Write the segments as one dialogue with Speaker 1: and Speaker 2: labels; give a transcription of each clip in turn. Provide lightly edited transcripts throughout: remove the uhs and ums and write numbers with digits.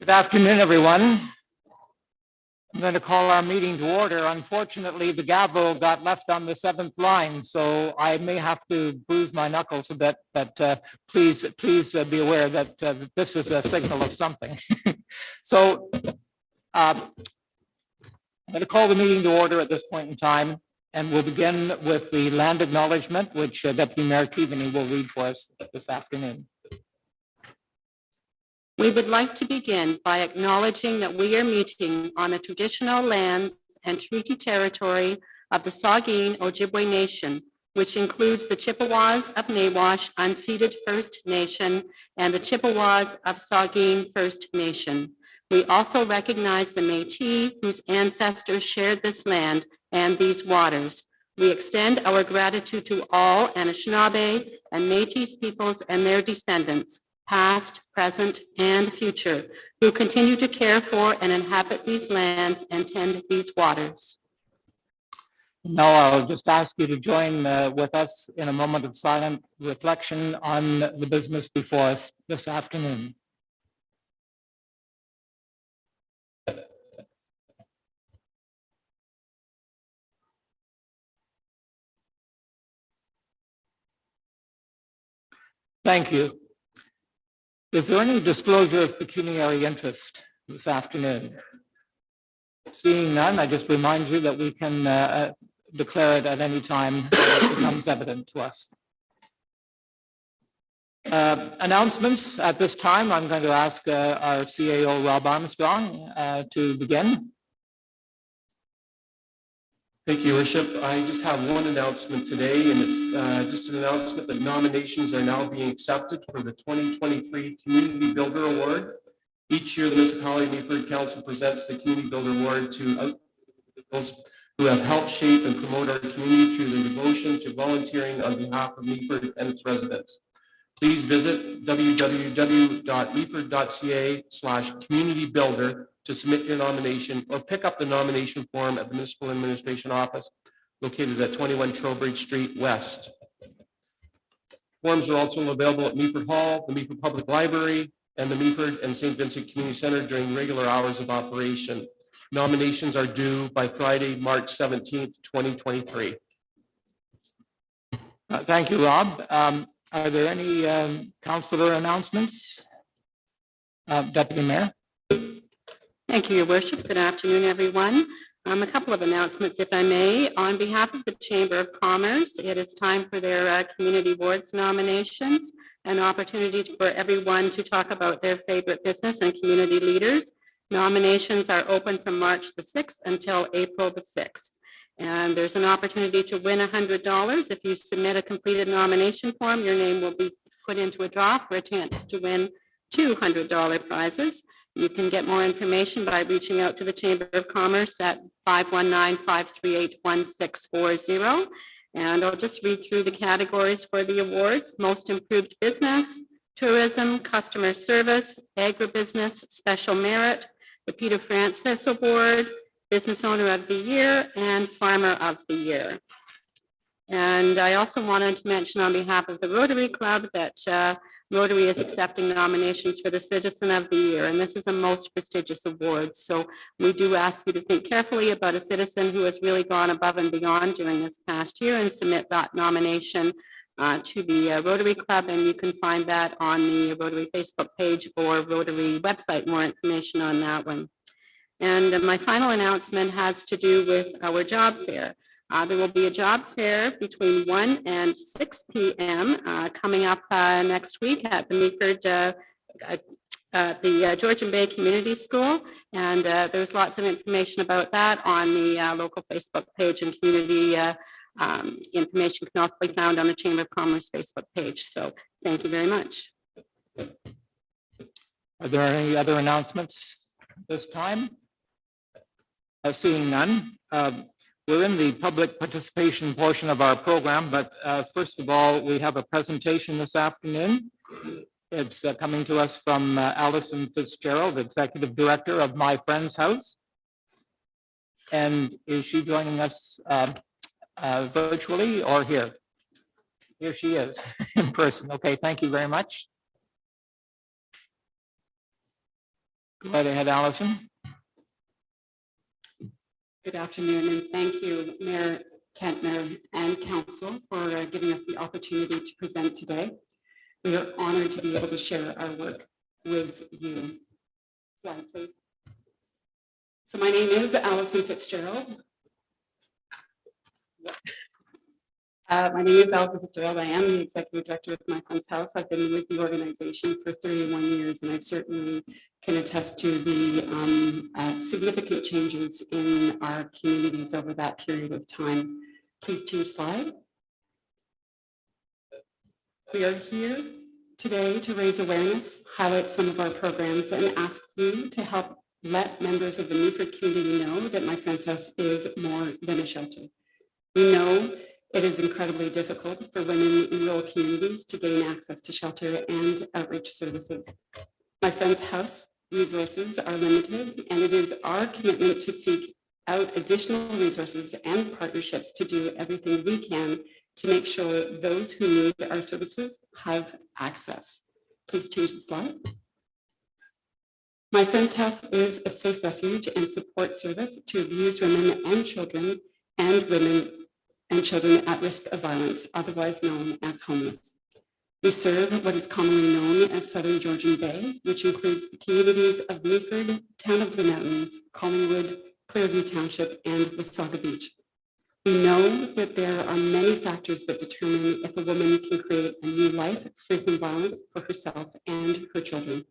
Speaker 1: Good afternoon, everyone. I'm going to call our meeting to order. Unfortunately, the gavel got left on the 7th line, so I may have to bruise my knuckles a bit, but please be aware that this is a signal of something. So I'm going to call the meeting to order at this point in time, and we'll begin with the land acknowledgement, which Deputy Mayor Keaveney will read for us this afternoon.
Speaker 2: We would like to begin by acknowledging that we are meeting on the traditional lands and treaty territory of the Saugeen Ojibwe Nation, which includes the Chippewas of Nawash Unceded First Nation and the Chippewas of Saugeen First Nation. We also recognize the Métis, whose ancestors shared this land and these waters. We extend our gratitude to all Anishinaabe and Métis peoples and their descendants, past, present, and future, who continue to care for and inhabit these lands and tend these waters.
Speaker 1: Now I'll just ask you to join with us in a moment of silent reflection on the business before us this afternoon. Thank you. Is there any disclosure of pecuniary interest this afternoon? Seeing none, I just remind you that we can declare it at any time it becomes evident to us. Announcements at this time. I'm going to ask our CAO, Rob Armstrong, to begin.
Speaker 3: Thank you, Your Worship. I just have one announcement today, and it's just an announcement that nominations are now being accepted for the 2023 Community Builder Award. Each year, the Municipality of Meaford Council presents the Community Builder Award to those who have helped shape and promote our community through their devotion to volunteering on behalf of Meaford and its residents. Please visit www.meaford.ca/communitybuilder to submit your nomination or pick up the nomination form at the Municipal Administration Office located at 21 Trowbridge Street West. Forms are also available at Meaford Hall, the Meaford Public Library, and the Meaford and St. Vincent Community Center during regular hours of operation. Nominations are due by Friday, March 17th, 2023.
Speaker 1: Thank you, Rob. Are there any councillor announcements? Deputy Mayor.
Speaker 2: Thank you, Your Worship. Good afternoon, everyone. A couple of announcements, if I may. On behalf of the Chamber of Commerce, it is time for their Community Awards nominations, an opportunity for everyone to talk about their favorite business and community leaders. Nominations are open from March the 6th until April the 6th. And there's an opportunity to win $100. If you submit a completed nomination form, your name will be put into a draw for a chance to win $200 prizes. You can get more information by reaching out to the Chamber of Commerce at 519-538-1640. And I'll just read through the categories for the awards. Most Improved Business, Tourism, Customer Service, Agribusiness, Special Merit, the Peter Francis Award, Business Owner of the Year, and Farmer of the Year. And I also wanted to mention on behalf of the Rotary Club that Rotary is accepting nominations for the Citizen of the Year, and this is a most prestigious award. So we do ask you to think carefully about a citizen who has really gone above and beyond during this past year and submit that nomination to the Rotary Club, and you can find that on the Rotary Facebook page or Rotary website, more information on that one. And my final announcement has to do with our job fair. There will be a job fair between 1 and 6 p.m. Coming up next week at the Meaford, the Georgian Bay Community School. And there's lots of information about that on the local Facebook page, and community information can also be found on the Chamber of Commerce Facebook page. So thank you very much.
Speaker 1: Are there any other announcements this time? Seeing none. We're in the public participation portion of our program, but first of all, we have a presentation this afternoon. It's coming to us from Alison Fitzgerald, Executive Director of My Friend's House. And is she joining us virtually or here? Here she is in person. Okay, thank you very much. Go right ahead, Allison.
Speaker 4: Good afternoon, and thank you, Mayor Kentner and Council, for giving us the opportunity to present today. We are honored to be able to share our work with you. Slide, please. So my name is Allison Fitzgerald. My name is Allison Fitzgerald. I am the Executive Director of My Friend's House. I've been with the organization for 31 years, and I certainly can attest to the significant changes in our communities over that period of time. Please change slide. We are here today to raise awareness, highlight some of our programs, and ask you to help let members of the Meaford community know that My Friend's House is more than a shelter. We know it is incredibly difficult for women in rural communities to gain access to shelter and outreach services. My Friend's House resources are limited, and it is our commitment to seek out additional resources and partnerships to do everything we can to make sure those who need our services have access. Please change the slide. My Friend's House is a safe refuge and support service to abused women and children and women and children at risk of violence, otherwise known as homeless. We serve what is commonly known as Southern Georgian Bay, which includes the communities of Meaford, Town of Blue Mountains, Collingwood, Clearview Township, and Wasaga Beach. We know that there are many factors that determine if a woman can create a new life free from violence for herself and her children.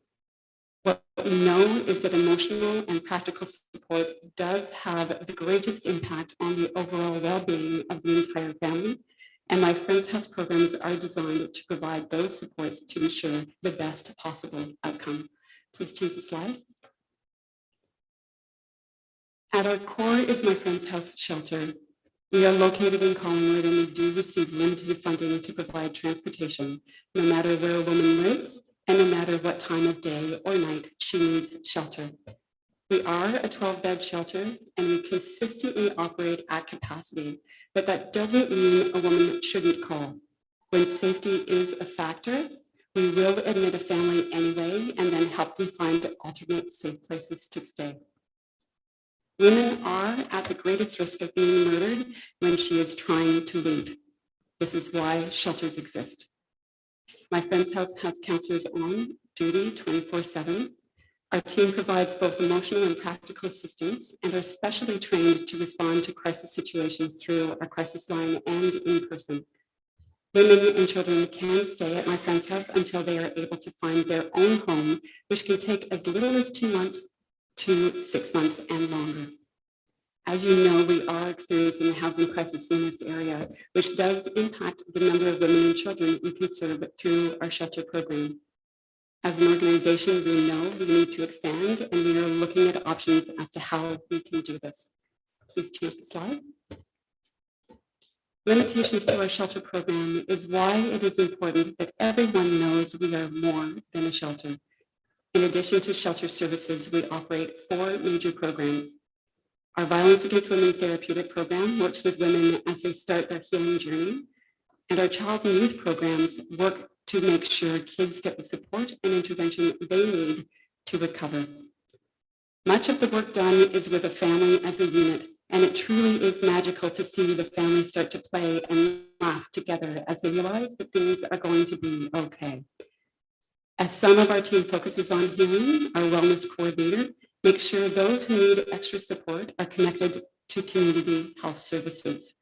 Speaker 4: What we know is that emotional and practical support does have the greatest impact on the overall well-being of the entire family, and My Friend's House programs are designed to provide those supports to ensure the best possible outcome. Please choose the slide. At our core is My Friend's House Shelter. We are located in Collingwood, and we do receive limited funding to provide transportation, no matter where a woman lives and no matter what time of day or night she needs shelter. We are a 12-bed shelter, and we consistently operate at capacity, but that doesn't mean a woman shouldn't call. When safety is a factor, we will admit a family anyway and then help them find alternate safe places to stay. Women are at the greatest risk of being murdered when she is trying to leave. This is why shelters exist. My Friend's House has counselors on duty 24/7. Our team provides both emotional and practical assistance and are specially trained to respond to crisis situations through our crisis line and in person. Women and children can stay at My Friend's House until they are able to find their own home, which can take as little as 2 months to 6 months and longer. As you know, we are experiencing a housing crisis in this area, which does impact the number of women and children we can serve through our shelter program. As an organization, we know we need to expand, and we are looking at options as to how we can do this. Please change the slide. Limitations to our shelter program is why it is important that everyone knows we are more than a shelter. In addition to shelter services, we operate 4 major programs. Our Violence Against Women Therapeutic Program works with women as they start their healing journey, and our Child and Youth programs work to make sure kids get the support and intervention they need to recover. Much of the work done is with a family as a unit, and it truly is magical to see the family start to play and laugh together as they realize that things are going to be okay. As some of our team focuses on healing, our wellness coordinator makes sure those who need extra support are connected to community health services.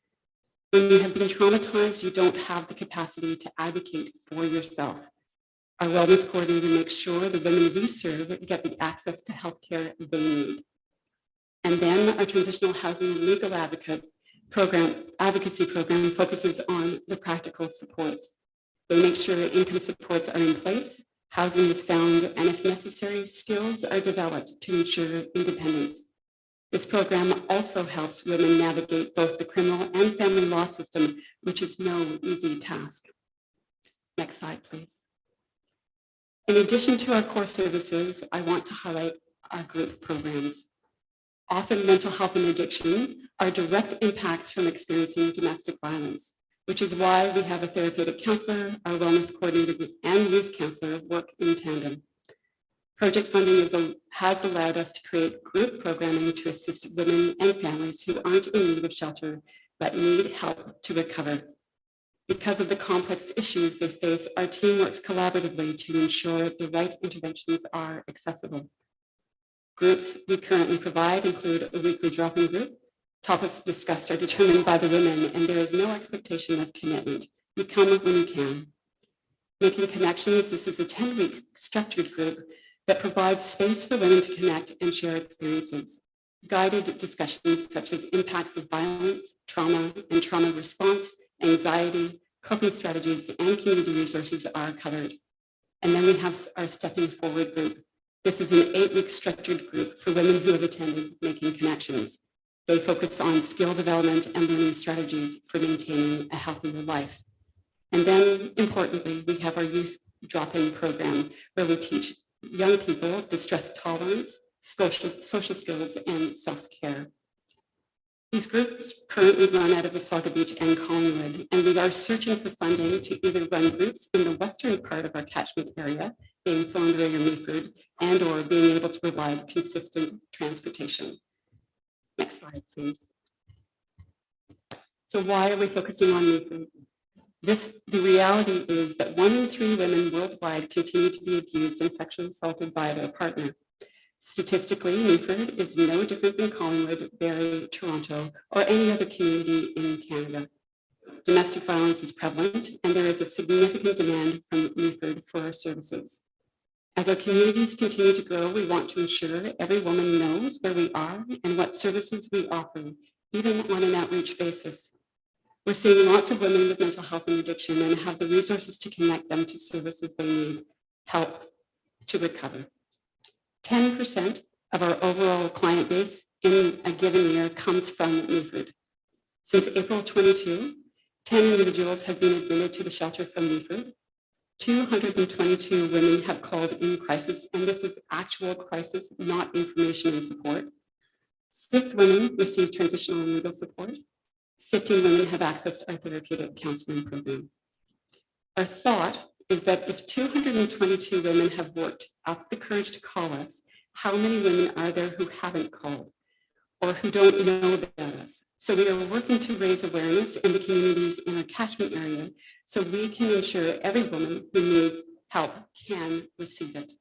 Speaker 4: When you have been traumatized, you don't have the capacity to advocate for yourself. Our wellness coordinator makes sure the women we serve get the access to healthcare they need. And then our transitional housing and legal advocacy program focuses on the practical supports. They make sure income supports are in place, housing is found, and if necessary, skills are developed to ensure independence. This program also helps women navigate both the criminal and family law system, which is no easy task. Next slide, please. In addition to our core services, I want to highlight our group programs. Often mental health and addiction are direct impacts from experiencing domestic violence, which is why we have a therapeutic counselor, our wellness coordinator, and youth counselor work in tandem. Project funding has allowed us to create group programming to assist women and families who aren't in need of shelter but need help to recover. Because of the complex issues they face, our team works collaboratively to ensure the right interventions are accessible. Groups we currently provide include a weekly drop-in group. Topics discussed are determined by the women, and there is no expectation of commitment. You come when you can. Making Connections, this is a 10-week structured group that provides space for women to connect and share experiences. Guided discussions such as impacts of violence, trauma, and trauma response, anxiety, coping strategies, and community resources are covered. And then we have our Stepping Forward group. This is an 8-week structured group for women who have attended Making Connections. They focus on skill development and learning strategies for maintaining a healthier life. And then, importantly, we have our youth drop-in program where we teach young people distress tolerance, social skills, and self-care. These groups currently run out of Wasaga Beach and Collingwood, and we are searching for funding to either run groups in the western part of our catchment area, being Thornbury or Meaford, and or being able to provide consistent transportation. Next slide, please. So why are we focusing on Meaford? The reality is that 1 in 3 women worldwide continue to be abused and sexually assaulted by their partner. Statistically, Meaford is no different than Collingwood, Barrie, Toronto, or any other community in Canada. Domestic violence is prevalent, and there is a significant demand from Meaford for our services. As our communities continue to grow, we want to ensure every woman knows where we are and what services we offer, even on an outreach basis. We're seeing lots of women with mental health and addiction and have the resources to connect them to services they need, help to recover. 10% of our overall client base in a given year comes from Meaford. Since April 22, 10 individuals have been admitted to the shelter from Meaford. 222 women have called in crisis, and this is actual crisis, not information and support. 6 women received transitional and legal support. 15 women have accessed our therapeutic counseling program. Our thought is that if 222 women have worked up the courage to call us, how many women are there who haven't called or who don't know about us? So we are working to raise awareness in the communities in our catchment area so we can ensure every woman who needs help can receive it.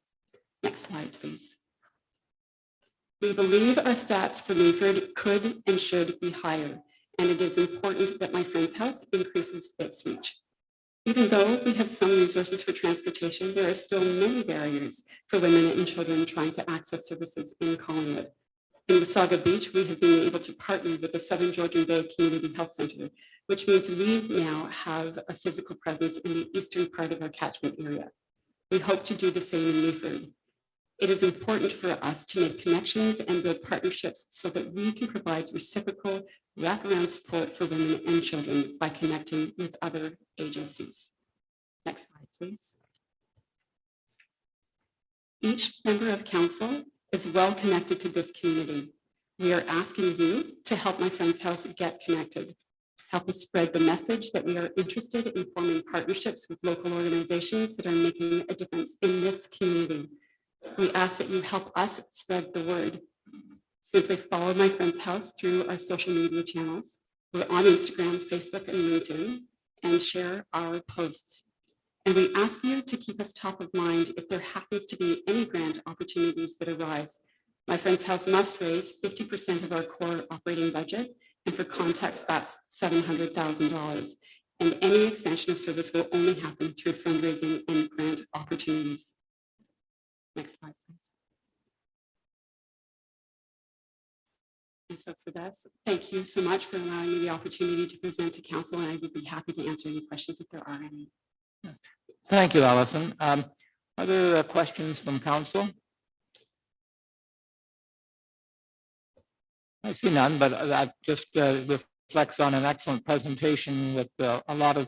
Speaker 4: Next slide, please. We believe our stats for Meaford could and should be higher, and it is important that My Friend's House increases its reach. Even though we have some resources for transportation, there are still many barriers for women and children trying to access services in Collingwood. In Wasaga Beach, we have been able to partner with the Southern Georgian Bay Community Health Centre, which means we now have a physical presence in the eastern part of our catchment area. We hope to do the same in Meaford. It is important for us to make connections and build partnerships so that we can provide reciprocal wraparound support for women and children by connecting with other agencies. Next slide, please. Each member of council is well connected to this community. We are asking you to help My Friend's House get connected. Help us spread the message that we are interested in forming partnerships with local organizations that are making a difference in this community. We ask that you help us spread the word. Simply follow My Friend's House through our social media channels. We're on Instagram, Facebook, and LinkedIn, and share our posts. And we ask you to keep us top of mind if there happens to be any grant opportunities that arise. My Friend's House must raise 50% of our core operating budget, and for context, that's $700,000. And any expansion of service will only happen through fundraising and grant opportunities. Next slide, please. And so for that, thank you so much for allowing me the opportunity to present to council, and I would be happy to answer any questions if there are any.
Speaker 1: Thank you, Alison. Are there questions from council? I see none, but that just reflects on an excellent presentation with a lot of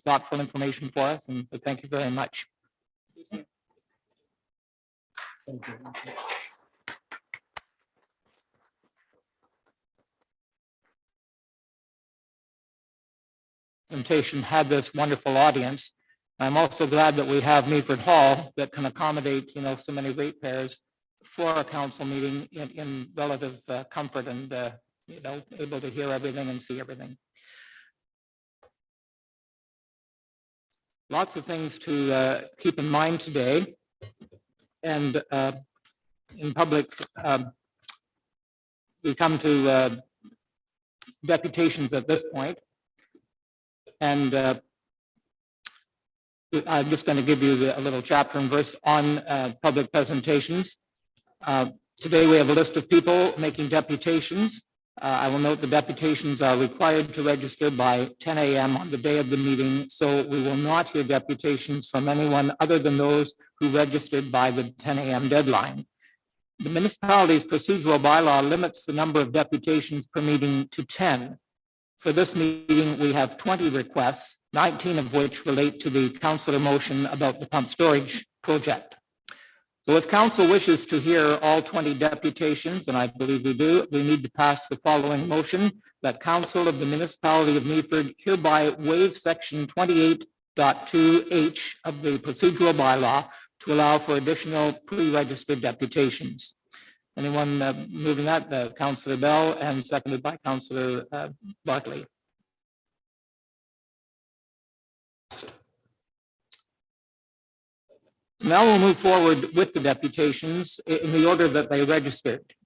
Speaker 1: thoughtful information for us, and thank you very much. Thank you. Presentation had this wonderful audience. I'm also glad that we have Meaford Hall that can accommodate, so many ratepayers for a council meeting in relative comfort and, able to hear everything and see everything. Lots of things to keep in mind today. And in public, we come to deputations at this point. And I'm just going to give you a little chapter and verse on public presentations. Today we have a list of people making deputations. I will note the deputations are required to register by 10 a.m. on the day of the meeting, so we will not hear deputations from anyone other than those who registered by the 10 a.m. deadline. The municipality's procedural bylaw limits the number of deputations per meeting to 10. For this meeting, we have 20 requests, 19 of which relate to the councillor motion about the pump storage project. So if council wishes to hear all 20 deputations, and I believe we do, we need to pass the following motion: that council of the municipality of Meaford hereby waive section 28.2H of the procedural bylaw to allow for additional pre-registered deputations. Anyone moving that? Councillor Bell, and seconded by Councillor Bartley. Now we'll move forward with the deputations in the order that they registered.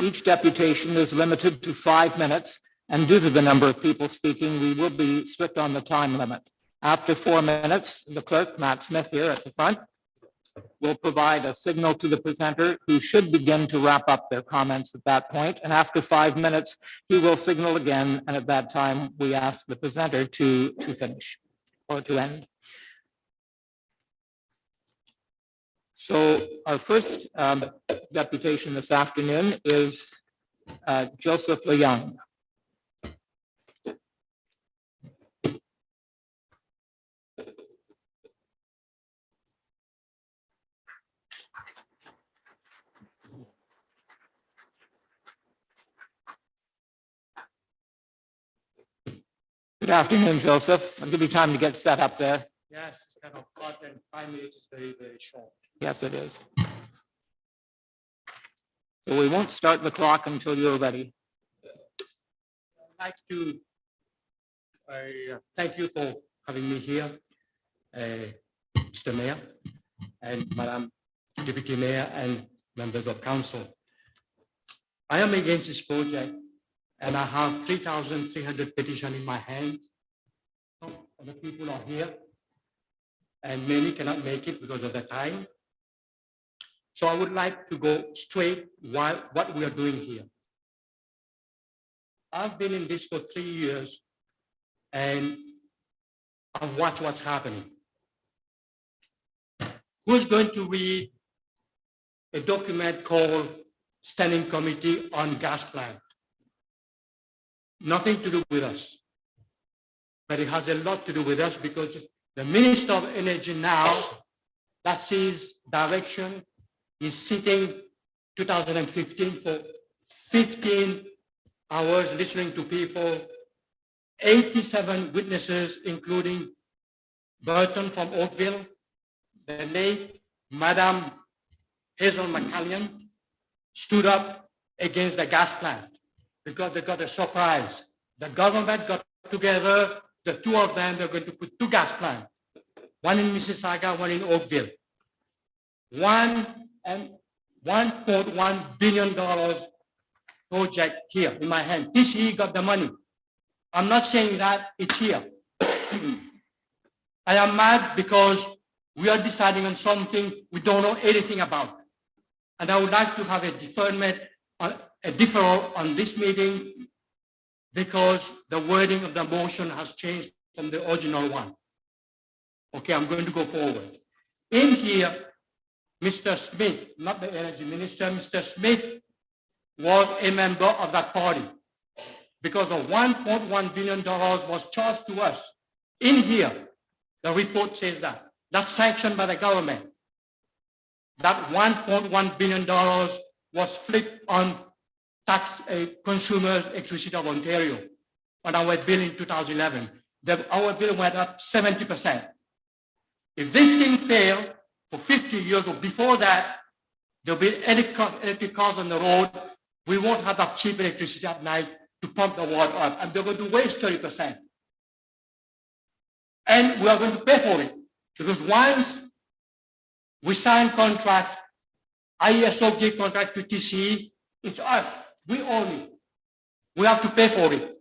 Speaker 1: Each deputation is limited to 5 minutes, and due to the number of people speaking, we will be strict on the time limit. After 4 minutes, the clerk, Matt Smith here at the front, will provide a signal to the presenter, who should begin to wrap up their comments at that point. And after 5 minutes, he will signal again, and at that time, we ask the presenter to finish or to end. So our first deputation this afternoon is Joseph Leung. Good afternoon, Joseph. I'll give you time to get set up there.
Speaker 5: Yes, it's kind of hot, and 5 minutes is very, very short.
Speaker 1: Yes, it is. So we won't start the clock until you're ready.
Speaker 5: I'd like to thank you for having me here, Mr. Mayor and Madam Deputy Mayor and members of council. I am against this project, and I have 3,300 petitions in my hand. Some of the people are here, and many cannot make it because of the time. So I would like to go straight what we are doing here. I've been in this for 3 years, and I've watched what's happening. Who's going to read a document called Standing Committee on Gas Plant? Nothing to do with us, but it has a lot to do with us, because the Minister of Energy now, that's his direction, is sitting 2015 for 15 hours listening to people, 87 witnesses, including Burton from Oakville, the late Madam Hazel McCallion stood up against the gas plant because they got a surprise. The government got together, the two of them, they're going to put 2 gas plants, one in Mississauga, one in Oakville. $1.1 billion project here in my hand. TCE got the money. I'm not saying that, it's here. I am mad because we are deciding on something we don't know anything about. And I would like to have a deferral on this meeting, because the wording of the motion has changed from the original one. Okay, I'm going to go forward. In here, Mr. Smith, not the energy minister, Mr. Smith was a member of that party, because of $1.1 billion was charged to us. In here, the report says that. That's sanctioned by the government. That $1.1 billion was flipped on tax consumers, Electricity of Ontario, on our bill in 2011. Our bill went up 70%. If this thing failed for 50 years or before that, There'll be electric cars on the road. We won't have that cheap electricity at night to pump the water up, and they're going to waste 30%. And we are going to pay for it, because once we sign contract, ISO give contract to TCE, it's us. We own it. We have to pay for it.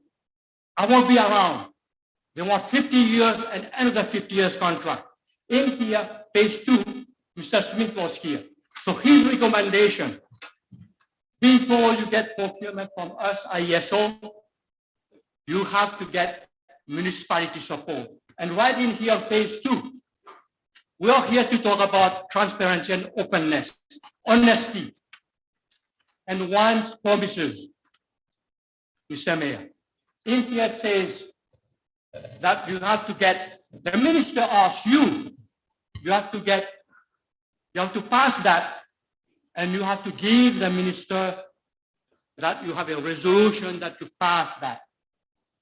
Speaker 5: I won't be around. They want 50 years and another 50 years contract. In here, phase 2, Mr. Smith was here. So his recommendation, before you get procurement from us, ISO, you have to get municipality support. And right in here, phase 2, we are here to talk about transparency and openness, honesty, and one's promises, Mr. Mayor. In here it says that you have to get, the minister asks you, you have to pass that, and you have to give the minister that you have a resolution that you pass that.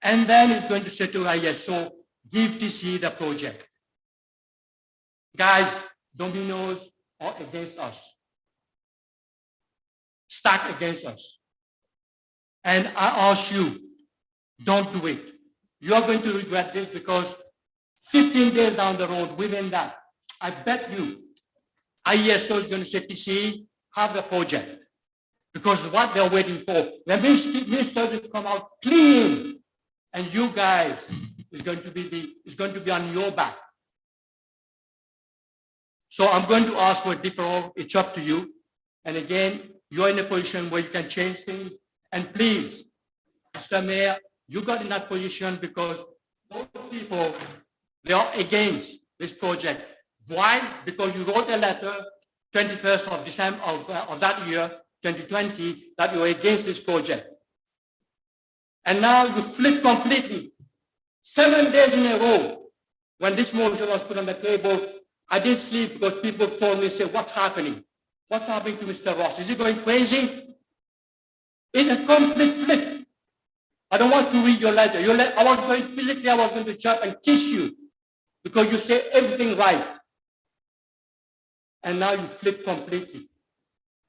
Speaker 5: And then it's going to say to ISO, give TC the project. Guys, dominoes are against us. Stack against us. And I ask you, don't do it. You are going to regret this, because 15 days down the road, within that, I bet you, ISO is going to say, TC, have the project. Because what they're waiting for, the minister will come out clean, and you guys is going to be on your back. So I'm going to ask for a deferral. It's up to you. And again, you're in a position where you can change things. And please, Mr. Mayor, you got in that position because most people, they are against this project. Why? Because you wrote a letter 21st of December of that year, 2020, that you were against this project. And now you flip completely. 7 days in a row, when this motion was put on the table, I didn't sleep because people told me, say, what's happening? What's happening to Mr. Ross? Is he going crazy? It's a complete flip. I don't want to read your letter. I was going to jump and kiss you because you say everything right. And now you flip completely.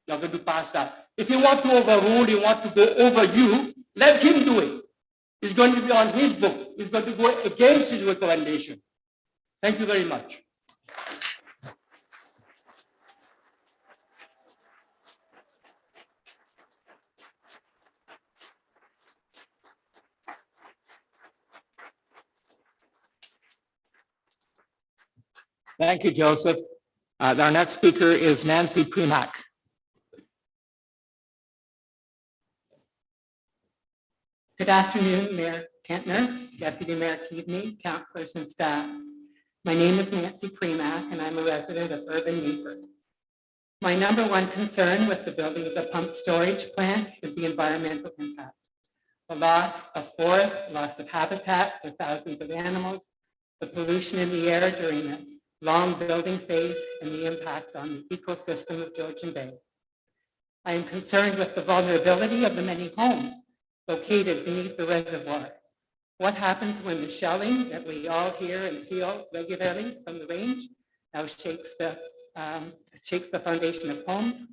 Speaker 5: You're going to pass that. If he wants to overrule, he wants to go over you, let him do it. It's going to be on his book. It's going to go against his recommendation. Thank you very much.
Speaker 1: Thank you, Joseph. Our next speaker is Nancy Primack.
Speaker 6: Good afternoon, Mayor Kentner, Deputy Mayor Keaveney, councillors and staff. My name is Nancy Primack, and I'm a resident of urban Meaford. My number one concern with the building of the pump storage plant is the environmental impact. The loss of forests, loss of habitat for thousands of animals, the pollution in the air during the long building phase, and the impact on the ecosystem of Georgian Bay. I am concerned with the vulnerability of the many homes located beneath the reservoir. What happens when the shelling that we all hear and feel regularly from the range now shakes the foundation of homes?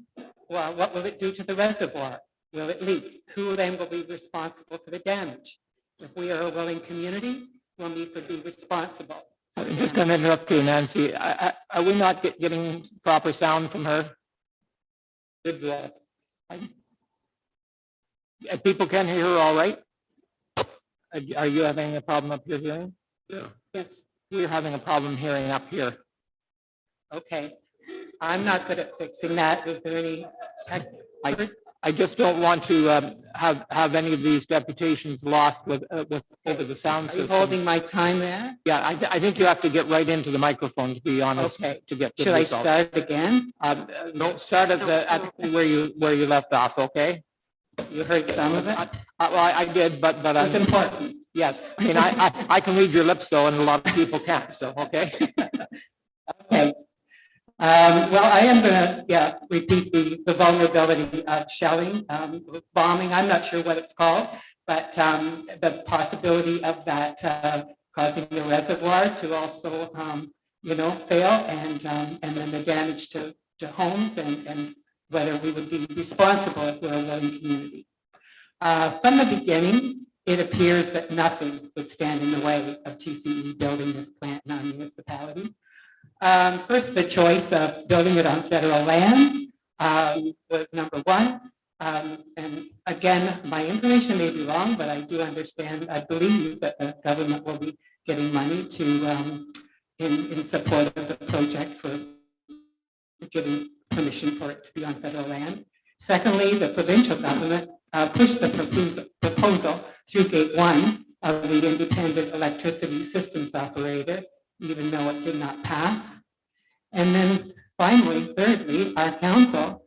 Speaker 6: Well, what will it do to the reservoir? Will it leak? Who then will be responsible for the damage? If we are a willing community, will Meaford be responsible?
Speaker 1: I'm just going to interrupt you, Nancy. Are we not getting proper sound from her? People can hear her all right? Are you having a problem up here hearing?
Speaker 6: Yeah. Yes.
Speaker 1: We're having a problem hearing up here.
Speaker 6: Okay. I'm not good at fixing that. Is there any?
Speaker 1: I just don't want to have any of these deputations lost with over the sound
Speaker 6: Are you
Speaker 1: system.
Speaker 6: holding my time there?
Speaker 1: Yeah, I think you have to get right into the microphone, to be honest.
Speaker 6: Okay.
Speaker 1: To get
Speaker 6: Should I start again?
Speaker 1: No, start at where you left off. Okay.
Speaker 6: You heard some of it?
Speaker 1: Well, I did, but
Speaker 6: It's important.
Speaker 1: yes. I mean, I can read your lips though, and a lot of people can't. So okay.
Speaker 6: Okay. Well, I am going to repeat the vulnerability of shelling, bombing. I'm not sure what it's called, but the possibility of that causing the reservoir to also, fail, and then the damage to homes and whether we would be responsible if we're a willing community. From the beginning, it appears that nothing would stand in the way of TCE building this plant in our municipality. First, the choice of building it on federal land was number one. And again, my information may be wrong, but I do understand, I believe that the government will be getting money to in support of the project for giving permission for it to be on federal land. Secondly, the provincial government pushed the proposal through gate one of the independent electricity systems operator, even though it did not pass. And then finally, thirdly, our council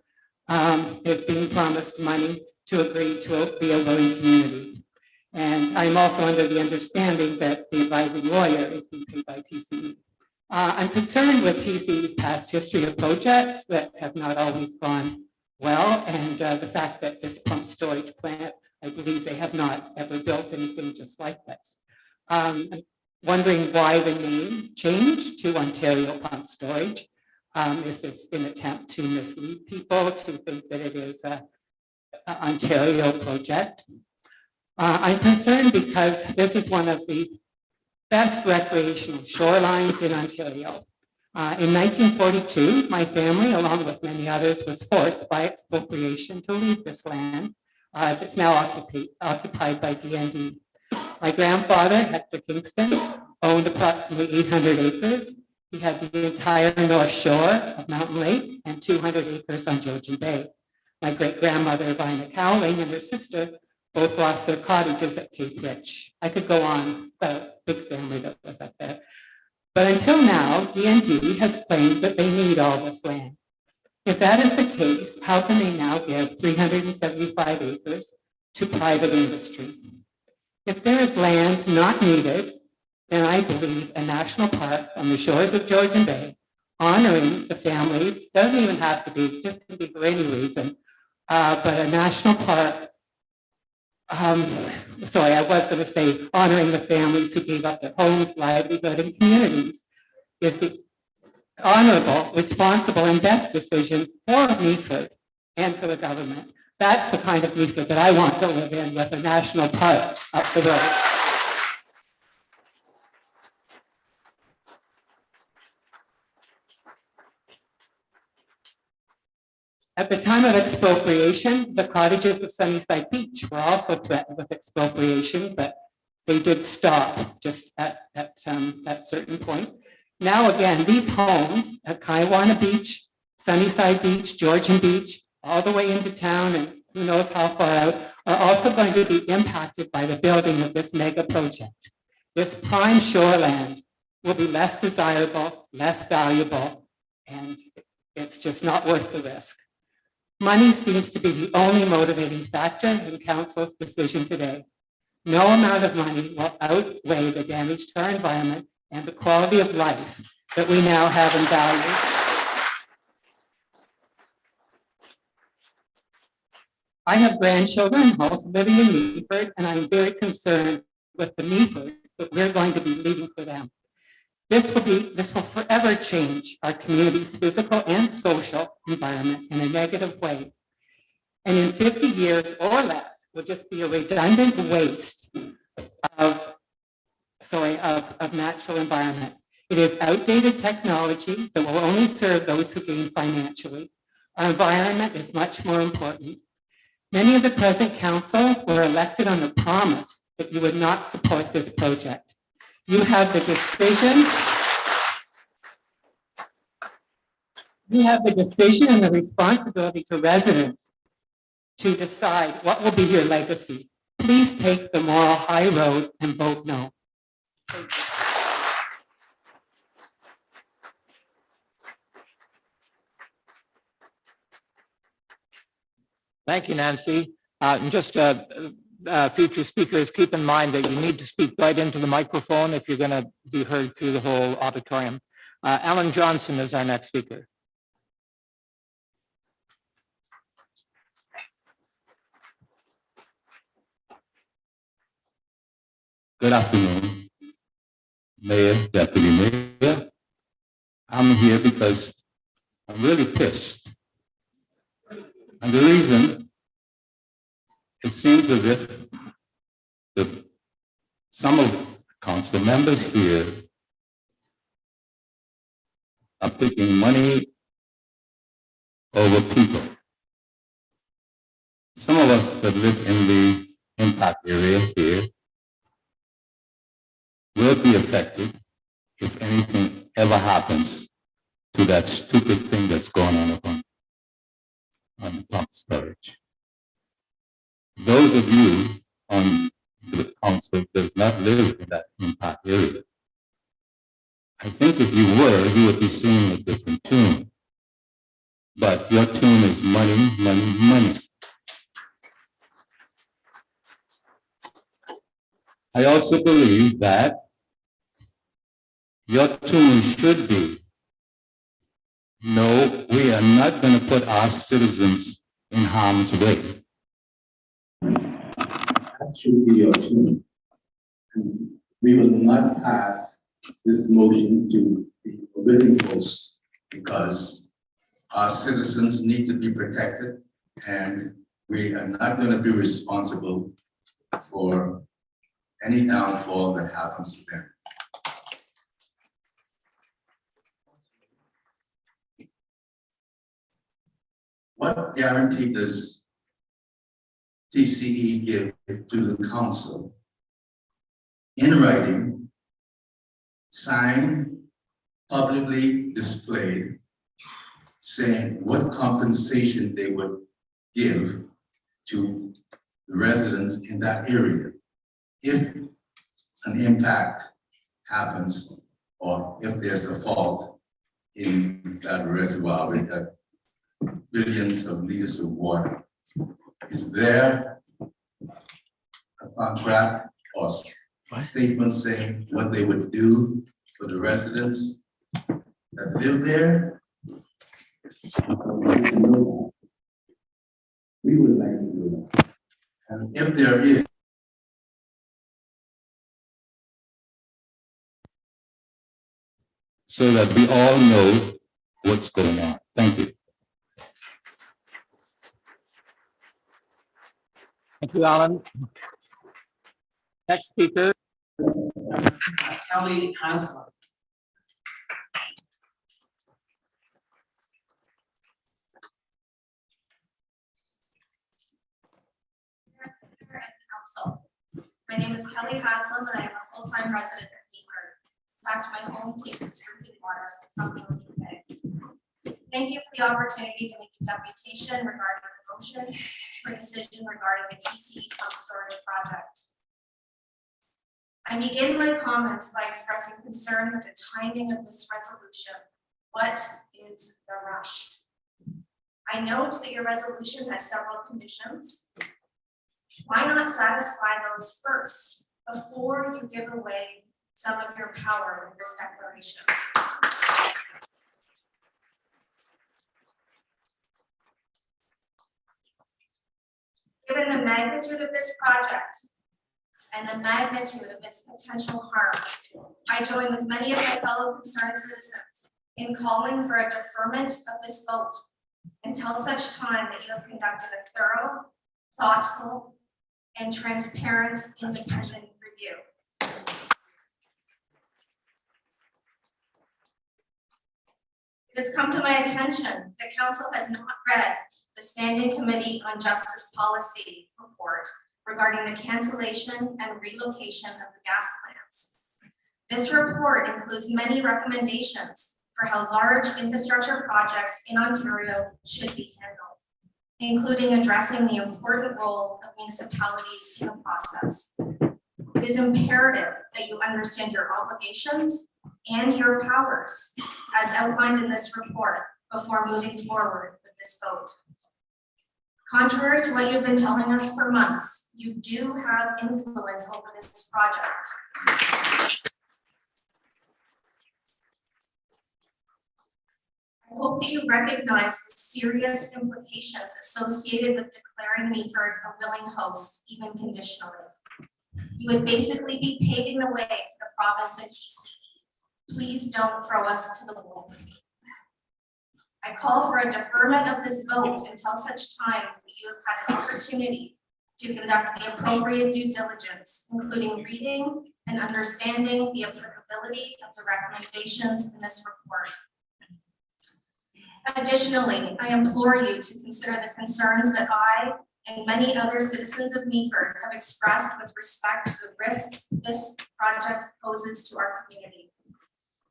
Speaker 6: is being promised money to agree to be a willing community. And I'm also under the understanding that the advising lawyer is being paid by TCE. I'm concerned with TCE's past history of projects that have not always gone well, and the fact that this pump storage plant, I believe they have not ever built anything just like this. I'm wondering why the name changed to Ontario Pump Storage. Is this an attempt to mislead people to think that it is an Ontario project? I'm concerned because this is one of the best recreational shorelines in Ontario. In 1942, my family, along with many others, was forced by expropriation to leave this land that's now occupied by DND. My grandfather, Hector Kingston, owned approximately 800 acres. He had the entire north shore of Mountain Lake and 200 acres on Georgian Bay. My great-grandmother, Vina Cowling, and her sister both lost their cottages at Cape Rich. I could go on, the big family that was up there. But until now, DND has claimed that they need all this land. If that is the case, how can they now give 375 acres to private industry? If there is land not needed, then I believe a national park on the shores of Georgian Bay, honoring the families, doesn't even have to be, just can be for any reason, but a national park, sorry, I was going to say honoring the families who gave up their homes, livelihood, and communities is the honorable, responsible, and best decision for Meaford and for the government. That's the kind of Meaford that I want to live in, with a national park up the road. At the time of expropriation, the cottages of Sunnyside Beach were also threatened with expropriation, but they did stop just at that certain point. Now again, these homes at Kaiwana Beach, Sunnyside Beach, Georgian Beach, all the way into town and who knows how far out, are also going to be impacted by the building of this mega project. This prime shoreland will be less desirable, less valuable, and it's just not worth the risk. Money seems to be the only motivating factor in Council's decision today. No amount of money will outweigh the damage to our environment and the quality of life that we now have in value. I have grandchildren also living in Meaford, and I'm very concerned with the Meaford that we're going to be leaving for them. This will forever change our community's physical and social environment in a negative way. And in 50 years or less, will just be a redundant waste of natural environment. It is outdated technology that will only serve those who gain financially. Our environment is much more important. Many of the present council were elected on the promise that you would not support this project. You have the decision. You have the decision and the responsibility to residents to decide what will be your legacy. Please take the moral high road and vote no.
Speaker 1: Thank you, Nancy. And just future speakers, keep in mind that you need to speak right into the microphone if you're going to be heard through the whole auditorium. Alan Johnson is our next speaker.
Speaker 7: Good afternoon, Mayor, Deputy Mayor. I'm here because I'm really pissed And the reason, it seems as if some of the council members here are picking money over people. Some of us that live in the impact area here will be affected if anything ever happens to that stupid thing that's going on up on the pump storage. Those of you on the council does not live in that impact area. I think if you were, you would be singing a different tune. But your tune is money, money, money. I also believe that your tune should be, no, we are not going to put our citizens in harm's way.
Speaker 8: That should be your tune. And we will not pass this motion to the willing post because our citizens need to be protected and we are not going to be responsible for any downfall that happens to them. What guarantee does TCE give to the council in writing, signed, publicly displayed, saying what compensation they would give to the residents in that area if an impact happens or if there's a fault in that reservoir with that billions of liters of water? Is there a contract or statement saying what they would do for the residents that live there? We would like to do that. And if there is,
Speaker 7: so that we all know what's going on. Thank you.
Speaker 1: Thank you, Alan. Next speaker.
Speaker 9: Kelly Haslam.
Speaker 10: Council. My name is Kelly Haslam and I am a full-time resident of Meaford. In fact, my home takes its drinking water from North Bay. Thank you for the opportunity to make a deputation regarding the motion for decision regarding the TCE pump storage project. I begin my comments by expressing concern with the timing of this resolution. What is the rush? I note that your resolution has several conditions. Why not satisfy those first before you give away some of your power in this declaration? Given the magnitude of this project and the magnitude of its potential harm, I join with many of my fellow concerned citizens in calling for a deferment of this vote until such time that you have conducted a thorough, thoughtful, and transparent independent review. It has come to my attention that Council has not read the Standing Committee on Justice Policy report regarding the cancellation and relocation of the gas plants. This report includes many recommendations for how large infrastructure projects in Ontario should be handled, including addressing the important role of municipalities in the process. It is imperative that you understand your obligations and your powers as outlined in this report before moving forward with this vote. Contrary to what you've been telling us for months, you do have influence over this project. I hope that you recognize the serious implications associated with declaring Meaford a willing host, even conditionally. You would basically be paving the way for the province and TCE. Please don't throw us to the wolves. I call for a deferment of this vote until such time that you have had an opportunity to conduct the appropriate due diligence, including reading and understanding the applicability of the recommendations in this report. Additionally, I implore you to consider the concerns that I and many other citizens of Meaford have expressed with respect to the risks this project poses to our community.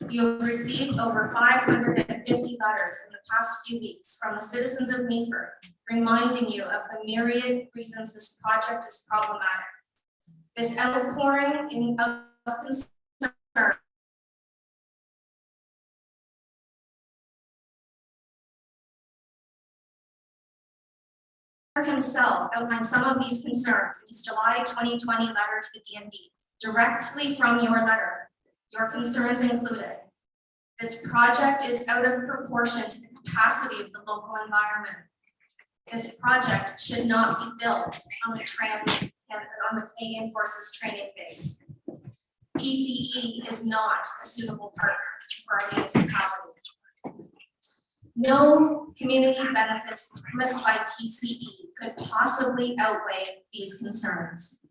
Speaker 10: You have received over 550 letters in the past few weeks from the citizens of Meaford, reminding you of the myriad reasons this project is problematic. This outpouring of concern himself outlined some of these concerns in his July 2020 letter to the DND. Directly from your letter, your concerns included: this project is out of proportion to the capacity of the local environment. This project should not be built on the Canadian Forces training base. TCE is not a suitable partner for our municipality. No community benefits promised by TCE could possibly outweigh these concerns.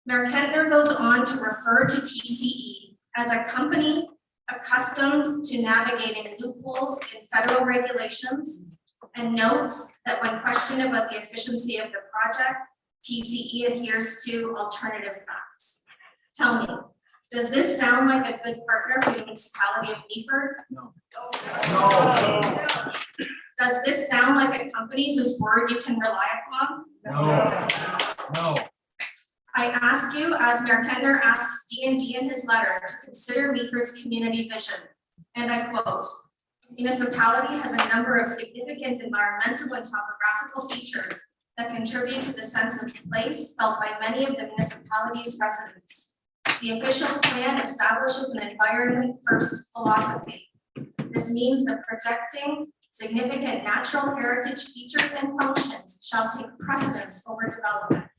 Speaker 10: Mayor Kentner goes on to refer to TCE as a company accustomed to navigating loopholes in federal regulations, and notes that when questioned about the efficiency of the project, TCE adheres to alternative facts. Tell me, does this sound like a good partner for the municipality of Meaford?
Speaker 8: No.
Speaker 10: Does this sound like a company whose word you can rely upon?
Speaker 8: No.
Speaker 10: I ask you, as Mayor Kentner asks DND in his letter, to consider Meaford's community vision. And I quote, municipality has a number of significant environmental and topographical features that contribute to the sense of place felt by many of the municipality's residents. The official plan establishes an environment first philosophy. This means that protecting significant natural heritage features and functions shall take precedence over development.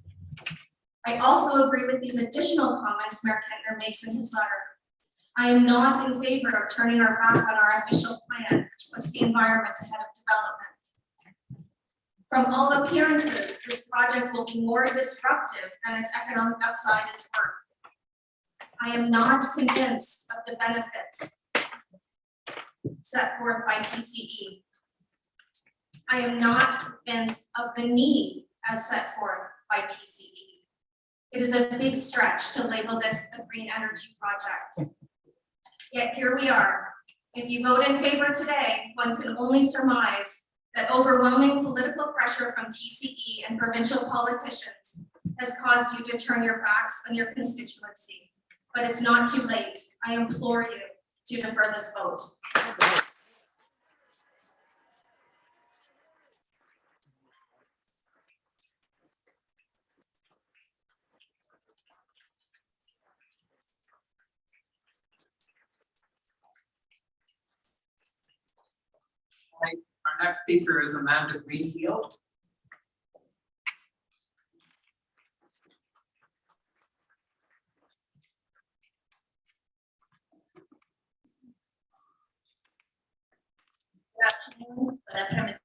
Speaker 10: I also agree with these additional comments Mayor Kentner makes in his letter. I am not in favor of turning our back on our official plan, which puts the environment ahead of development. From all appearances, this project will be more disruptive than its economic upside is worth. I am not convinced of the benefits set forth by TCE. I am not convinced of the need as set forth by TCE. It is a big stretch to label this a green energy project. Yet here we are. If you vote in favor today, one can only surmise that overwhelming political pressure from TCE and provincial politicians has caused you to turn your backs on your constituency. But it's not too late. I implore you to defer this vote.
Speaker 9: Our next speaker is Amanda Greenfield.
Speaker 11: Good afternoon, good afternoon.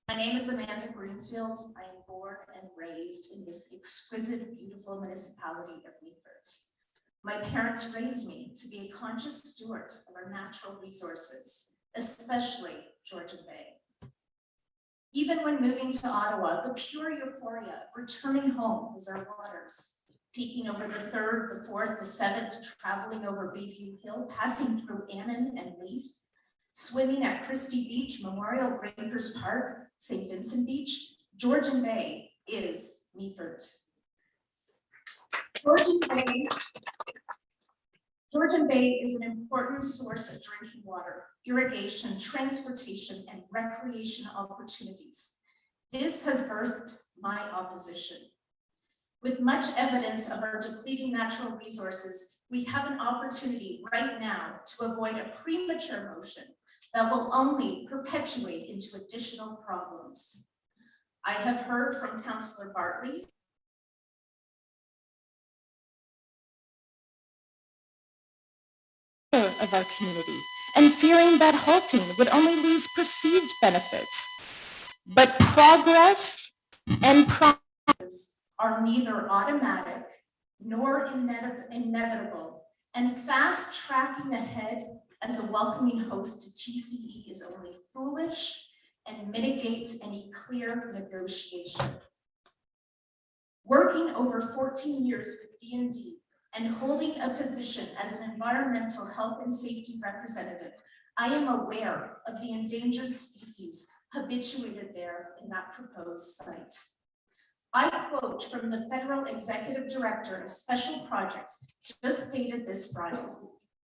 Speaker 11: My name is Amanda Greenfield. I am born and raised in this exquisite, beautiful municipality of Meaford. My parents raised me to be a conscious steward of our natural resources, especially Georgian Bay. Even when moving to Ottawa, the pure euphoria of returning home was our waters, peeking over the 3rd, the 4th, the 7th, traveling over Bayview Hill, passing through Annan and Leaf, swimming at Christie Beach, Memorial Breakers Park, St. Vincent Beach. Georgian Bay is Meaford. Georgian Bay is an important source of drinking water, irrigation, transportation, and recreation opportunities. This has birthed my opposition. With much evidence of our depleting natural resources, we have an opportunity right now to avoid a premature motion that will only perpetuate into additional problems. I have heard from Councillor Bartley
Speaker 4: of our community.
Speaker 11: and fearing that halting would only lose perceived benefits. But progress and promises are neither automatic nor inevitable, and fast tracking ahead as a welcoming host to TCE is only foolish and mitigates any clear negotiation. Working over 14 years with D&D and holding a position as an environmental health and safety representative, I am aware of the endangered species habituated there in that proposed site. I quote from the Federal Executive Director of Special Projects, just stated this Friday.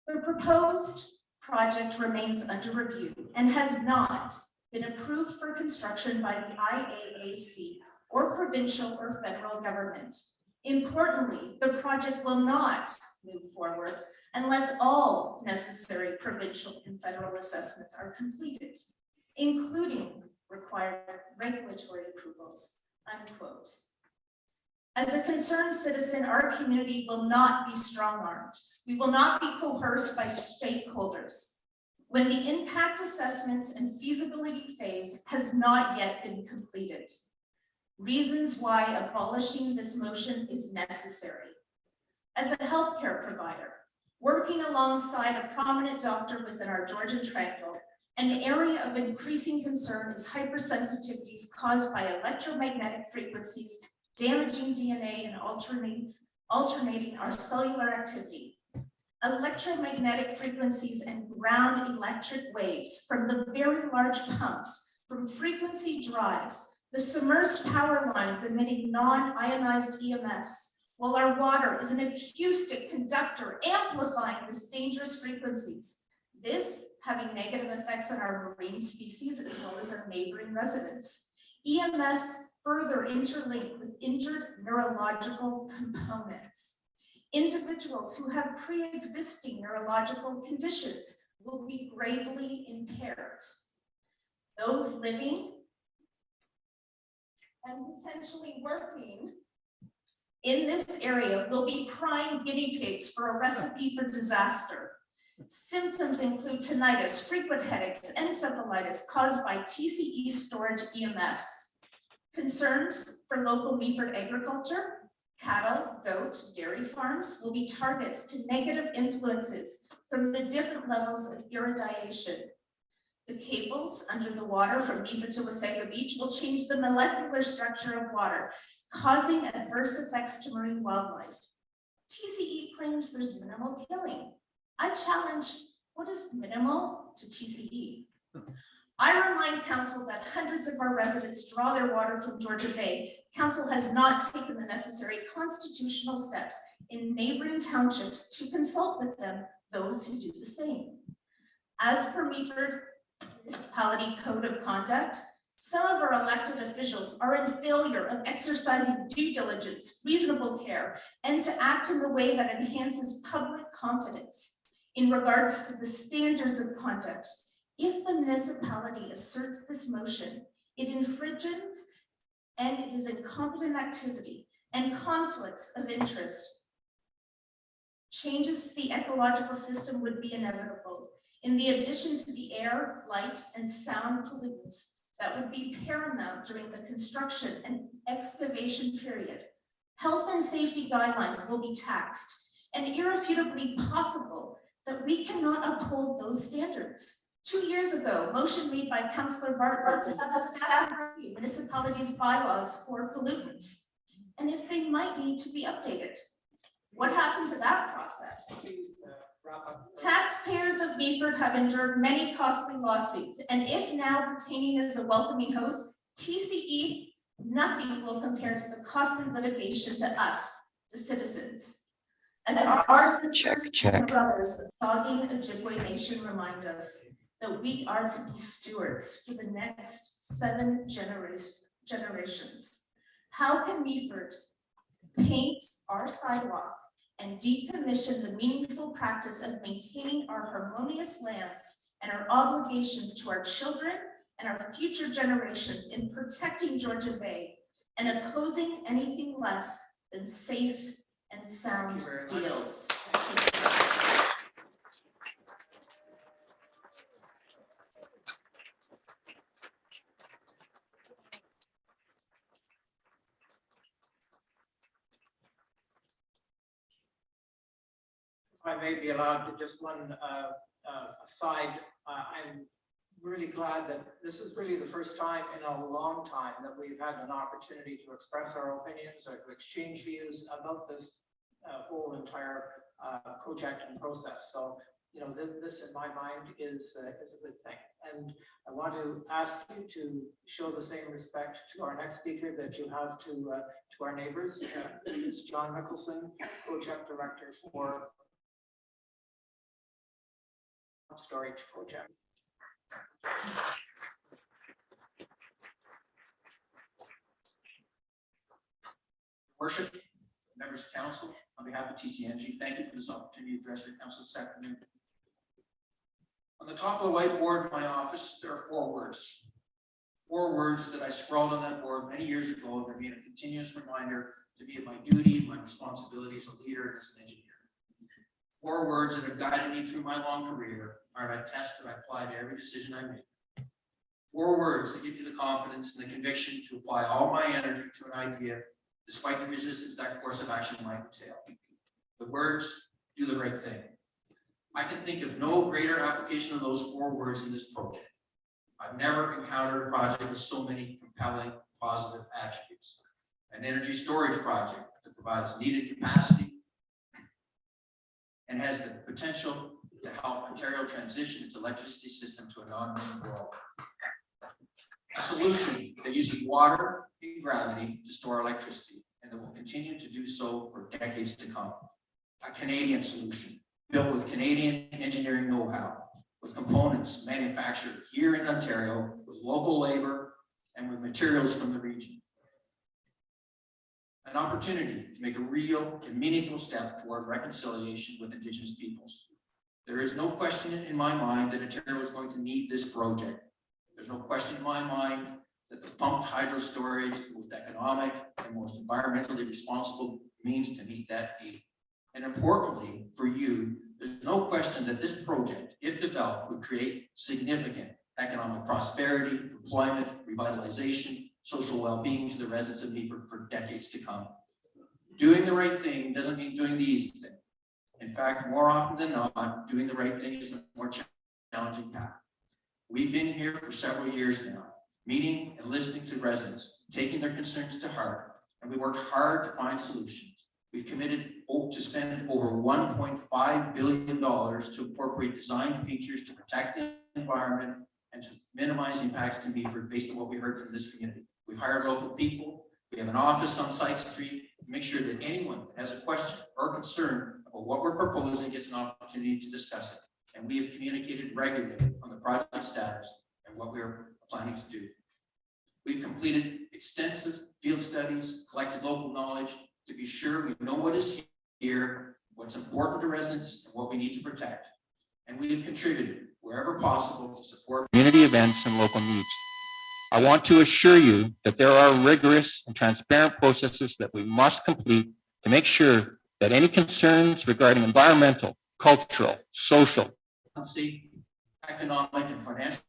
Speaker 11: The proposed project remains under review and has not been approved for construction by the IAAC or provincial or federal government. Importantly, the project will not move forward unless all necessary provincial and federal assessments are completed, including required regulatory approvals, unquote. As a concerned citizen, our community will not be strong-armed. We will not be coerced by stakeholders when the impact assessments and feasibility phase has not yet been completed. Reasons why abolishing this motion is necessary. As a healthcare provider, working alongside a prominent doctor within our Georgian Triangle, an area of increasing concern is hypersensitivities caused by electromagnetic frequencies, damaging DNA and alternating our cellular activity. Electromagnetic frequencies and ground electric waves from the very large pumps, from frequency drives, the submerged power lines emitting non-ionized EMFs, while our water is an acoustic conductor amplifying these dangerous frequencies. This having negative effects on our marine species as well as our neighboring residents. EMFs further interlink with injured neurological components. Individuals who have pre-existing neurological conditions will be gravely impaired. Those living and potentially working in this area will be prime guinea pigs for a recipe for disaster. Symptoms include tinnitus, frequent headaches, encephalitis caused by TCE storage EMFs. Concerns for local Meaford agriculture, cattle, goat, dairy farms will be targets to negative influences from the different levels of irradiation. The cables under the water from Meaford to Wasaga Beach will change the molecular structure of water, causing adverse effects to marine wildlife. TCE claims there's minimal killing. I challenge, what is minimal to TCE? I remind council that hundreds of our residents draw their water from Georgia Bay. Council has not taken the necessary constitutional steps in neighboring townships to consult with them, those who do the same. As per Meaford Municipality Code of Conduct, some of our elected officials are in failure of exercising due diligence, reasonable care, and to act in the way that enhances public confidence in regards to the standards of conduct. If the municipality asserts this motion, it infringes and it is incompetent activity and conflicts of interest. Changes to the ecological system would be inevitable. In the addition to the air, light, and sound pollutants that would be paramount during the construction and excavation period, health and safety guidelines will be taxed and irrefutably possible that we cannot uphold those standards. 2 years ago, motion made by Councillor Bartlett to have the staff review municipalities' bylaws for pollutants, and if they might need to be updated. What happened to that process? Taxpayers of Meaford have endured many costly lawsuits, and if now pertaining as a welcoming host, TCE, nothing will compare to the costly litigation to us, the citizens. As our sisters and brothers of Saugeen Ojibwe Nation remind us that we are to be stewards for the next 7 generations. How can Meaford paint our sidewalk and decommission the meaningful practice of maintaining our harmonious lands and our obligations to our children and our future generations in protecting Georgia Bay and opposing anything less than safe and sound deals?
Speaker 12: I may be allowed to just one aside, I'm really glad that this is really the first time in a long time that we've had an opportunity to express our opinions or to exchange views about this whole entire project and process. So, you know, this in my mind is a good thing. And I want to ask you to show the same respect to our next speaker that you have to our neighbors. Is John Mickelson, Project Director for Storage Project.
Speaker 13: Worship, members of council, on behalf of TC Energy, thank you for this opportunity to address your council this afternoon. On the top of the whiteboard in my office, there are 4 words. 4 words that I scrawled on that board many years ago that made a continuous reminder to me of my duty, my responsibility as a leader and as an engineer. 4 words that have guided me through my long career are a test that I apply to every decision I make. 4 words that give you the confidence and the conviction to apply all my energy to an idea, despite the resistance that course of action might entail. The words, do the right thing. I can think of no greater application of those 4 words in this project. I've never encountered a project with so many compelling positive attributes. An energy storage project that provides needed capacity and has the potential to help Ontario transition its electricity system to a non-wind world. A solution that uses water and gravity to store electricity and that will continue to do so for decades to come. A Canadian solution built with Canadian engineering know-how, with components manufactured here in Ontario, with local labor and with materials from the region. An opportunity to make a real and meaningful step toward reconciliation with Indigenous peoples. There is no question in my mind that Ontario is going to need this project. There's no question in my mind that the pumped hydro storage is the most economic and most environmentally responsible means to meet that need. And importantly for you, there's no question that this project, if developed, would create significant economic prosperity, employment, revitalization, social well-being to the residents of Meaford for decades to come. Doing the right thing doesn't mean doing the easy thing. In fact, more often than not, doing the right thing is a more challenging path. We've been here for several years now, meeting and listening to residents, taking their concerns to heart, and we worked hard to find solutions. We've committed to spend over $1.5 billion to incorporate design features to protect the environment and to minimize impacts to Meaford based on what we heard from this community. We've hired local people. We have an office on Sykes Street to make sure that anyone that has a question or concern about what we're proposing gets an opportunity to discuss it. And we have communicated regularly on the project status and what we are planning to do. We've completed extensive field studies, collected local knowledge to be sure we know what is here, what's important to residents, and what we need to protect. And we have contributed wherever possible to support
Speaker 1: community events and local needs. I want to assure you that there are rigorous and transparent processes that we must complete to make sure that any concerns regarding environmental, cultural, social,
Speaker 13: economic, and financial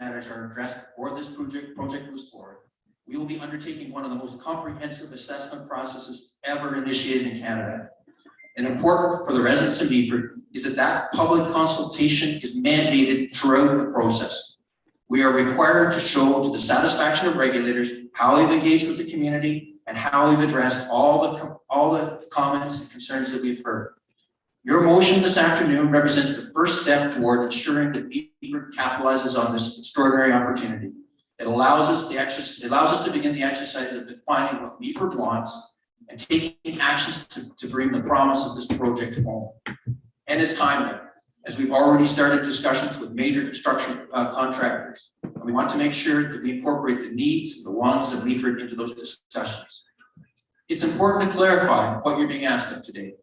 Speaker 13: matters are addressed before this project moves forward. We will be undertaking one of the most comprehensive assessment processes ever initiated in Canada. And important for the residents of Meaford is that public consultation is mandated throughout the process. We are required to show to the satisfaction of regulators how we've engaged with the community and how we've addressed all the comments and concerns that we've heard. Your motion this afternoon represents the first step toward ensuring that Meaford capitalizes on this extraordinary opportunity. It allows us to begin the exercise of defining what Meaford wants and taking actions to bring the promise of this project home. And it's timely, as we've already started discussions with major construction contractors. And we want to make sure that we incorporate the needs and the wants of Meaford into those discussions. It's important to clarify what you're being asked of today.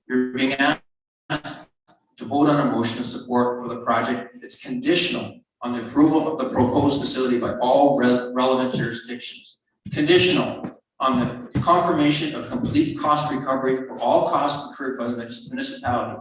Speaker 13: You're being asked to vote on a motion of support for the project that's conditional on the approval of the proposed facility by all relevant jurisdictions, conditional on the confirmation of complete cost recovery for all costs incurred by the municipality,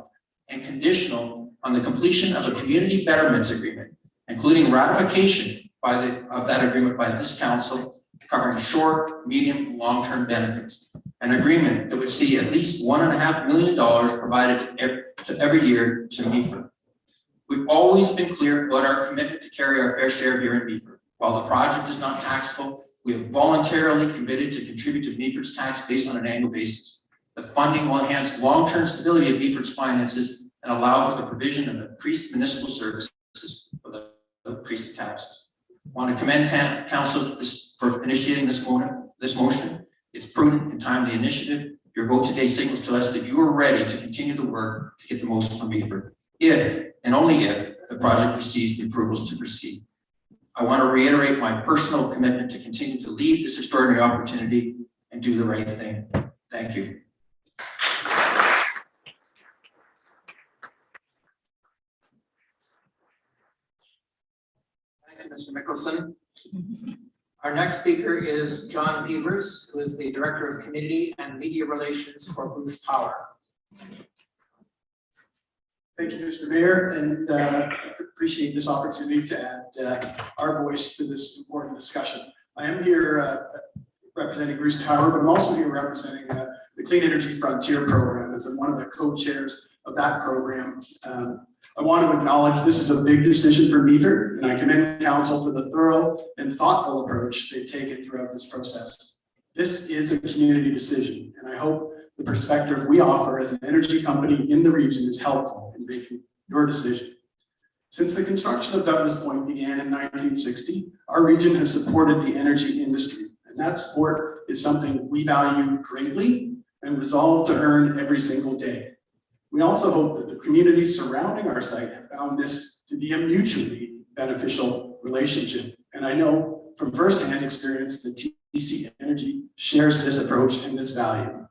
Speaker 13: and conditional on the completion of a community betterments agreement, including ratification of that agreement by this council, covering short, medium, and long-term benefits. An agreement that would see at least $1.5 million provided to every year to Meaford. We've always been clear about our commitment to carry our fair share here in Meaford. While the project is not taxable, we have voluntarily committed to contribute to Meaford's tax base on an annual basis. The funding will enhance long-term stability of Meaford's finances and allow for the provision of increased municipal services for the increased taxes. I want to commend council for initiating this motion. It's prudent and timely initiative. Your vote today signals to us that you are ready to continue the work to get the most from Meaford, if and only if the project receives the approvals to proceed. I want to reiterate my personal commitment to continue to lead this extraordinary opportunity and do the right thing. Thank you.
Speaker 12: Thank you, Mr. Mickelson. Our next speaker is John Beavers, who is the Director of Community and Media Relations for Bruce Power.
Speaker 14: Thank you, Mr. Mayor, and appreciate this opportunity to add our voice to this important discussion. I am here representing Bruce Power, but I'm also here representing the Clean Energy Frontier program as I'm one of the co-chairs of that program. I want to acknowledge this is a big decision for Meaford, and I commend council for the thorough and thoughtful approach they've taken throughout this process. This is a community decision, and I hope the perspective we offer as an energy company in the region is helpful in making your decision. Since the construction of Douglas Point began in 1960, our region has supported the energy industry, and that support is something we value greatly and resolve to earn every single day. We also hope that the communities surrounding our site have found this to be a mutually beneficial relationship, and I know from firsthand experience that TC Energy shares this approach and this value.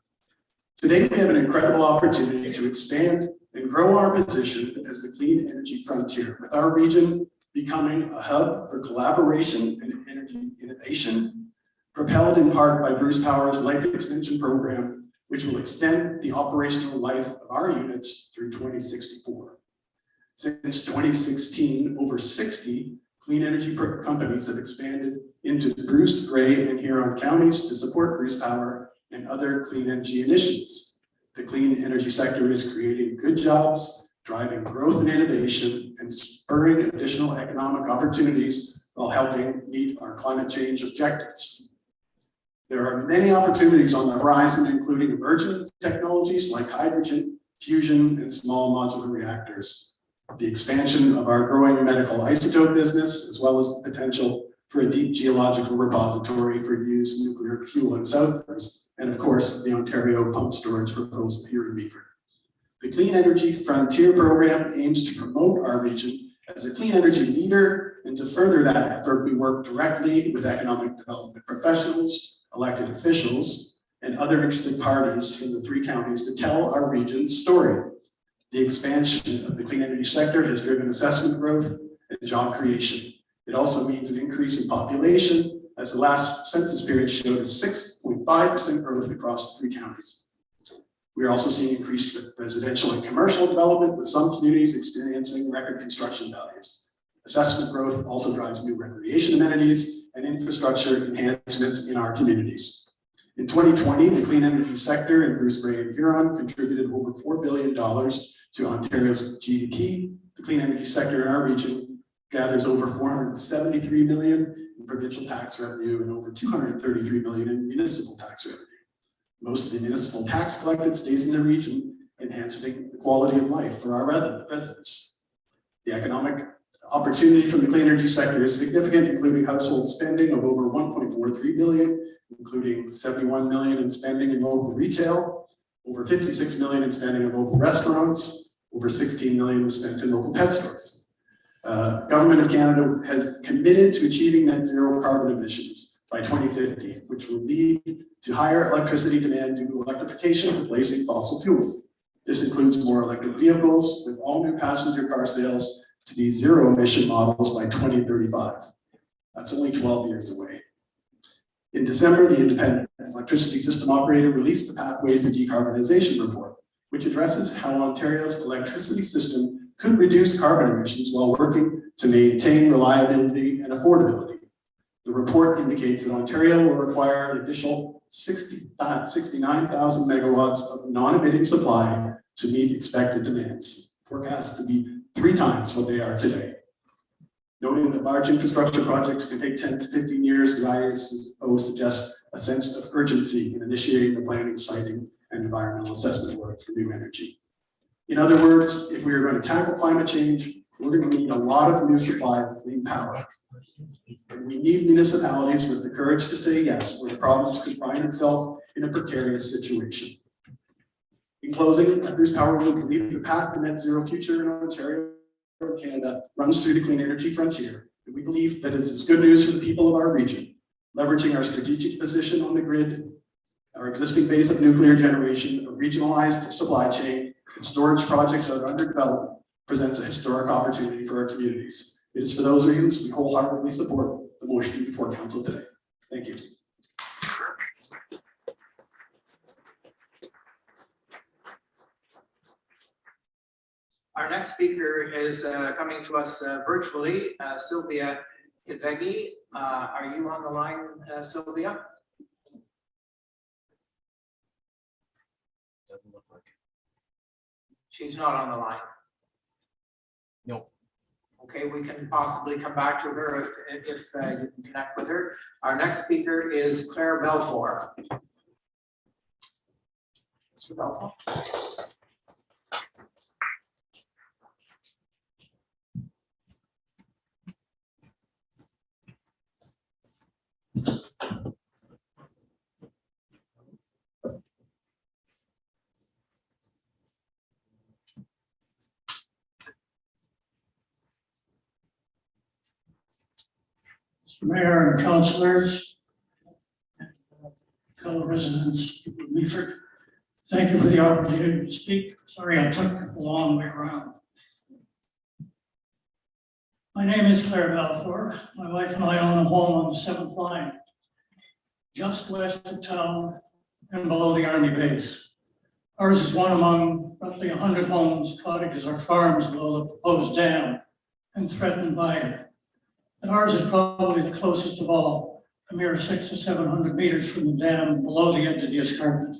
Speaker 14: Today, we have an incredible opportunity to expand and grow our position as the clean energy frontier, with our region becoming a hub for collaboration and energy innovation, propelled in part by Bruce Power's Life Extension Program, which will extend the operational life of our units through 2064. Since 2016, over 60 clean energy companies have expanded into Bruce, Grey, and Huron counties to support Bruce Power and other clean energy initiatives. The clean energy sector is creating good jobs, driving growth and innovation, and spurring additional economic opportunities while helping meet our climate change objectives. There are many opportunities on the horizon, including emerging technologies like hydrogen, fusion, and small modular reactors, the expansion of our growing medical isotope business, as well as the potential for a deep geological repository for used nuclear fuel in Southwest, and of course, the Ontario pump storage proposal here in Meaford. The Clean Energy Frontier program aims to promote our region as a clean energy leader, and to further that effort, we work directly with economic development professionals, elected officials, and other interested parties in the three counties to tell our region's story. The expansion of the clean energy sector has driven assessment growth and job creation. It also means an increase in population, as the last census period showed a 6.5% growth across the three counties. We are also seeing increased residential and commercial development, with some communities experiencing record construction values. Assessment growth also drives new recreation amenities and infrastructure enhancements in our communities. In 2020, the clean energy sector in Bruce, Grey, and Huron contributed over $4 billion to Ontario's GDP. The clean energy sector in our region gathers over $473 million in provincial tax revenue and over $233 million in municipal tax revenue. Most of the municipal tax collected stays in the region, enhancing the quality of life for our residents. The economic opportunity from the clean energy sector is significant, including household spending of over $1.43 billion, including $71 million in spending in local retail, over $56 million in spending in local restaurants, over $16 million was spent in local pet stores. Government of Canada has committed to achieving net zero carbon emissions by 2050, which will lead to higher electricity demand due to electrification, replacing fossil fuels. This includes more electric vehicles, with all new passenger car sales to be zero emission models by 2035. That's only 12 years away. In December, the Independent Electricity System Operator released the Pathways to Decarbonization report, which addresses how Ontario's electricity system could reduce carbon emissions while working to maintain reliability and affordability. The report indicates that Ontario will require an additional 69,000 megawatts of non-emitting supply to meet expected demands, forecast to be 3 times what they are today. Noting that large infrastructure projects can take 10 to 15 years, the ISO suggests a sense of urgency in initiating the planning, siting, and environmental assessment work for new energy. In other words, if we are going to tackle climate change, we're going to need a lot of new supply of clean power. And we need municipalities with the courage to say yes, where the province could find itself in a precarious situation. In closing, Bruce Power will believe the path to net zero future in Ontario and Canada runs through the clean energy frontier. And we believe that it's good news for the people of our region, leveraging our strategic position on the grid, our existing base of nuclear generation, a regionalized supply chain, and storage projects that are under development presents a historic opportunity for our communities. It is for those reasons we wholeheartedly support the motion before council today. Thank you.
Speaker 12: Our next speaker is coming to us virtually, Sylvia Ivegi. Are you on the line, Sylvia?
Speaker 3: Doesn't look like.
Speaker 12: She's not on the line.
Speaker 3: No.
Speaker 12: Okay, we can possibly come back to her if you can connect with her. Our next speaker is Claire Belfour. Mr. Belfour.
Speaker 15: Mr. Mayor and councillors, fellow residents of Meaford, thank you for the opportunity to speak. Sorry, I took the long way around. My name is Claire Balfour. My wife and I own a home on the 7th line, just west of town and below the Army base. Ours is one among roughly 100 homes, cottages, or farms below the proposed dam and threatened by it. And ours is probably the closest of all, a mere 600 to 700 meters from the dam below the edge of the escarpment.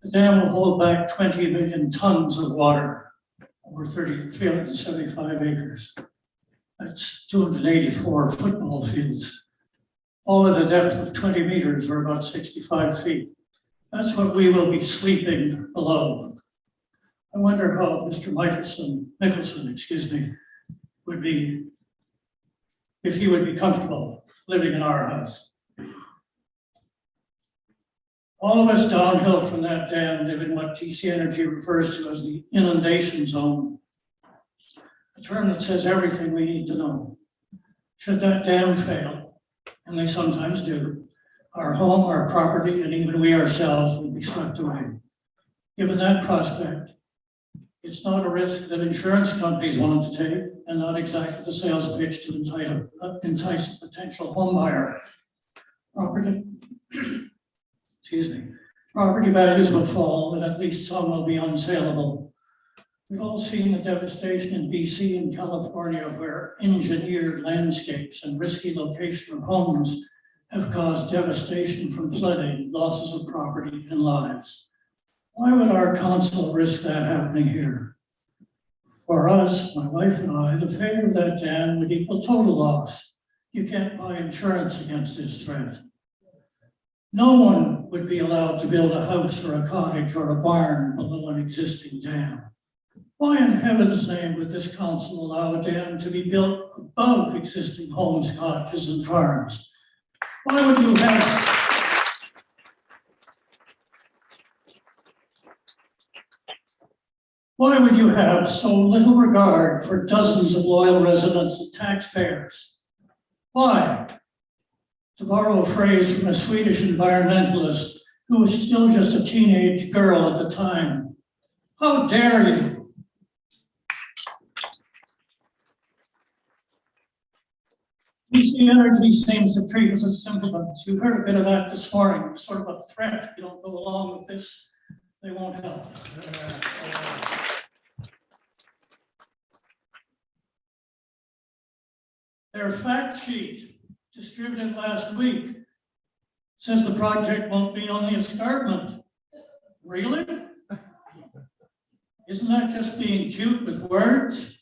Speaker 15: The dam will hold back 20 million tons of water over 375 acres. That's 284 football fields. All at a depth of 20 meters or about 65 feet. That's what we will be sleeping below. I wonder how Mr. Michelson, would be, if he would be comfortable living in our house. All of us downhill from that dam live in what TC Energy refers to as the inundation zone, a term that says everything we need to know. Should that dam fail, and they sometimes do, our home, our property, and even we ourselves will be swept away. Given that prospect, it's not a risk that insurance companies want to take, and not exactly the sales pitch to entice a potential home buyer. Property values will fall, and at least some will be unsaleable. We've all seen the devastation in BC and California, where engineered landscapes and risky location of homes have caused devastation from flooding, losses of property and lives. Why would our council risk that happening here? For us, my wife and I, the failure of that dam would equal total loss. You can't buy insurance against this threat. No one would be allowed to build a house or a cottage or a barn below an existing dam. Why in heaven's name would this council allow a dam to be built above existing homes, cottages, and farms? Why would you have so little regard for dozens of loyal residents and taxpayers? Why? To borrow a phrase from a Swedish environmentalist who was still just a teenage girl at the time, how dare you? TC Energy seems to treat us as simpletons. You've heard a bit of that this morning. It's sort of a threat. If you don't go along with this, they won't help. Their fact sheet, distributed last week, Says the project won't be on the escarpment. Really? Isn't that just being cute with words?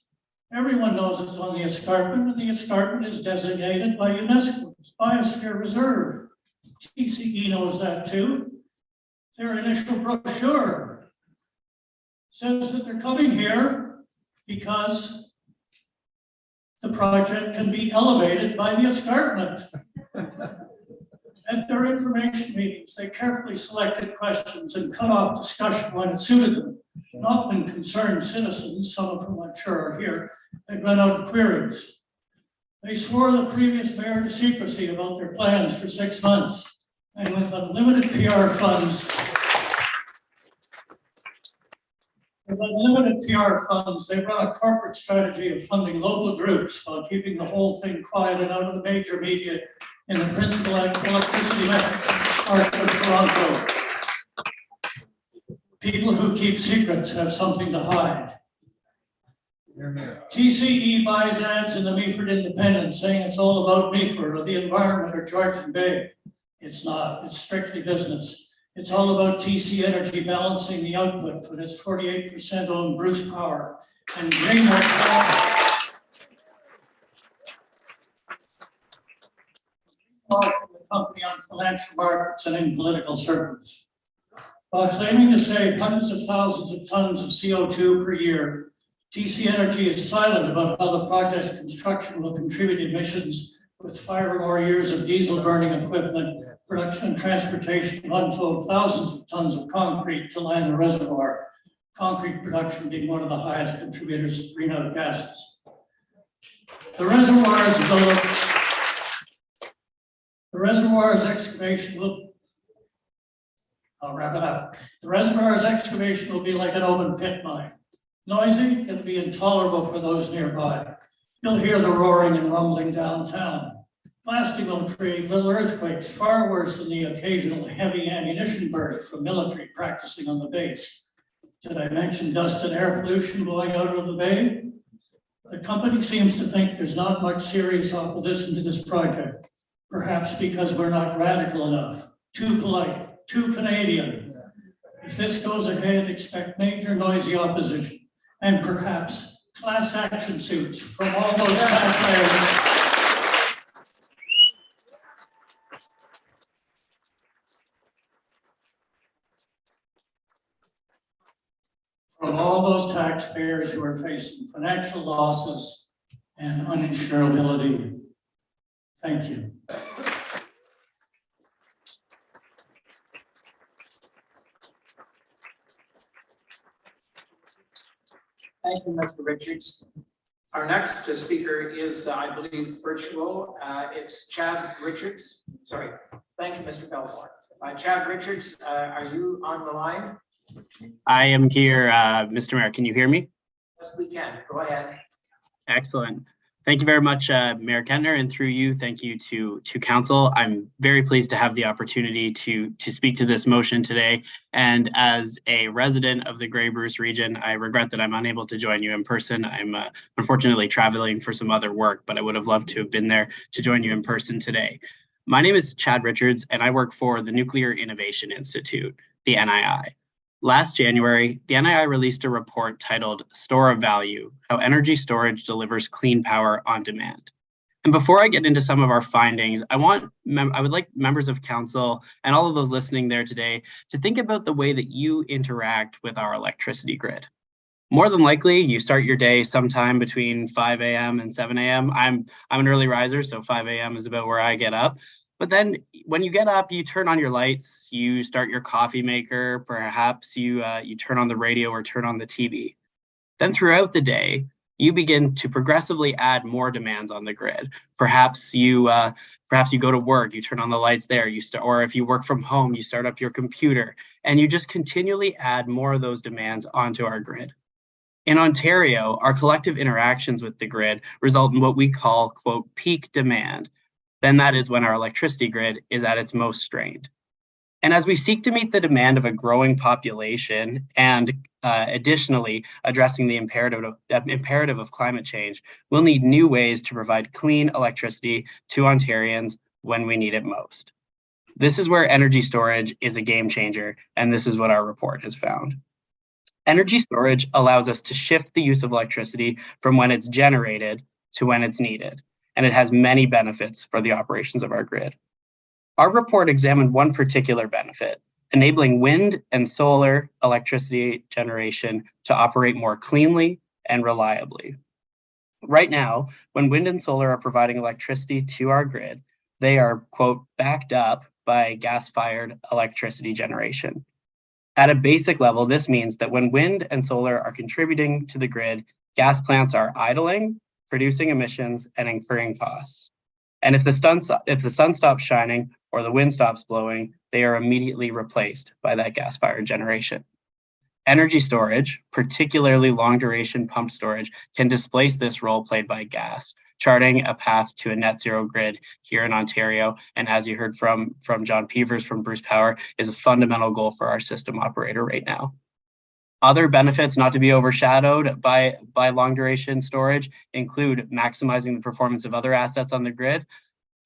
Speaker 15: Everyone knows it's on the escarpment, and the escarpment is designated by UNESCO's Biosphere Reserve. TCE knows that too. Their initial brochure says that they're coming here because the project can be elevated by the escarpment. At their information meetings, they carefully selected questions and cut off discussion when it suited them, not when concerned citizens, some of whom I'm sure are here, had run out of queries. They swore the previous mayor to secrecy about their plans for 6 months, and with unlimited PR funds, they run a corporate strategy of funding local groups while keeping the whole thing quiet and out of the major media in the principal electricity market of Toronto. People who keep secrets have something to hide. TCE buys ads in the Meaford Independent saying it's all about Meaford or the environment or Georgian Bay. It's not, it's strictly business. It's all about TC Energy balancing the output for its 48% owned Bruce Power and bring that the company on financial markets and in political circles. While claiming to save hundreds of thousands of tons of CO2 per year, TC Energy is silent about how the project's construction will contribute emissions with 5 or more years of diesel burning equipment, production and transportation will unload thousands of tons of concrete to line the reservoir, concrete production being one of the highest contributors to greenhouse gases. The reservoir's excavation will, I'll wrap it up. The reservoir's excavation will be like an open pit mine. Noisy, it'll be intolerable for those nearby. You'll hear the roaring and rumbling downtown. Blasting will create little earthquakes, far worse than the occasional heavy ammunition burst from military practicing on the base. Did I mention dust and air pollution blowing out of the bay? The company seems to think there's not much serious opposition to this project, perhaps because we're not radical enough, too polite, too Canadian. If this goes ahead, expect major noisy opposition and perhaps class action suits from all those taxpayers. From all those taxpayers who are facing financial losses and uninsurability. Thank you.
Speaker 12: Thank you, Mr. Richards. Our next speaker is, I believe, virtual. It's Chad Richards. Sorry. Thank you, Mr. Belfort. Chad Richards, are you on the line?
Speaker 16: I am here, Mr. Mayor. Can you hear me?
Speaker 12: Yes, we can. Go ahead.
Speaker 16: Excellent. Thank you very much, Mayor Kentner, and through you, thank you to council. I'm very pleased to have the opportunity to speak to this motion today. And as a resident of the Grey Bruce region, I regret that I'm unable to join you in person. I'm unfortunately traveling for some other work, but I would have loved to have been there to join you in person today. My name is Chad Richards, and I work for the Nuclear Innovation Institute, the NII. Last January, the NII released a report titled Store of Value, How Energy Storage Delivers Clean Power on Demand. And before I get into some of our findings, I would like members of council and all of those listening there today to think about the way that you interact with our electricity grid. More than likely, you start your day sometime between 5 a.m. and 7 a.m. I'm an early riser, so 5 a.m. is about where I get up. But then when you get up, you turn on your lights, you start your coffee maker, perhaps you turn on the radio or turn on the TV. Then throughout the day, you begin to progressively add more demands on the grid. Perhaps you go to work, you turn on the lights there, or if you work from home, you start up your computer, and you just continually add more of those demands onto our grid. In Ontario, our collective interactions with the grid result in what we call, quote, peak demand. Then that is when our electricity grid is at its most strained. And as we seek to meet the demand of a growing population and additionally addressing the imperative of climate change, we'll need new ways to provide clean electricity to Ontarians when we need it most. This is where energy storage is a game changer, and this is what our report has found. Energy storage allows us to shift the use of electricity from when it's generated to when it's needed, and it has many benefits for the operations of our grid. Our report examined one particular benefit, enabling wind and solar electricity generation to operate more cleanly and reliably. Right now, when wind and solar are providing electricity to our grid, they are, quote, backed up by gas-fired electricity generation. At a basic level, this means that when wind and solar are contributing to the grid, gas plants are idling, producing emissions, and incurring costs. And if the sun stops shining or the wind stops blowing, they are immediately replaced by that gas-fired generation. Energy storage, particularly long-duration pumped storage, can displace this role played by gas, charting a path to a net zero grid here in Ontario. And as you heard from John Peevers from Bruce Power, is a fundamental goal for our system operator right now. Other benefits not to be overshadowed by long-duration storage include maximizing the performance of other assets on the grid,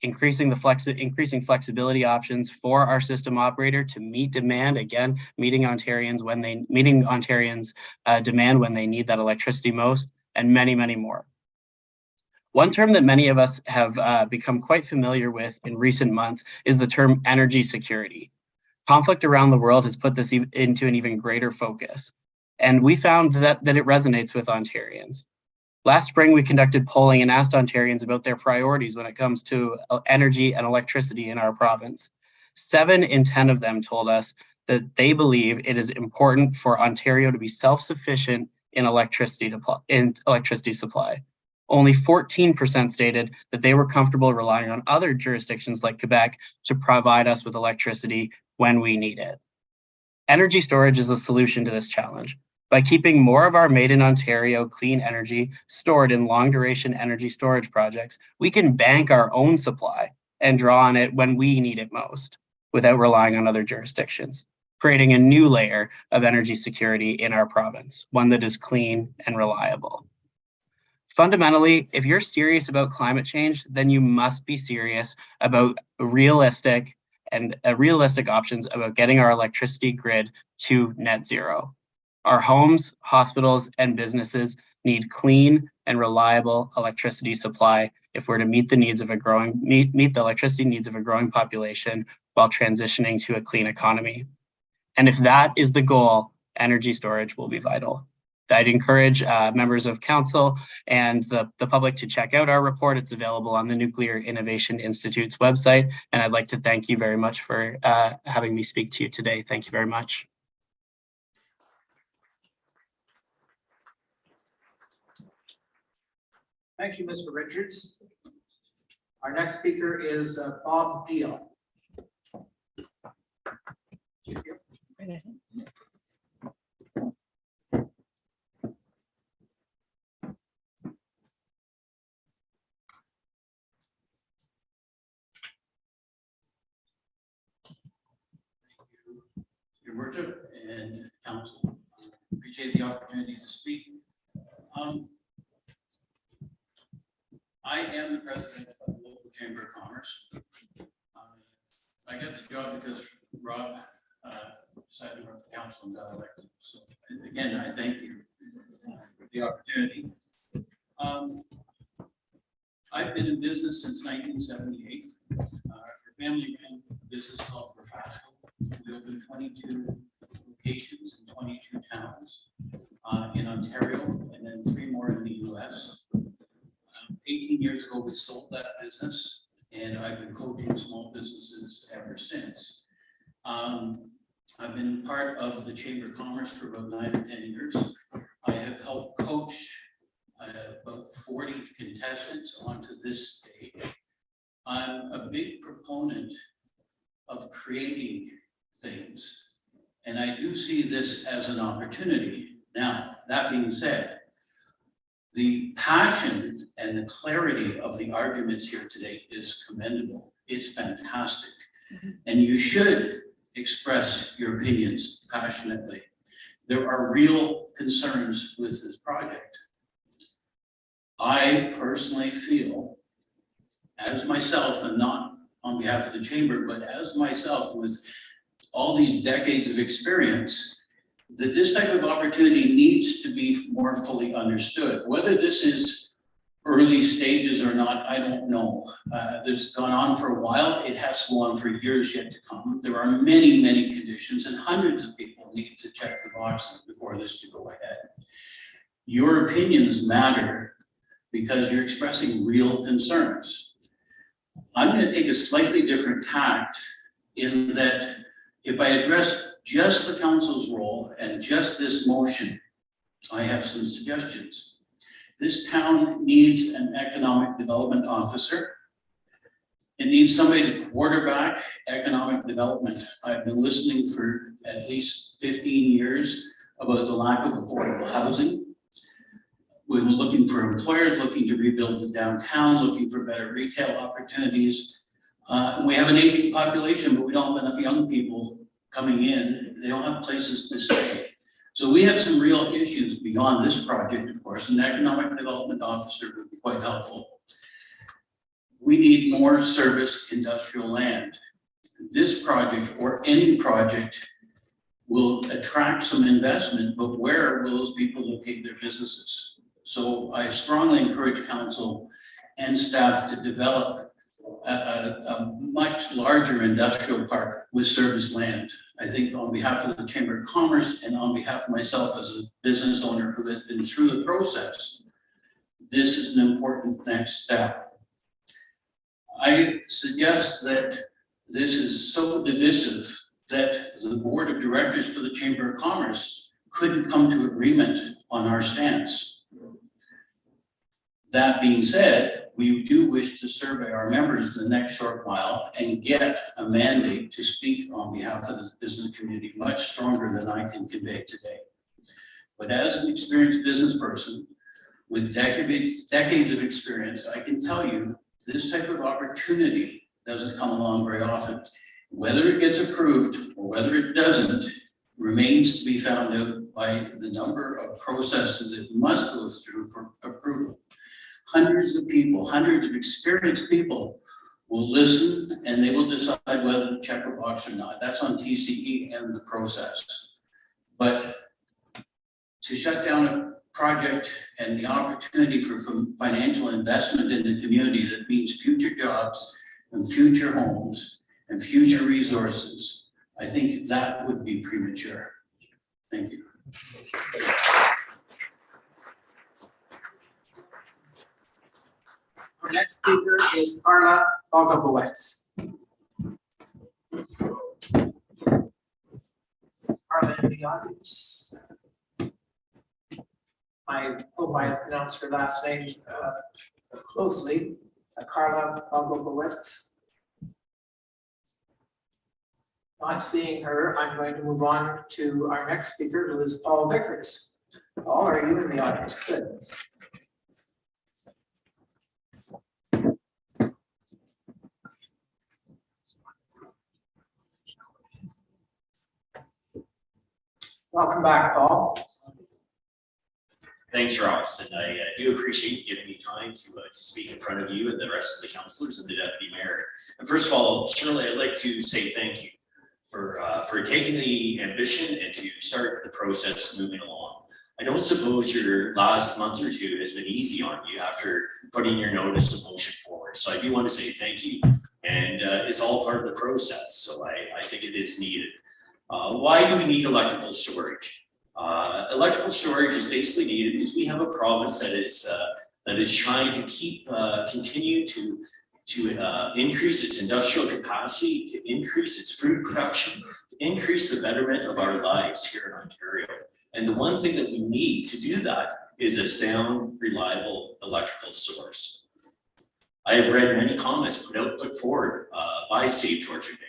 Speaker 16: increasing flexibility options for our system operator to meet demand, again, meeting Ontarians' demand when they need that electricity most, and many, many more. One term that many of us have become quite familiar with in recent months is the term energy security. Conflict around the world has put this into an even greater focus, and we found that it resonates with Ontarians. Last spring, we conducted polling and asked Ontarians about their priorities when it comes to energy and electricity in our province. 7 in 10 of them told us that they believe it is important for Ontario to be self-sufficient in electricity supply. Only 14% stated that they were comfortable relying on other jurisdictions like Quebec to provide us with electricity when we need it. Energy storage is a solution to this challenge. By keeping more of our made in Ontario clean energy stored in long duration energy storage projects, we can bank our own supply and draw on it when we need it most without relying on other jurisdictions, creating a new layer of energy security in our province, one that is clean and reliable. Fundamentally, if you're serious about climate change, then you must be serious about realistic options about getting our electricity grid to net zero. Our homes, hospitals, and businesses need clean and reliable electricity supply if we're to meet the electricity needs of a growing population while transitioning to a clean economy. And if that is the goal, energy storage will be vital. I'd encourage members of council and the public to check out our report. It's available on the Nuclear Innovation Institute's website. And I'd like to thank you very much for having me speak to you today. Thank you very much.
Speaker 12: Thank you, Mr. Richards. Our next speaker is Bob Beal.
Speaker 17: Your Worship and Council, appreciate the opportunity to speak. I am the president of the local Chamber of Commerce. I got the job because Rob decided to run for council and got elected. So again, I thank you for the opportunity. I've been in business since 1978. Our family ran a business called Profasco. We opened 22 locations in 22 towns in Ontario, and then 3 more in the US. 18 years ago, we sold that business, and I've been coaching small businesses ever since. I've been part of the Chamber of Commerce for about 9 or 10 years. I have helped coach about 40 contestants onto this stage. I'm a big proponent of creating things, and I do see this as an opportunity. Now, that being said, the passion and the clarity of the arguments here today is commendable. It's fantastic. And you should express your opinions passionately. There are real concerns with this project. I personally feel, as myself and not on behalf of the chamber, but as myself with all these decades of experience, that this type of opportunity needs to be more fully understood. Whether this is early stages or not, I don't know. This has gone on for a while. It has to go on for years yet to come. There are many, many conditions, and hundreds of people need to check the boxes before this to go ahead. Your opinions matter because you're expressing real concerns. I'm going to take a slightly different tact in that if I address just the council's role and just this motion, I have some suggestions. This town needs an economic development officer. It needs somebody to quarterback economic development. I've been listening for at least 15 years about the lack of affordable housing. We were looking for employers, looking to rebuild the downtown, looking for better retail opportunities. We have an aging population, but we don't have enough young people coming in. They don't have places to stay. So we have some real issues beyond this project, of course, and the economic development officer would be quite helpful. We need more service industrial land. This project or any project will attract some investment, but where will those people locate their businesses? So I strongly encourage council and staff to develop a much larger industrial park with service land. I think on behalf of the Chamber of Commerce and on behalf of myself as a business owner who has been through the process, this is an important next step. I suggest that this is so divisive that the board of directors for the Chamber of Commerce couldn't come to agreement on our stance. That being said, we do wish to survey our members the next short while and get a mandate to speak on behalf of the business community much stronger than I can convey today. But as an experienced business person with decades of experience, I can tell you this type of opportunity doesn't come along very often. Whether it gets approved or whether it doesn't remains to be found out by the number of processes it must go through for approval. Hundreds of people, hundreds of experienced people will listen and they will decide whether to check a box or not. That's on TCE and the process. But to shut down a project and the opportunity for financial investment in the community that means future jobs and future homes and future resources, I think that would be premature. Thank you.
Speaker 12: Our next speaker is Carla Bogobowitz. Carla in the audience. I hope I pronounced her last name closely. Carla Bogobowitz. Not seeing her, I'm going to move on to our next speaker, who is Paul Vickers. Paul, are you in the audience? Good. Welcome back, Paul.
Speaker 18: Thanks, Ross, and I do appreciate you giving me time to speak in front of you and the rest of the councillors and the deputy mayor. And first of all, Shirley, I'd like to say thank you for taking the ambition and to start the process moving along. I don't suppose your last month or two has been easy on you after putting your notice of motion forward. So I do want to say thank you, and it's all part of the process. So I think it is needed. Why do we need electrical storage? Electrical storage is basically needed because we have a province that is trying to continue to increase its industrial capacity, to increase its food production, to increase the betterment of our lives here in Ontario. And the one thing that we need to do that is a sound, reliable electrical source. I have read many comments put forward by Save Torture Day.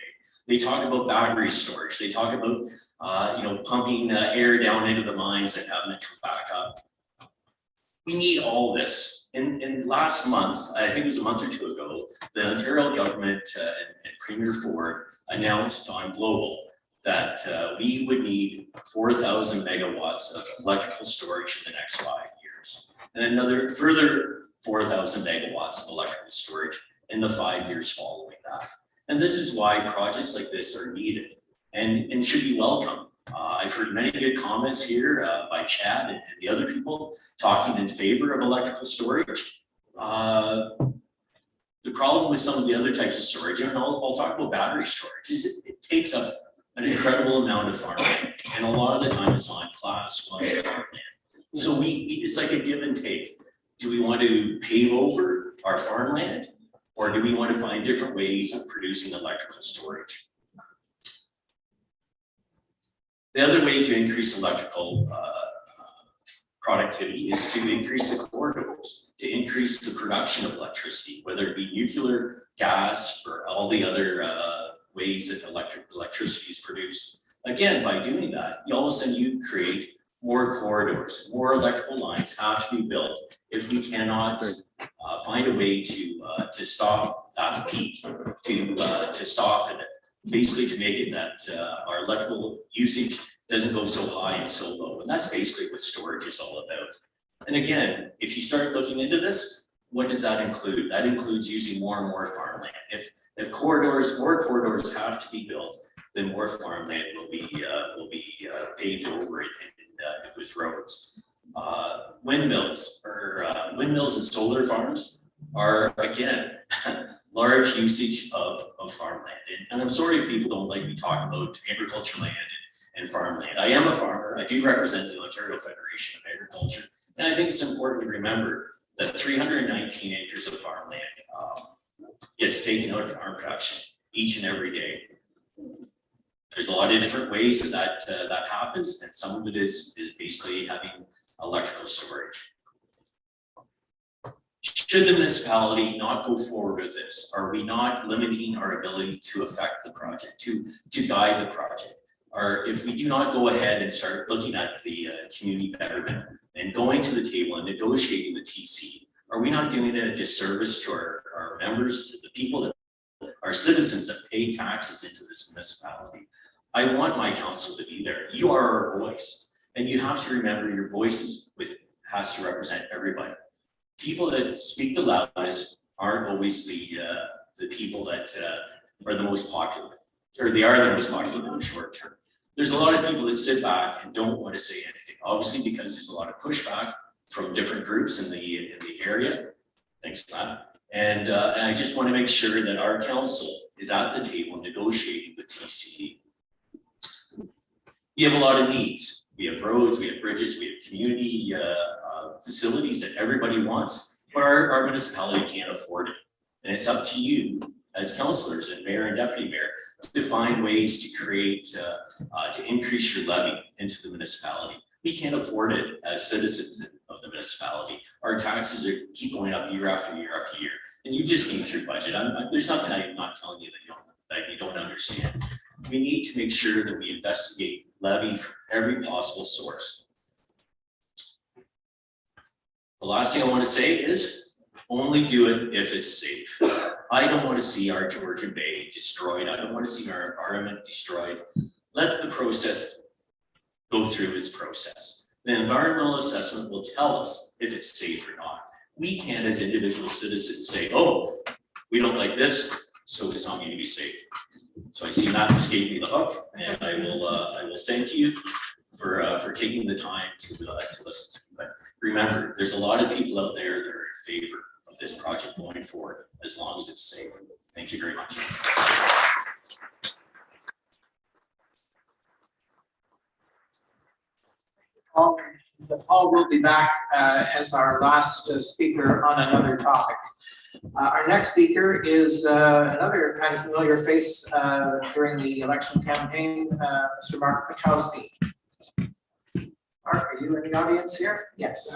Speaker 18: They talk about battery storage. They talk about pumping air down into the mines and having it come back up. We need all this. In last month, I think it was a month or two ago, the Ontario government and Premier Ford announced on Global that we would need 4,000 megawatts of electrical storage in the next 5 years, and another further 4,000 megawatts of electrical storage in the 5 years following that. And this is why projects like this are needed and should be welcome. I've heard many good comments here by Chad and the other people talking in favor of electrical storage. The problem with some of the other types of storage, and I'll talk about battery storage, is it takes up an incredible amount of farmland, and a lot of the time it's on class 1 farmland. So it's like a give and take. Do we want to pave over our farmland, or do we want to find different ways of producing electrical storage? The other way to increase electrical productivity is to increase the corridors, to increase the production of electricity, whether it be nuclear, gas, or all the other ways that electricity is produced. Again, by doing that, all of a sudden you create more corridors, more electrical lines have to be built. If we cannot find a way to stop that peak, to soften it, basically to make it that our electrical usage doesn't go so high and so low. And that's basically what storage is all about. And again, if you start looking into this, what does that include? That includes using more and more farmland. If more corridors have to be built, then more farmland will be paved over it and with roads. Windmills and solar farms are again large usage of farmland. And I'm sorry if people don't like me talking about agriculture land and farmland. I am a farmer. I do represent the Ontario Federation of Agriculture. And I think it's important to remember that 319 acres of farmland gets taken out of farm production each and every day. There's a lot of different ways that happens, and some of it is basically having electrical storage. Should the municipality not go forward with this? Are we not limiting our ability to affect the project, to guide the project? Or if we do not go ahead and start looking at the community betterment and going to the table and negotiating the TC, are we not doing a disservice to our members, to the people that our citizens that pay taxes into this municipality? I want my council to be there. You are our voice, and you have to remember your voice has to represent everybody. People that speak the loudest aren't always the people that are the most popular, or they are the most popular in the short term. There's a lot of people that sit back and don't want to say anything, obviously because there's a lot of pushback from different groups in the area. Thanks for that. And I just want to make sure that our council is at the table negotiating with TCE. We have a lot of needs. We have roads, we have bridges, we have community facilities that everybody wants, but our municipality can't afford it. And it's up to you as councillors and mayor and deputy mayor to find ways to create, to increase your levy into the municipality. We can't afford it as citizens of the municipality. Our taxes keep going up year after year after year. And you just came through budget. There's nothing I'm not telling you that you don't understand. We need to make sure that we investigate levy from every possible source. The last thing I want to say is only do it if it's safe. I don't want to see our Georgian Bay destroyed. I don't want to see our environment destroyed. Let the process go through its process. The environmental assessment will tell us if it's safe or not. We can't, as individual citizens, say, oh, we don't like this, so it's not going to be safe. So I see Matt just gave me the hook, and I will thank you for taking the time to listen to me. But remember, there's a lot of people out there that are in favor of this project going forward, as long as it's safe. Thank you very much.
Speaker 12: Paul will be back as our last speaker on another topic. Our next speaker is another kind of familiar face during the election campaign, Mr. Mark Petrowski. Mark, are you in the audience here? Yes.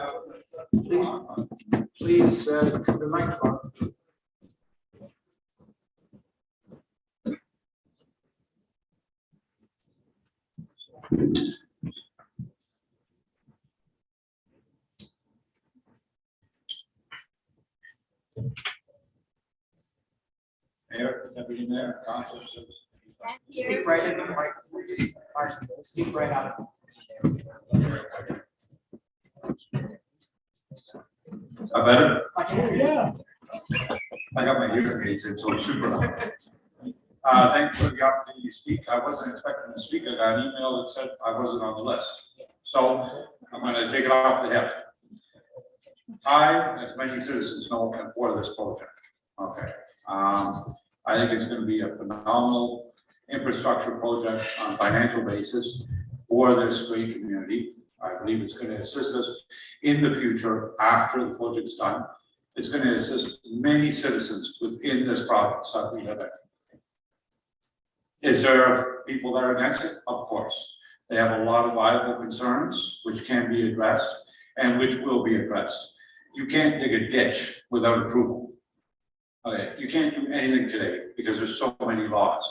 Speaker 12: Please come to the microphone.
Speaker 19: Mayor, Deputy Mayor, Councilors.
Speaker 12: Speak right into the microphone. Speak right out.
Speaker 19: Is that better?
Speaker 12: Yeah.
Speaker 19: I got my hearing aids in, so it's super loud. Thanks for the opportunity to speak. I wasn't expecting to speak. I got an email that said I wasn't on the list. So I'm going to take it off the hip. I, as many citizens know, am for this project. Okay. I think it's going to be a phenomenal infrastructure project on a financial basis for this great community. I believe it's going to assist us in the future after the project's done. It's going to assist many citizens within this province that we live in. Is there people that are against it? Of course. They have a lot of viable concerns which can be addressed and which will be addressed. You can't dig a ditch without approval. Okay, you can't do anything today because there's so many laws.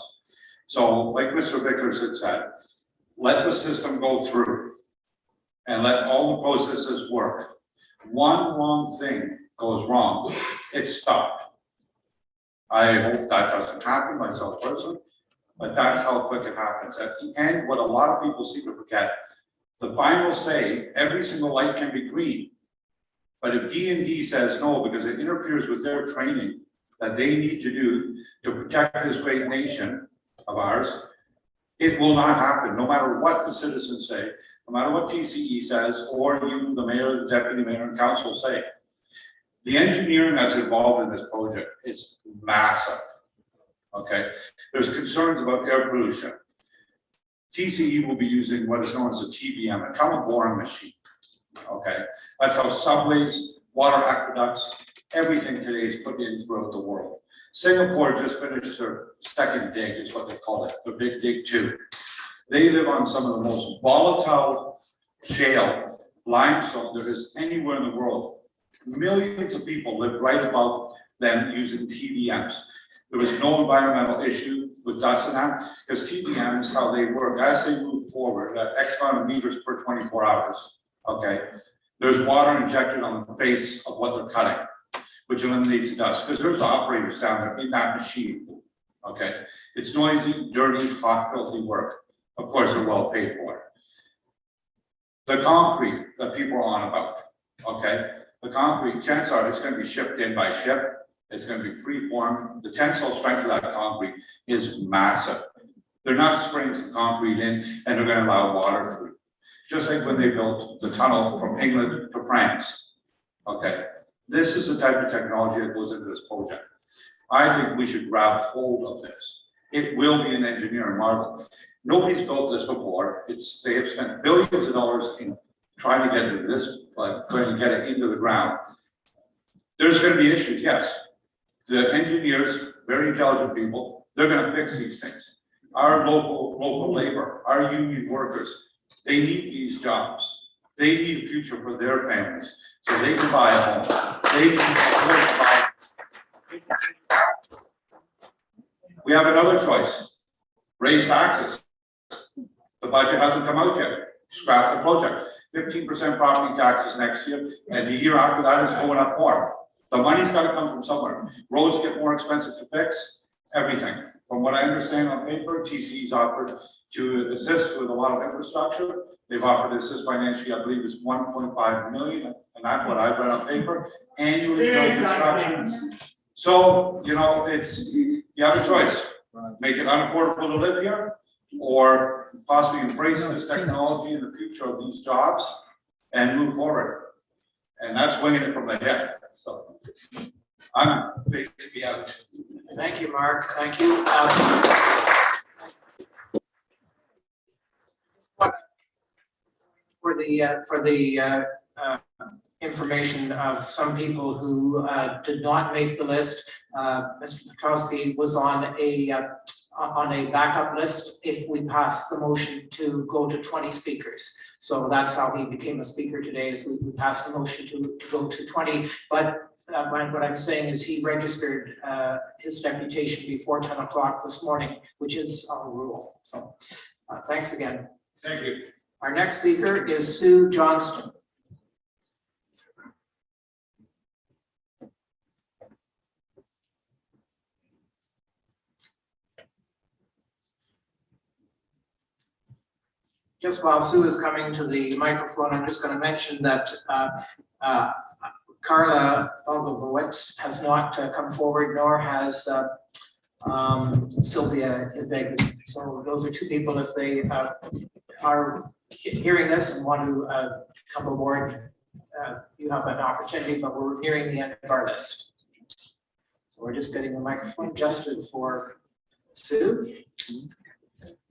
Speaker 19: So like Mr. Vickers had said, let the system go through and let all the processes work. One wrong thing goes wrong, it's stopped. I hope that doesn't happen myself personally, but that's how quick it happens. At the end, what a lot of people seem to forget, the final say, every single light can be green. But if D&D says no, because it interferes with their training that they need to do to protect this great nation of ours, it will not happen, no matter what the citizens say, no matter what TCE says, or you, the mayor, the deputy mayor, and council say. The engineering that's involved in this project is massive. Okay, there's concerns about air pollution. TCE will be using what is known as a TBM, a tunnel boring machine. Okay, that's how subways, water aqueducts, everything today is put in throughout the world. Singapore just finished their second dig, is what they call it, the Big Dig 2. They live on some of the most volatile shale limestone there is anywhere in the world. Millions of people live right above them using TBMs. There was no environmental issue with dust and that, because TBMs, how they work, as they move forward, X amount of meters per 24 hours, okay? There's water injected on the base of what they're cutting, which eliminates the dust, because there's operators down there in that machine, okay? It's noisy, dirty, hot, filthy work. Of course, they're well paid for it. The concrete that people are on about, okay? The concrete, chances are it's going to be shipped in by ship. It's going to be preformed. The tensile strength of that concrete is massive. They're not spraying some concrete in and they're going to allow water through. Just like when they built the tunnel from England to France. Okay, this is the type of technology that goes into this project. I think we should grab hold of this. It will be an engineering marvel. Nobody's built this before. They have spent billions of dollars in trying to get to this, like trying to get it into the ground. There's going to be issues, yes. The engineers, very intelligent people, they're going to fix these things. Our local labor, our union workers, they need these jobs. They need a future for their families, so they can buy a home. They can afford to buy. We have another choice: raise taxes. The budget hasn't come out yet. Scrap the project. 15% property taxes next year, and the year after that is going up more. The money's got to come from somewhere. Roads get more expensive to fix, everything. From what I understand on paper, TCE's offered to assist with a lot of infrastructure. They've offered to assist financially, I believe it's 1.5 million, and that's what I've read on paper, annually build construction. So, you know, you have a choice. Make it unaffordable to live here, or possibly embrace this technology in the future of these jobs and move forward. And that's winging it from the hip. So I'm basically out.
Speaker 12: Thank you, Mark. Thank you. For the information of some people who did not make the list, Mr. Petrowski was on a backup list if we pass the motion to go to 20 speakers. So that's how he became a speaker today, is we passed a motion to go to 20. But what I'm saying is he registered his deputation before 10 o'clock this morning, which is our rule. So thanks again.
Speaker 19: Thank you.
Speaker 12: Our next speaker is Sue Johnston. Just while Sue is coming to the microphone, I'm just going to mention that Carla Bogowitz has not come forward, nor has Sylvia Iveg. So those are two people, if they are hearing this and want to come aboard, you have an opportunity, but we're nearing the end of our list. So we're just getting the microphone adjusted for Sue.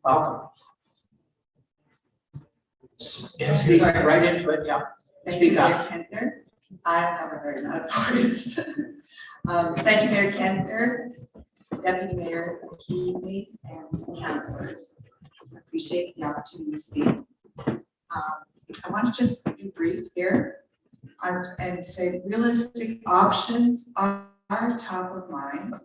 Speaker 12: Welcome. Speak right into it, yeah. Speak up.
Speaker 20: Kentner. I don't have a very loud voice. Thank you, Mayor Kentner, Deputy Mayor Keaveney, and councillors. I appreciate the opportunity to speak. I want to just be brief here and say realistic options are top of mind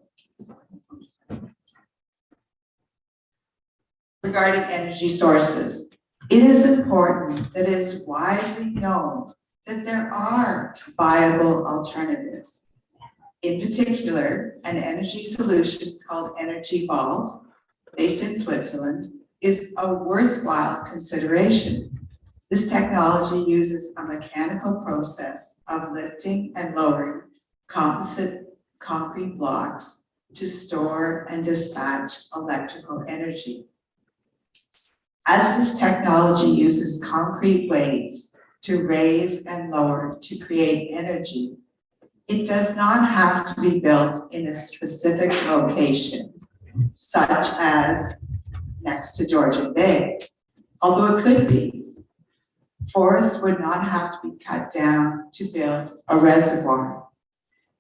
Speaker 20: regarding energy sources. It is important that it is widely known that there are viable alternatives. In particular, an energy solution called Energy Vault, based in Switzerland, is a worthwhile consideration. This technology uses a mechanical process of lifting and lowering composite concrete blocks to store and dispatch electrical energy. As this technology uses concrete weights to raise and lower to create energy, it does not have to be built in a specific location, such as next to Georgian Bay, although it could be. Forests would not have to be cut down to build a reservoir.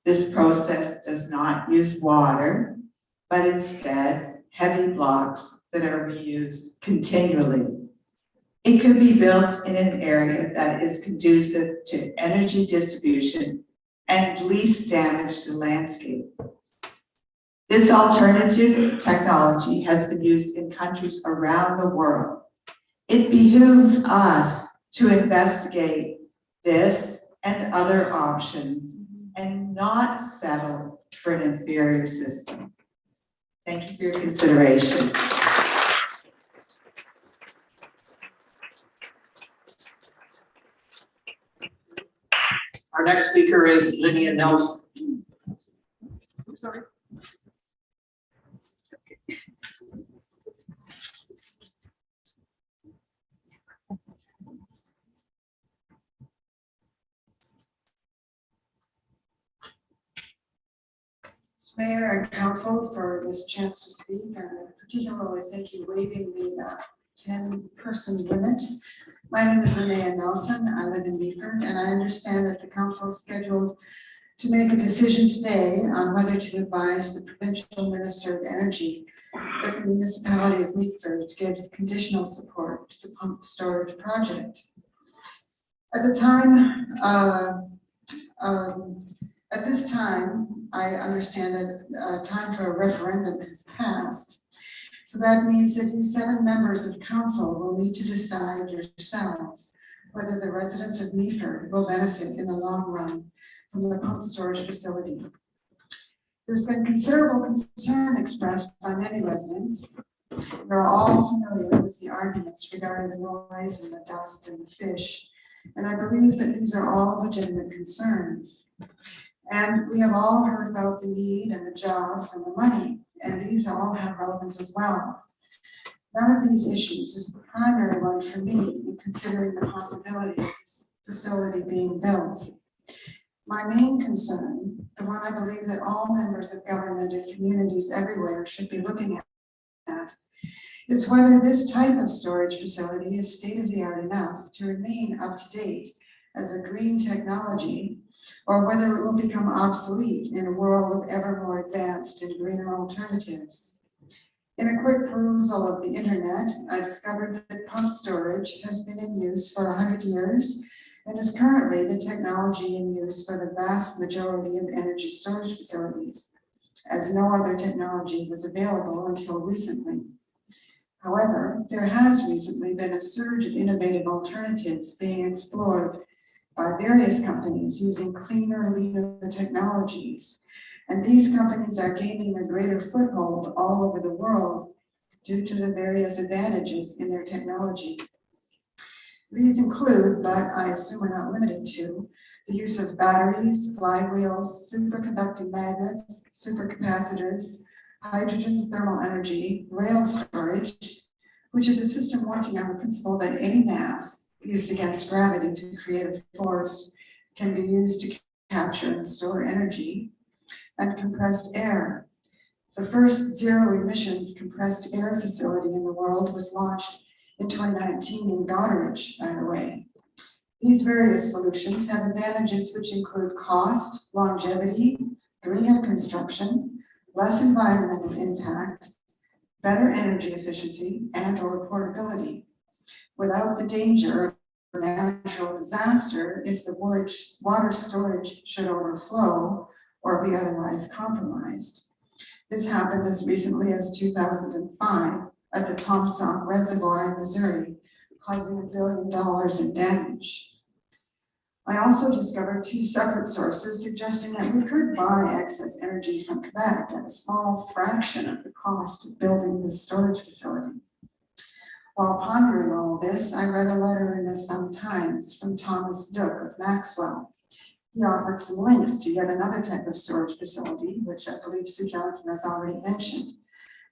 Speaker 20: This process does not use water, but instead heavy blocks that are reused continually. It could be built in an area that is conducive to energy distribution and least damage to the landscape. This alternative technology has been used in countries around the world. It behooves us to investigate this and other options and not settle for an inferior system. Thank you for your consideration.
Speaker 12: Our next speaker is Lydia Nelson.
Speaker 20: Sorry.
Speaker 21: Mayor and Council for this chance to speak, and particularly thank you waiving the 10-person limit. My name is Linnea Nelson. I live in Meaford, and I understand that the Council is scheduled to make a decision today on whether to advise the Provincial Minister of Energy that the municipality of Meaford gives conditional support to the pump storage project. At this time, I understand that time for a referendum has passed. So that means that you 7 members of council will need to decide yourselves whether the residents of Meaford will benefit in the long run from the pump storage facility. There's been considerable concern expressed by many residents. We're all familiar with the arguments regarding the noise and the dust and the fish, and I believe that these are all legitimate concerns. And we have all heard about the need and the jobs and the money, and these all have relevance as well. None of these issues is the primary one for me in considering the possibility of this facility being built. My main concern, the one I believe that all members of government and communities everywhere should be looking at, is whether this type of storage facility is state-of-the-art enough to remain up to date as a green technology, or whether it will become obsolete in a world of ever more advanced and greener alternatives. In a quick perusal of the internet, I discovered that pump storage has been in use for 100 years and is currently the technology in use for the vast majority of energy storage facilities, as no other technology was available until recently. However, there has recently been a surge of innovative alternatives being explored by various companies using cleaner, leaner technologies. And these companies are gaining a greater foothold all over the world due to the various advantages in their technology. These include, but I assume are not limited to, the use of batteries, flywheels, superconducting magnets, supercapacitors, hydrogen thermal energy, rail storage, which is a system working on the principle that any mass used against gravity to create a force can be used to capture and store energy, and compressed air. The first zero emissions compressed air facility in the world was launched in 2019 in Goderich, by the way. These various solutions have advantages which include cost, longevity, greener construction, less environmental impact, better energy efficiency, and/or portability, without the danger of natural disaster if the water storage should overflow or be otherwise compromised. This happened as recently as 2005 at the Thompson Reservoir in Missouri, causing $1 billion in damage. I also discovered two separate sources suggesting that we could buy excess energy from Quebec at a small fraction of the cost of building this storage facility. While pondering all this, I read a letter in the Sun-Times from Thomas Duck of Maxwell. He offered some links to yet another type of storage facility, which I believe Sue Johnson has already mentioned,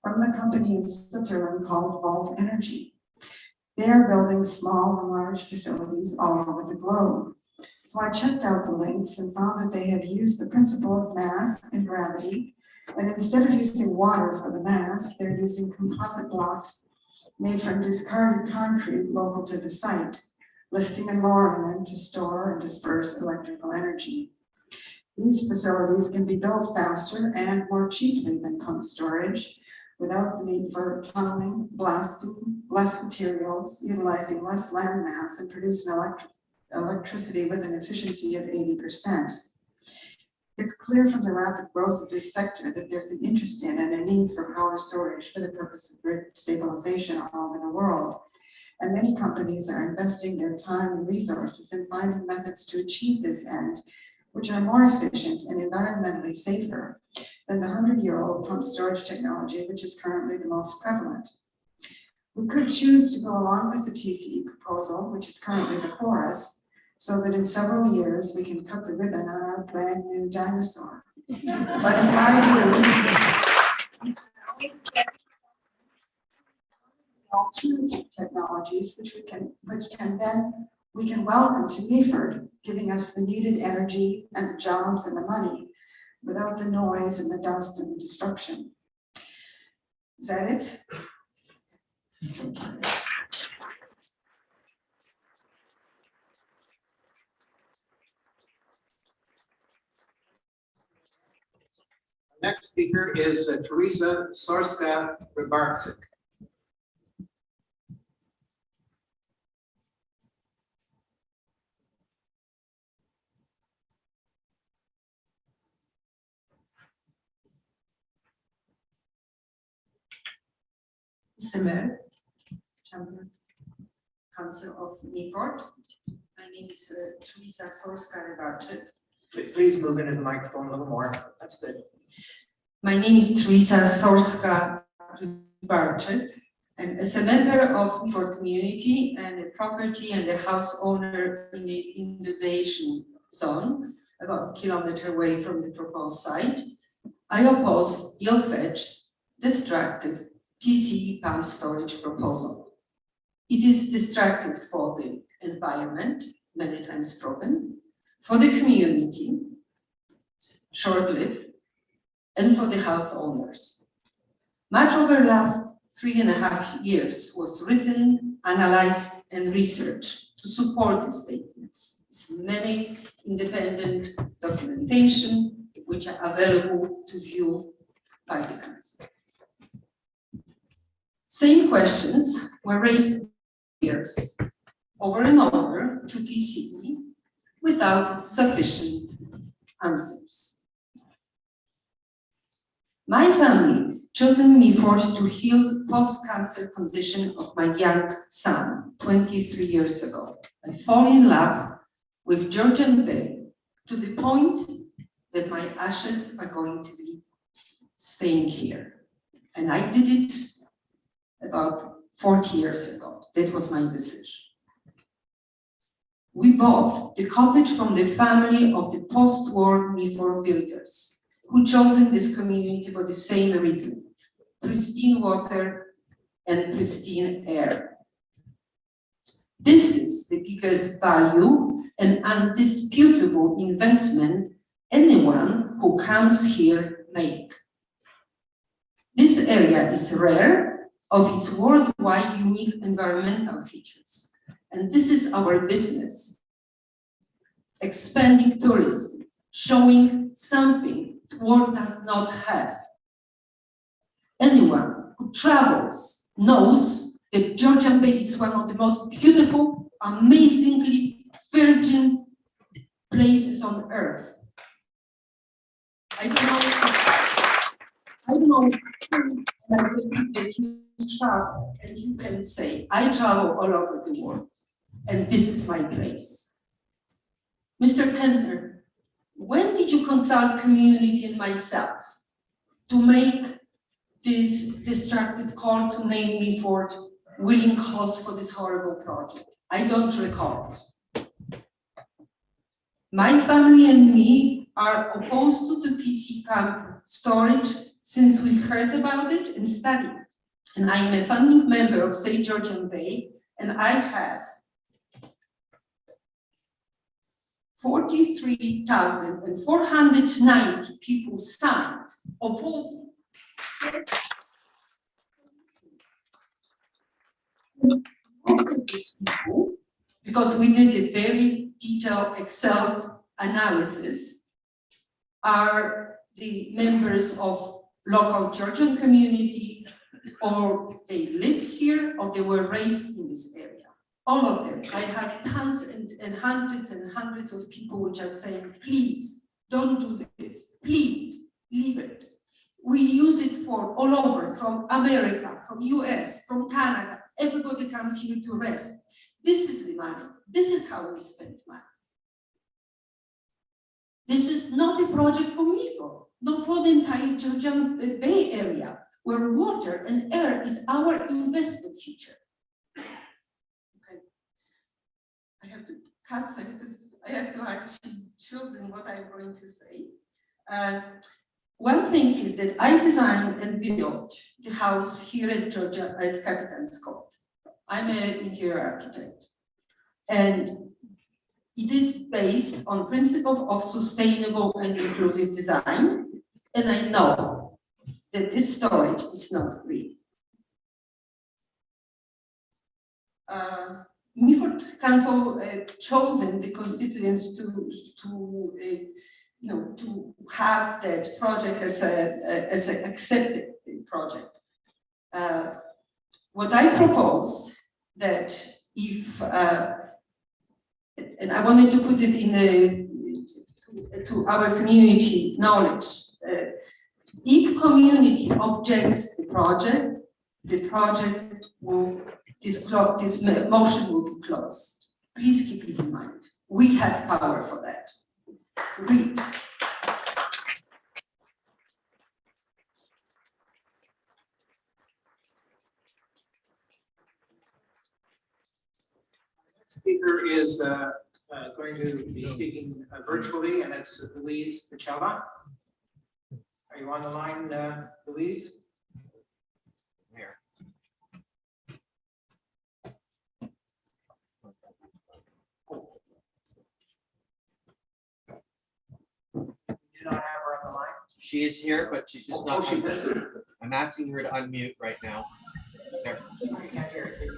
Speaker 21: from the company in Switzerland called Vault Energy. They are building small and large facilities all over the globe. So I checked out the links and found that they have used the principle of mass and gravity, and instead of using water for the mass, they're using composite blocks made from discarded concrete local to the site, lifting and lowering them to store and disperse electrical energy. These facilities can be built faster and more cheaply than pumped storage, without the need for tunneling, blasting, less materials, utilizing less land mass, and producing electricity with an efficiency of 80%. It's clear from the rapid growth of this sector that there's an interest in and a need for power storage for the purpose of grid stabilization all over the world. And many companies are investing their time and resources in finding methods to achieve this end, which are more efficient and environmentally safer than the 100-year-old pump storage technology, which is currently the most prevalent. We could choose to go along with the TCE proposal, which is currently before us, so that in several years we can cut the ribbon on our brand new dinosaur. But in my view, alternative technologies which we can welcome to Meaford, giving us the needed energy and the jobs and the money without the noise and the dust and the destruction. Is that it?
Speaker 12: Next speaker is Teresa Sorska-Rybarczyk.
Speaker 2: Mr. Mayor, Chamber Council of Meaford. My name is Teresa Sorska-Rybarczyk.
Speaker 12: Please move into the microphone a little more. That's good.
Speaker 2: My name is Teresa Sorska-Rybarczyk, and as a member of Meaford community and a property and a house owner in the inundation zone, about a kilometer away from the proposed site, I oppose ill-fetched, destructive TCE pump storage proposal. It is destructive for the environment, many times proven, for the community, short-lived, and for the house owners. Much over the last 3.5 years was written, analyzed, and researched to support these statements. There's many independent documentation which are available to view by the council. Same questions were raised years over and over to TCE without sufficient answers. My family chosen Meaford to heal post-cancer condition of my young son 23 years ago. I fall in love with Georgian Bay to the point that my ashes are going to be staying here. And I did it about 40 years ago. That was my decision. We bought the cottage from the family of the post-war Meaford builders, who chosen this community for the same reason: pristine water and pristine air. This is the biggest value and undisputable investment anyone who comes here make. This area is rare of its worldwide unique environmental features, and this is our business. Expanding tourism, showing something the world does not have. Anyone who travels knows that Georgian Bay is one of the most beautiful, amazingly virgin places on earth. I don't know, and I believe that you travel and you can say, I travel all over the world and this is my place. Mr. Kentner, when did you consult community and myself to make this destructive call to name Meaford willing host for this horrible project? I don't recall it. My family and me are opposed to the PC camp storage since we heard about it and studied it. And I am a founding member of St. Georgian Bay, and I have 43,490 people signed opposing. Most of these people, because we did a very detailed Excel analysis, are the members of local Georgian community, or they lived here, or they were raised in this area. All of them. I have tons and hundreds of people which are saying, please, don't do this. Please, leave it. We use it for all over, from America, from US, from Canada. Everybody comes here to rest. This is the money. This is how we spend money. This is not a project for Meaford, not for the entire Georgian Bay area, where water and air is our investment future. Okay. I have to cut, so I have to actually choose what I'm going to say. One thing is that I designed and built the house here at Georgia at Capitan's Court. I'm an interior architect, and it is based on principles of sustainable and inclusive design, and I know that this storage is not real. Meaford Council chosen the constituents to have that project as an accepted project. What I propose that if and I wanted to put it in to our community knowledge. If community objects the project will, this motion will be closed. Please keep it in mind. We have power for that. Read.
Speaker 12: Speaker is going to be speaking virtually, and it's Louise Pachella. Are you on the line, Louise? There. You don't have her on the line?
Speaker 5: She is here, but she's just not.
Speaker 12: She's in.
Speaker 5: I'm asking her to unmute right now. There.
Speaker 12: Sorry, I can't hear it.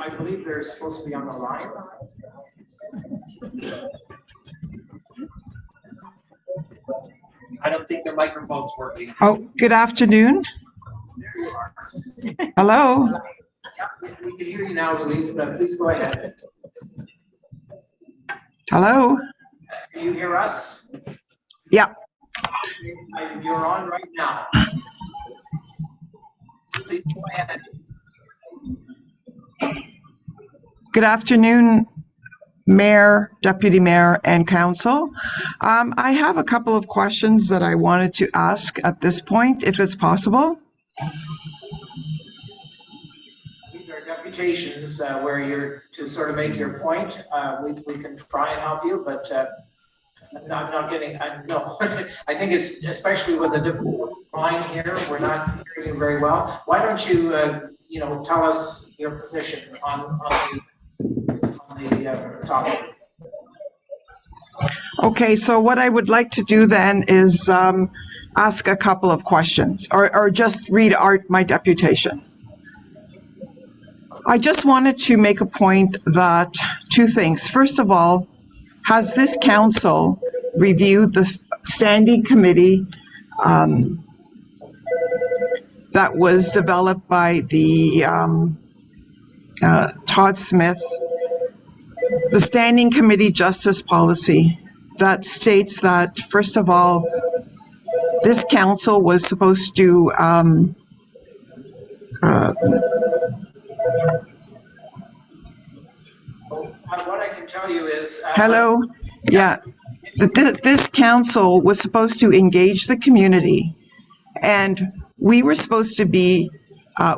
Speaker 12: I believe they're supposed to be on the line.
Speaker 5: I don't think their microphone's working.
Speaker 22: Oh, good afternoon.
Speaker 12: There you are.
Speaker 22: Hello.
Speaker 12: Yeah, we can hear you now, Louise, but please go ahead.
Speaker 22: Hello.
Speaker 12: Can you hear us?
Speaker 22: Yeah.
Speaker 12: You're on right now. Please go ahead.
Speaker 22: Good afternoon, Mayor, Deputy Mayor, and Council. I have a couple of questions that I wanted to ask at this point, if it's possible.
Speaker 12: These are deputations where you're to sort of make your point. We can try and help you, but I'm not getting, no. I think it's, especially with the different line here, we're not hearing you very well. Why don't you, tell us your position on the topic?
Speaker 22: Okay, so what I would like to do then is ask a couple of questions, or just read my deputation. I just wanted to make a point that two things. First of all, has this council reviewed the standing committee that was developed by the Todd Smith, the Standing Committee Justice Policy, that states that, first of all, this council was supposed to
Speaker 12: what I can tell you is
Speaker 22: hello? Yeah. This council was supposed to engage the community, and we were supposed to be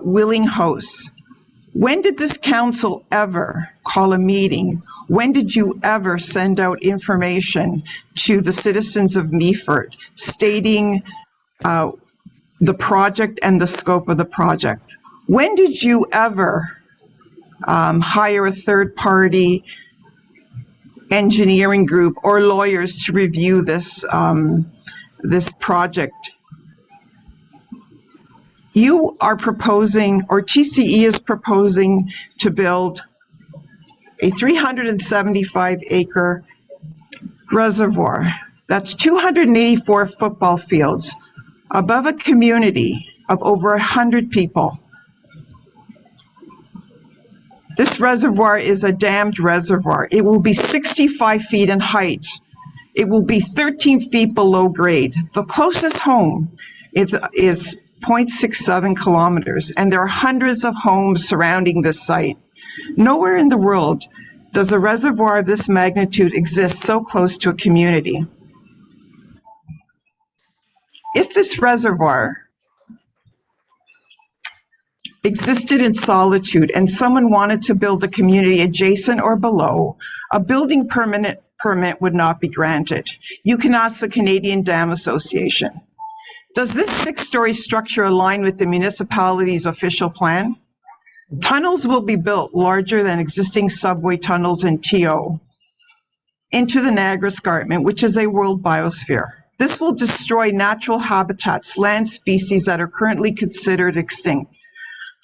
Speaker 22: willing hosts. When did this council ever call a meeting? When did you ever send out information to the citizens of Meaford stating the project and the scope of the project? When did you ever hire a third-party engineering group or lawyers to review this this project? You are proposing, or TCE is proposing, to build a 375-acre reservoir. That's 284 football fields above a community of over 100 people. This reservoir is a dammed reservoir. It will be 65 feet in height. It will be 13 feet below grade. The closest home is 0.67 kilometers, and there are hundreds of homes surrounding this site. Nowhere in the world does a reservoir of this magnitude exist so close to a community. If this reservoir existed in solitude and someone wanted to build a community adjacent or below, a building permit would not be granted. You can ask the Canadian Dam Association. Does this 6-story structure align with the municipality's official plan? Tunnels will be built larger than existing subway tunnels in TO into the Niagara Escarpment, which is a world biosphere. This will destroy natural habitats, land species that are currently considered extinct.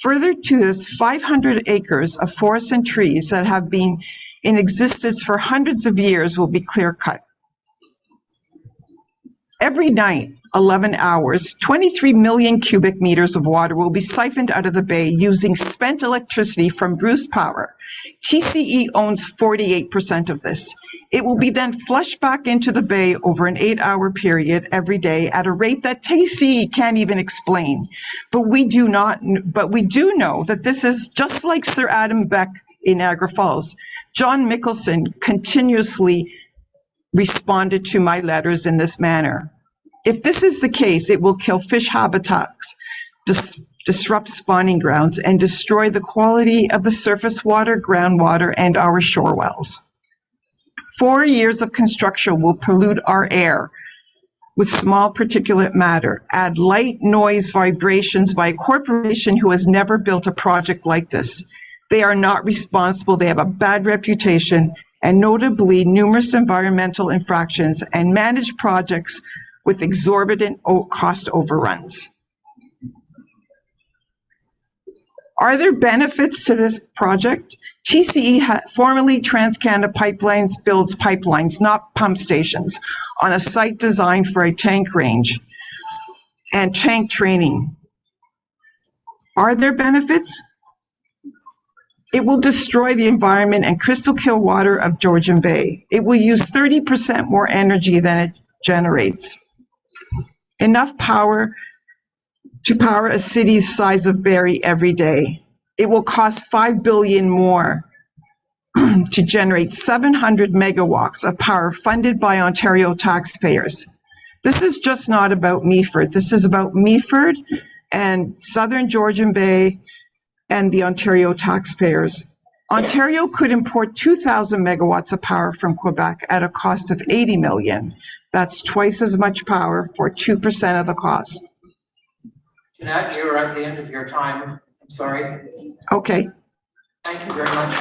Speaker 22: Further to this, 500 acres of forests and trees that have been in existence for hundreds of years will be clear-cut. Every night, 11 hours, 23 million cubic meters of water will be siphoned out of the bay using spent electricity from Bruce Power. TCE owns 48% of this. It will be then flushed back into the bay over an 8-hour period every day at a rate that TCE can't even explain. But we do know that this is just like Sir Adam Beck in Niagara Falls. John Mickelson continuously responded to my letters in this manner. If this is the case, it will kill fish habitats, disrupt spawning grounds, and destroy the quality of the surface water, groundwater, and our shore wells. 4 years of construction will pollute our air with small particulate matter, add light, noise, vibrations by a corporation who has never built a project like this. They are not responsible, they have a bad reputation, and notably numerous environmental infractions, and manage projects with exorbitant cost overruns. Are there benefits to this project? TCE, formerly TransCanada Pipelines, builds pipelines, not pump stations, on a site designed for a tank range and tank training. Are there benefits? It will destroy the environment and crystal clear water of Georgian Bay. It will use 30% more energy than it generates. Enough power to power a city the size of Barrie every day. It will cost $5 billion more to generate 700 megawatts of power funded by Ontario taxpayers. This is just not about Meaford. This is about Meaford and Southern Georgian Bay and the Ontario taxpayers. Ontario could import 2,000 megawatts of power from Quebec at a cost of 80 million. That's twice as much power for 2% of the cost.
Speaker 12: Jeanette, you're at the end of your time. I'm sorry.
Speaker 22: Okay.
Speaker 12: Thank you very much.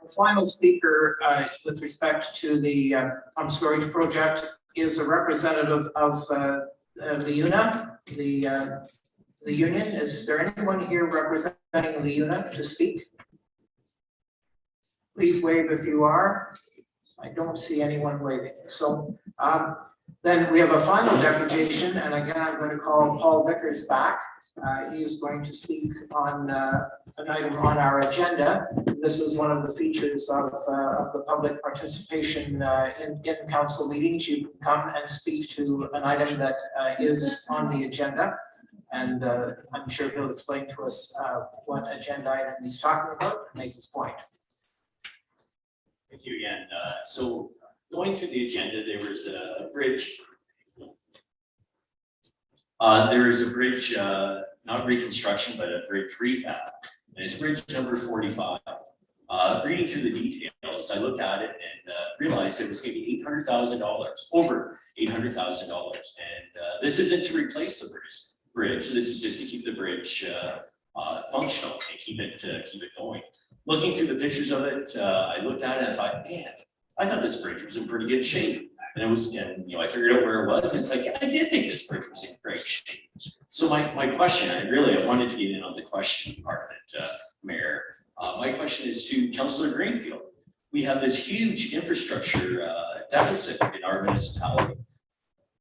Speaker 12: Our final speaker with respect to the pump storage project is a representative of LIUNA, the union. Is there anyone here representing LIUNA to speak? Please wave if you are. I don't see anyone waving. So then we have a final deputation, and again, I'm going to call Paul Vickers back. He is going to speak on an item on our agenda. This is one of the features of the public participation in council meetings. You can come and speak to an item that is on the agenda. And I'm sure he'll explain to us what agenda item he's talking about and make his point.
Speaker 18: Thank you again. So going through the agenda, there was a bridge. There is a bridge, not reconstruction, but a bridge refab. And it's bridge number 45. Reading through the details, I looked at it and realized it was going to be $800,000, over $800,000. And this isn't to replace the bridge. This is just to keep the bridge functional and keep it going. Looking through the pictures of it, I looked at it and I thought, man, I thought this bridge was in pretty good shape. And it was, and I figured out where it was. And it's like, yeah, I did think this bridge was in great shape. So my question, I wanted to get in on the question part of it, Mayor. My question is to Councillor Greenfield. We have this huge infrastructure deficit in our municipality.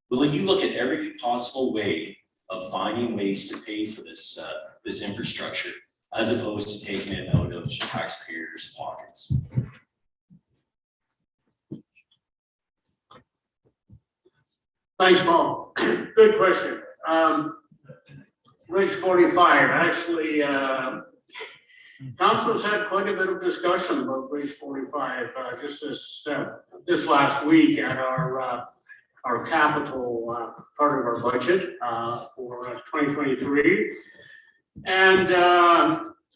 Speaker 18: Will you look at every possible way of finding ways to pay for this this infrastructure, as opposed to taking it out of taxpayers' pockets?
Speaker 17: Thanks, Paul. Good question. Bridge 45, actually, council's had quite a bit of discussion about Bridge 45 just this last week at our capital part of our budget for 2023. And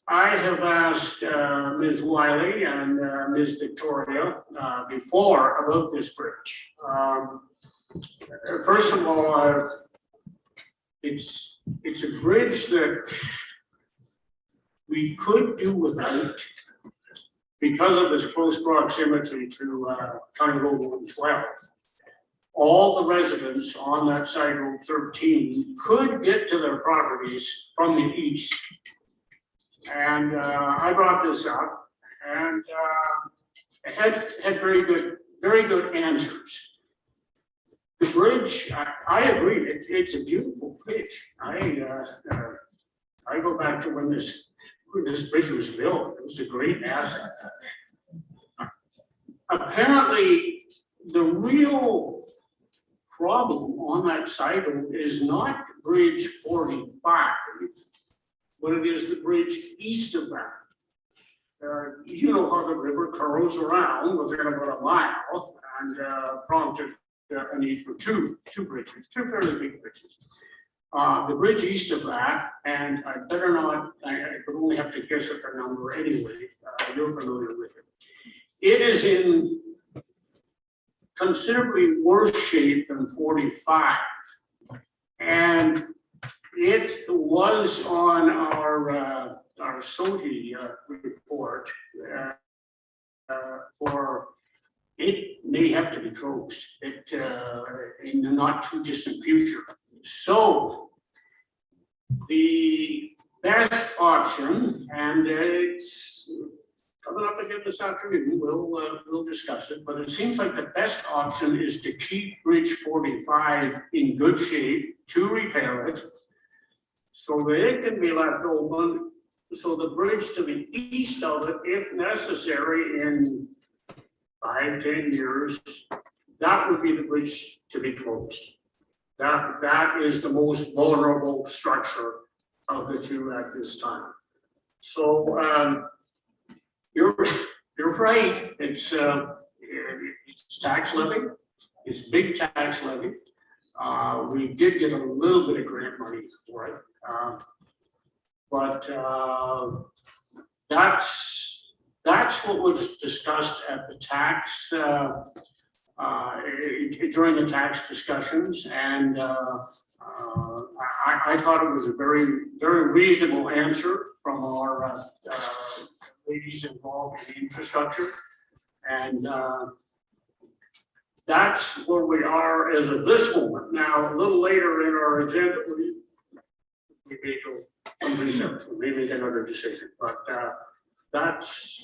Speaker 17: I have asked Ms. Wiley and Ms. Victoria before about this bridge. First of all, it's a bridge that we could do without because of its close proximity to County Road 112. All the residents on that side Road 13 could get to their properties from the east. And I brought this up and had very good answers. The bridge, I agree, it's a beautiful bridge. I go back to when this bridge was built. It was a great asset. Apparently, the real problem on that side is not Bridge 45, but it is the bridge east of that. You know how the river curls around within about a mile and prompted a need for two bridges, two fairly big bridges. The bridge east of that, and I better not, I could only have to guess at the number anyway, you're familiar with it. It is in considerably worse shape than 45. And it was on our SOTI report for it may have to be closed in the not too distant future. So the best option, and it's coming up again this afternoon, we'll discuss it, but it seems like the best option is to keep Bridge 45 in good shape, to repair it, so that it can be left open, so the bridge to the east of it, if necessary, in 5-10 years, that would be the bridge to be closed.
Speaker 15: That is the most vulnerable structure of the two at this time. So you're right. It's tax levy. It's big tax levy. We did get a little bit of grant money for it, but that's what was discussed at the tax during the tax discussions, and I thought it was a very, very reasonable answer from our ladies involved in the infrastructure, and that's where we are as of this moment. Now, a little later in our agenda, we may do some research, we may make another decision, but that's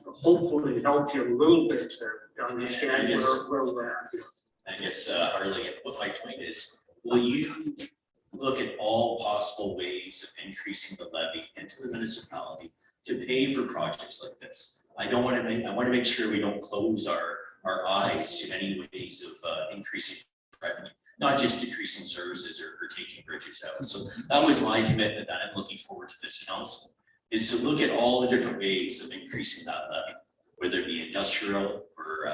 Speaker 15: hopefully helps you a little bit to understand where we're at.
Speaker 18: I guess, Harley, what my point is, will you look at all possible ways of increasing the levy into the municipality to pay for projects like this? I want to make sure we don't close our eyes to any ways of increasing revenue, not just decreasing services or taking bridges out. So that was my commitment that I'm looking forward to this council, is to look at all the different ways of increasing that levy, whether it be industrial or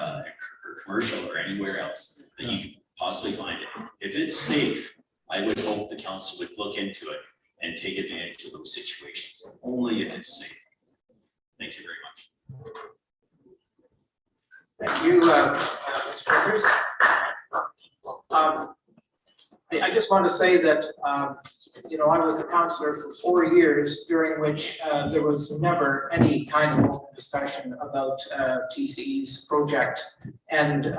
Speaker 18: commercial or anywhere else that you can possibly find it. If it's safe, I would hope the council would look into it and take advantage of those situations, only if it's safe. Thank you very much.
Speaker 12: Thank you, Mr. Peters. I just want to say that, I was a councillor for 4 years, during which there was never any kind of open discussion about TCE's project. And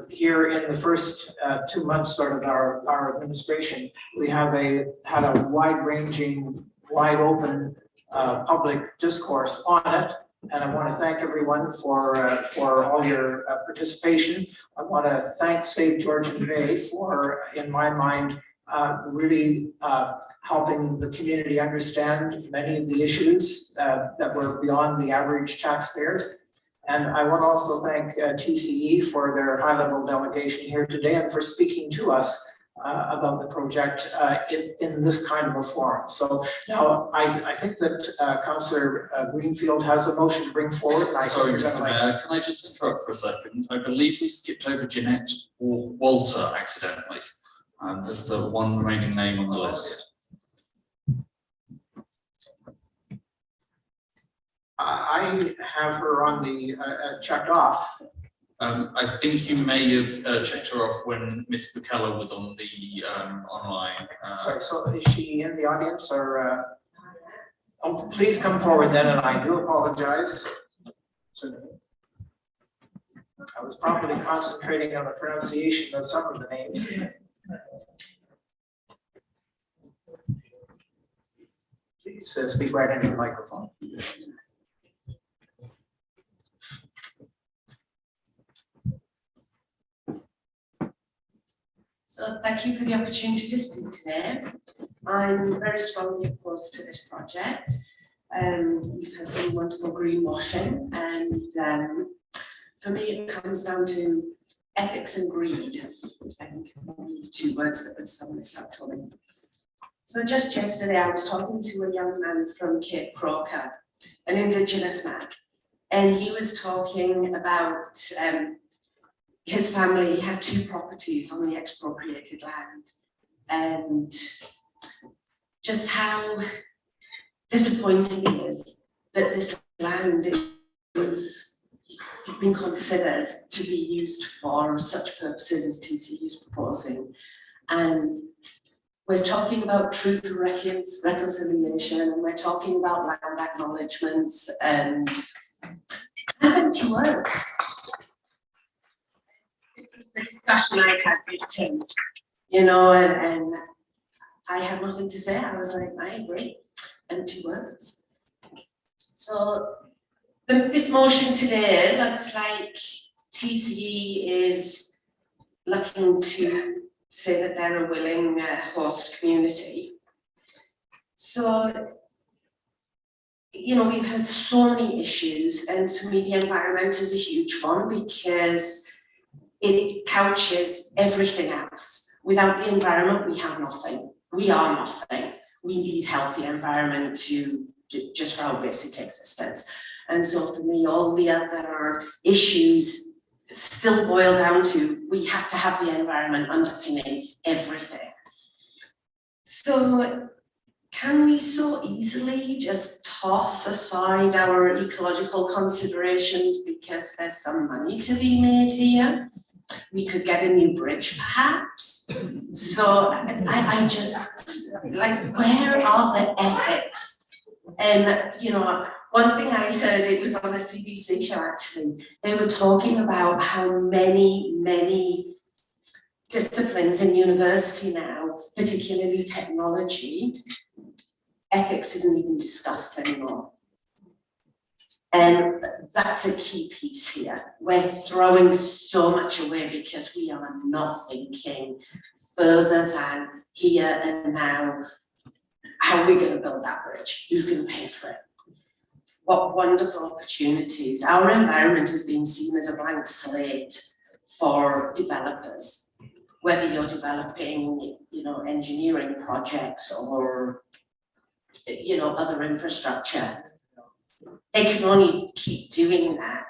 Speaker 12: here in the first 2 months sort of our administration, we have had a wide-ranging, wide-open public discourse on it. And I want to thank everyone for all your participation. I want to thank Save Georgian Bay for, in my mind, really helping the community understand many of the issues that were beyond the average taxpayers. And I want to also thank TCE for their high-level delegation here today and for speaking to us about the project in this kind of a forum. So now I think that Councillor Greenfield has a motion to bring forward.
Speaker 6: Sorry, Mr. Mayor, can I just interrupt for a second? I believe we skipped over Jeanette or Walter accidentally. And there's the one remaining name on the list.
Speaker 12: I have her on the checked off.
Speaker 6: I think you may have checked her off when Miss McKellar was on the online.
Speaker 12: Sorry, so is she in the audience or? Oh, please come forward then, and I do apologize. I was probably concentrating on the pronunciation of some of the names. Please speak right into the microphone.
Speaker 7: So thank you for the opportunity to speak today. I'm very strongly opposed to this project. We've had some wonderful greenwashing, and for me it comes down to ethics and greed. I think the two words that would sum this up for me. So just yesterday I was talking to a young man from Cape Croker, an Indigenous man, and he was talking about his family had 2 properties on the expropriated land, and just how disappointing it is that this land was been considered to be used for such purposes as TCE is proposing. And we're talking about truth and reconciliation, and we're talking about land acknowledgements, and empty words. The discussion I had with him, and I had nothing to say. I was like, I agree, empty words. So this motion today looks like TCE is looking to say that they're a willing host community. So, we've had so many issues, and for me the environment is a huge one because it couches everything else. Without the environment, we have nothing. We are nothing. We need healthy environment just for our basic existence. And so for me, all the other issues still boil down to, we have to have the environment underpinning everything. So can we so easily just toss aside our ecological considerations because there's some money to be made here? We could get a new bridge perhaps. So I just, like, where are the ethics? And, you know, one thing I heard, it was on a CBC show actually, they were talking about how many disciplines in university now, particularly technology, ethics isn't even discussed anymore. And that's a key piece here. We're throwing so much away because we are not thinking further than here and now. How are we going to build that bridge? Who's going to pay for it? What wonderful opportunities. Our environment has been seen as a blank slate for developers, whether you're developing, you know, engineering projects or, you know, other infrastructure. They can only keep doing that.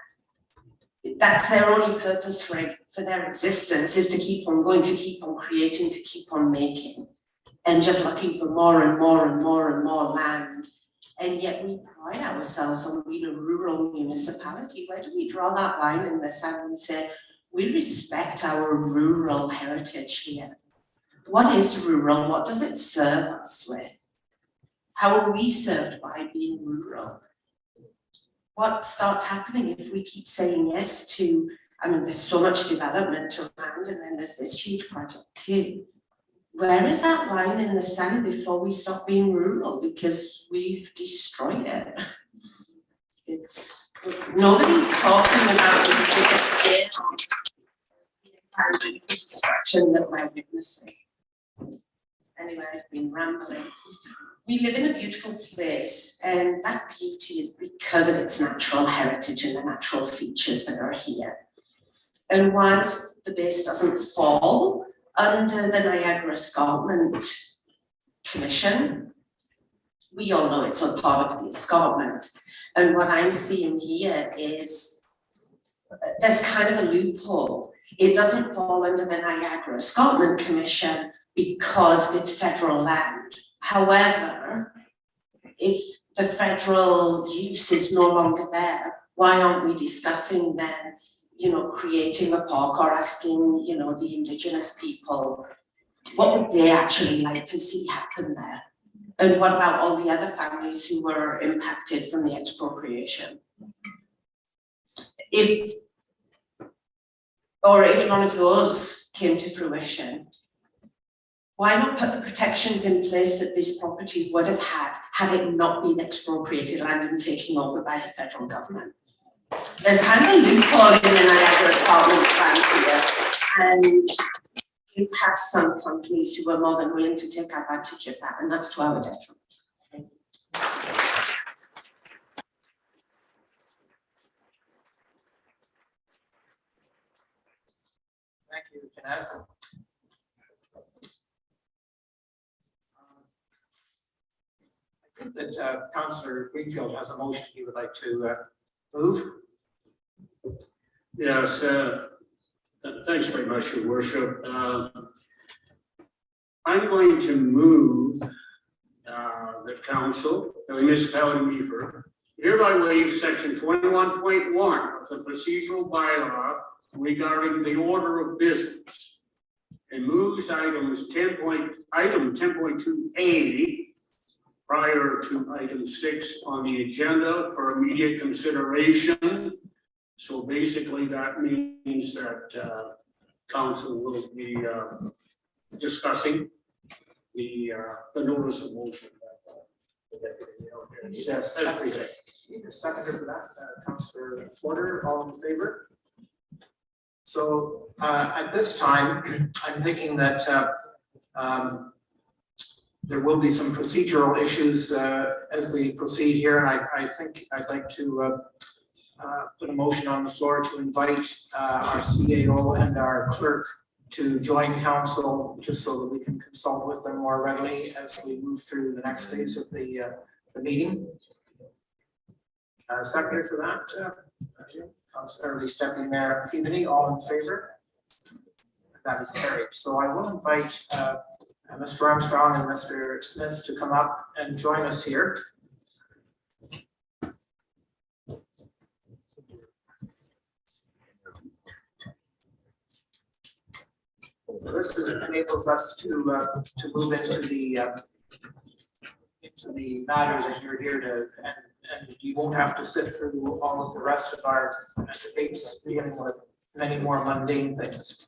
Speaker 7: That's their only purpose for their existence, is to keep on going, to keep on creating, to keep on making, and just looking for more and more and more and more land. And yet we pride ourselves on being a rural municipality. Where do we draw that line in the sand and say, we respect our rural heritage here? What is rural? What does it serve us with? How are we served by being rural? What starts happening if we keep saying yes to, I mean, there's so much development around, and then there's this huge project too. Where is that line in the sand before we stop being rural? Because we've destroyed it. It's, nobody's talking about this bigger scale of the environmental destruction that we're witnessing. Anyway, I've been rambling. We live in a beautiful place, and that beauty is because of its natural heritage and the natural features that are here. And once the base doesn't fall under the Niagara Escarpment Commission, we all know it's a part of the escarpment. And what I'm seeing here is there's kind of a loophole. It doesn't fall under the Niagara Escarpment Commission because it's federal land. However, if the federal use is no longer there, why aren't we discussing then, you know, creating a park or asking, you know, the Indigenous people, what would they actually like to see happen there? And what about all the other families who were impacted from the expropriation? If none of those came to fruition, why not put the protections in place that this property would have had it not been expropriated land and taken over by the federal government? There's kind of a loophole in the Niagara Escarpment plan here, and you have some companies who are more than willing to take advantage of that, and that's to our detriment.
Speaker 12: Thank you, Jeanette. I think that Councillor Greenfield has a motion he would like to move.
Speaker 17: Yes, thanks very much, Your Worship. I'm going to move the council, the municipality of Meaford, hereby waive section 21.1 of the procedural bylaw regarding the order of business, and moves item 10.2A prior to item 6 on the agenda for immediate consideration. So basically that means that council will be discussing the notice of motion.
Speaker 12: Yes, seconder for that, Councillor Porter, all in favor? So at this time, I'm thinking that there will be some procedural issues as we proceed here, and I think I'd like to put a motion on the floor to invite our CAO and our clerk to join council, just so that we can consult with them more readily as we move through the next phase of the meeting. Secretary for that, Councilor Deputy Mayor Feeny, all in favor? That is carried. So I will invite Mr. Armstrong and Mr. Smith to come up and join us here. So this enables us to move into the matter that you're here to, and you won't have to sit through all of the rest of our debates dealing with many more mundane things.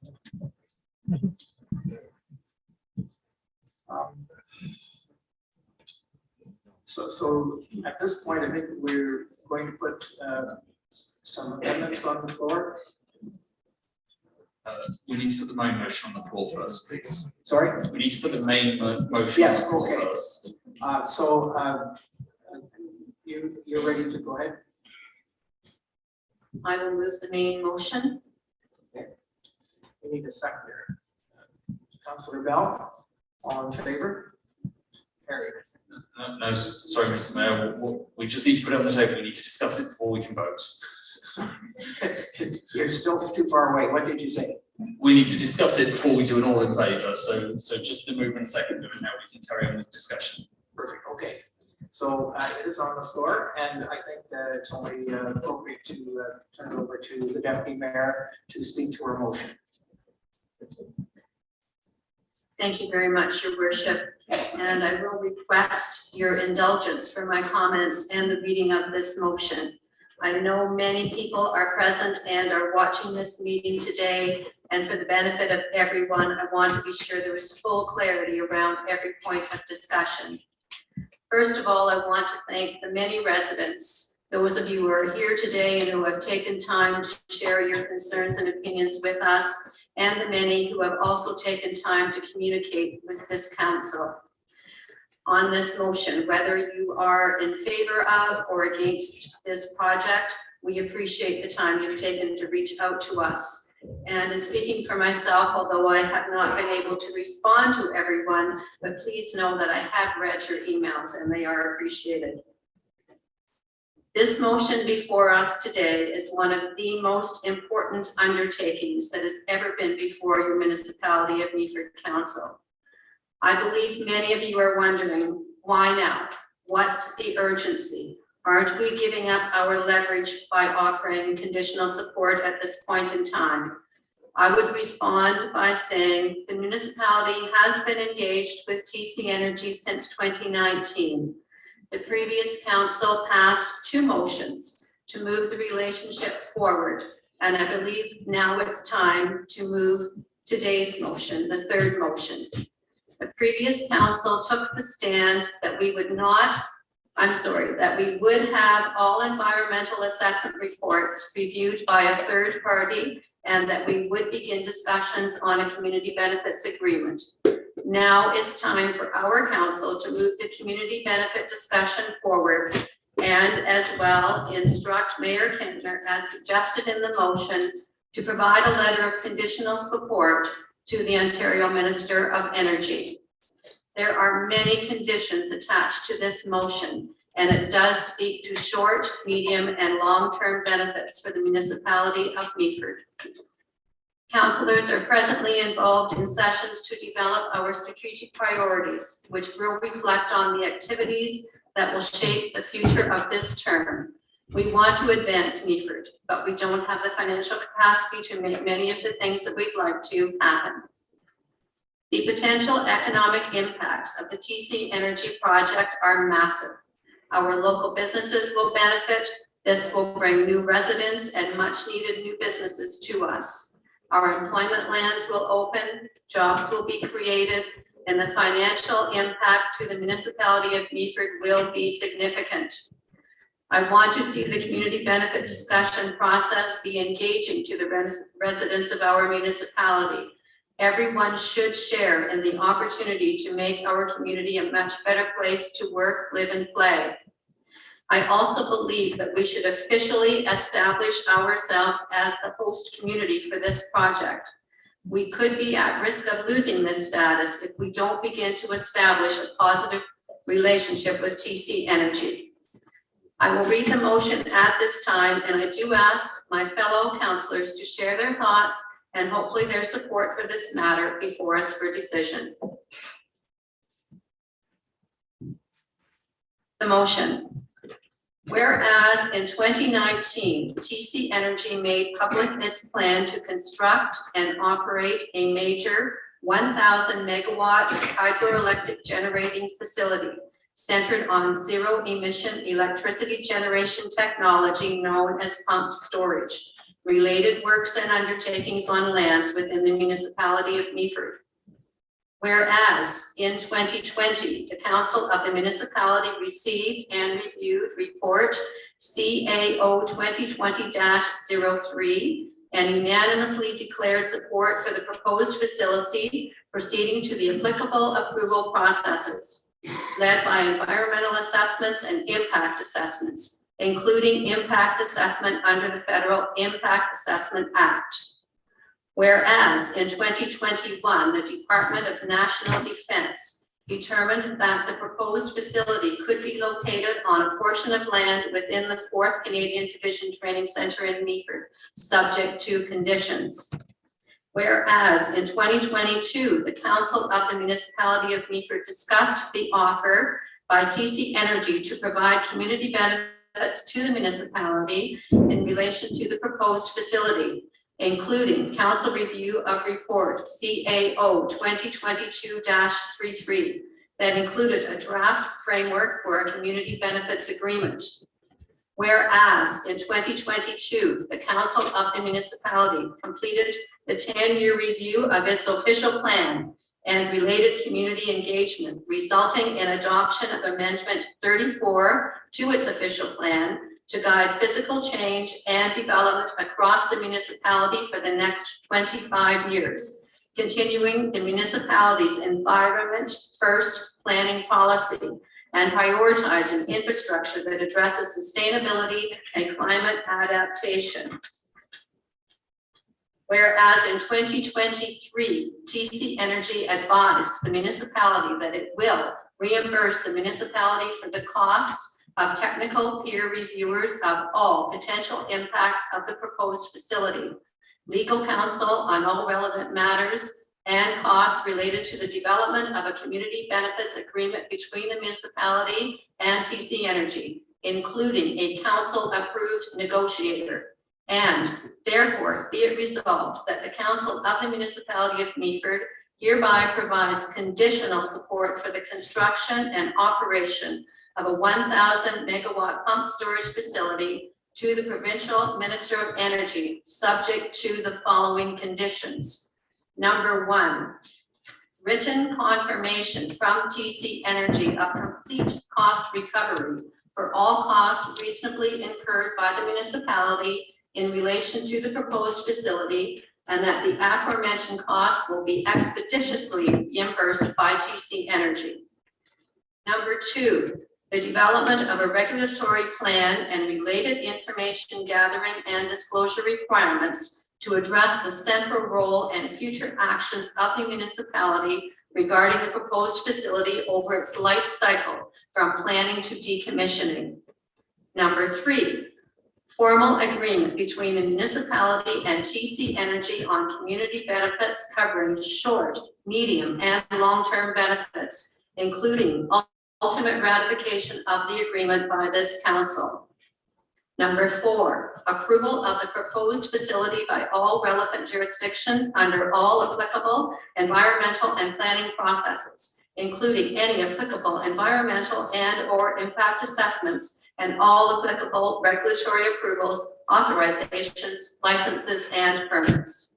Speaker 12: So at this point, I think we're going to put some amendments on the floor.
Speaker 6: We need to put the main motion on the floor first, please.
Speaker 12: Sorry?
Speaker 6: We need to put the main motion
Speaker 12: Yes,
Speaker 6: on the floor
Speaker 12: okay.
Speaker 6: first.
Speaker 12: You're ready to go ahead?
Speaker 11: I will move the main motion.
Speaker 12: We need a seconder. Councilor Bell, all in favor? Carried.
Speaker 6: No, sorry, Mr. Mayor, we just need to put it on the table. We need to discuss it before we can vote.
Speaker 12: You're still too far away. What did you say?
Speaker 6: We need to discuss it before we do an all in favour. So just the movement second, and now we can carry on with discussion.
Speaker 12: Perfect. Okay. So it is on the floor, and I think that it's only appropriate to turn it over to the Deputy Mayor to speak to her motion.
Speaker 11: Thank you very much, Your Worship. And I will request your indulgence for my comments and the reading of this motion. I know many people are present and are watching this meeting today, and for the benefit of everyone, I want to be sure there is full clarity around every point of discussion. First of all, I want to thank the many residents, those of you who are here today and who have taken time to share your concerns and opinions with us, and the many who have also taken time to communicate with this council on this motion. Whether you are in favor of or against this project, we appreciate the time you've taken to reach out to us. And in speaking for myself, although I have not been able to respond to everyone, but please know that I have read your emails and they are appreciated. This motion before us today is one of the most important undertakings that has ever been before your municipality of Meaford Council. I believe many of you are wondering, why now? What's the urgency? Aren't we giving up our leverage by offering conditional support at this point in time? I would respond by saying the municipality has been engaged with TC Energy since 2019. The previous council passed 2 motions to move the relationship forward, and I believe now it's time to move today's motion, the 3rd motion. The previous council took the stand that we would that we would have all environmental assessment reports reviewed by a 3rd party, and that we would begin discussions on a community benefits agreement. Now it's time for our council to move the community benefit discussion forward, and as well instruct Mayor Kintner, as suggested in the motion, to provide a letter of conditional support to the Ontario Minister of Energy. There are many conditions attached to this motion, and it does speak to short, medium, and long-term benefits for the municipality of Meaford. Councillors are presently involved in sessions to develop our strategic priorities, which will reflect on the activities that will shape the future of this term. We want to advance Meaford, but we don't have the financial capacity to make many of the things that we'd like to happen. The potential economic impacts of the TC Energy project are massive. Our local businesses will benefit. This will bring new residents and much needed new businesses to us. Our employment lands will open, jobs will be created, and the financial impact to the municipality of Meaford will be significant. I want to see the community benefit discussion process be engaging to the residents of our municipality. Everyone should share in the opportunity to make our community a much better place to work, live, and play. I also believe that we should officially establish ourselves as the host community for this project.
Speaker 8: We could be at risk of losing this status if we don't begin to establish a positive relationship with TC Energy. I will read the motion at this time, and I do ask my fellow councillors to share their thoughts and hopefully their support for this matter before us for decision. The motion. Whereas in 2019, TC Energy made public its plan to construct and operate a major 1,000 megawatt hydroelectric generating facility centered on zero emission electricity generation technology known as pumped storage, related works and undertakings on lands within the municipality of Meaford. Whereas in 2020, the Council of the Municipality received and reviewed report CAO 2020-03 and unanimously declared support for the proposed facility proceeding to the applicable approval processes, led by environmental assessments and impact assessments, including impact assessment under the Federal Impact Assessment Act. Whereas in 2021, the Department of National Defense determined that the proposed facility could be located on a portion of land within the 4th Canadian Division Training Centre in Meaford, subject to conditions. Whereas in 2022, the Council of the Municipality of Meaford discussed the offer by TC Energy to provide community benefits to the municipality in relation to the proposed facility, including council review of report CAO 2022-33 that included a draft framework for a community benefits agreement. Whereas in 2022, the Council of the Municipality completed the 10-year review of its official plan and related community engagement, resulting in adoption of Amendment 34 to its official plan to guide physical change and development across the municipality for the next 25 years, continuing the municipality's environment first planning policy and prioritizing infrastructure that addresses sustainability and climate adaptation. Whereas in 2023, TC Energy advised the municipality that it will reimburse the municipality for the costs of technical peer reviewers of all potential impacts of the proposed facility, legal counsel on all relevant matters, and costs related to the development of a community benefits agreement between the municipality and TC Energy, including a council-approved negotiator. And therefore, be it resolved that the Council of the Municipality of Meaford hereby provides conditional support for the construction and operation of a 1,000 megawatt pump storage facility to the Provincial Minister of Energy, subject to the following conditions. Number 1, written confirmation from TC Energy of complete cost recovery for all costs reasonably incurred by the municipality in relation to the proposed facility, and that the aforementioned costs will be expeditiously reimbursed by TC Energy. Number 2, the development of a regulatory plan and related information gathering and disclosure requirements to address the central role and future actions of the municipality regarding the proposed facility over its life cycle from planning to decommissioning. Number 3, formal agreement between the municipality and TC Energy on community benefits covering short, medium, and long-term benefits, including ultimate ratification of the agreement by this council. Number 4, approval of the proposed facility by all relevant jurisdictions under all applicable environmental and planning processes, including any applicable environmental and/or impact assessments and all applicable regulatory approvals, authorizations, licenses, and permits.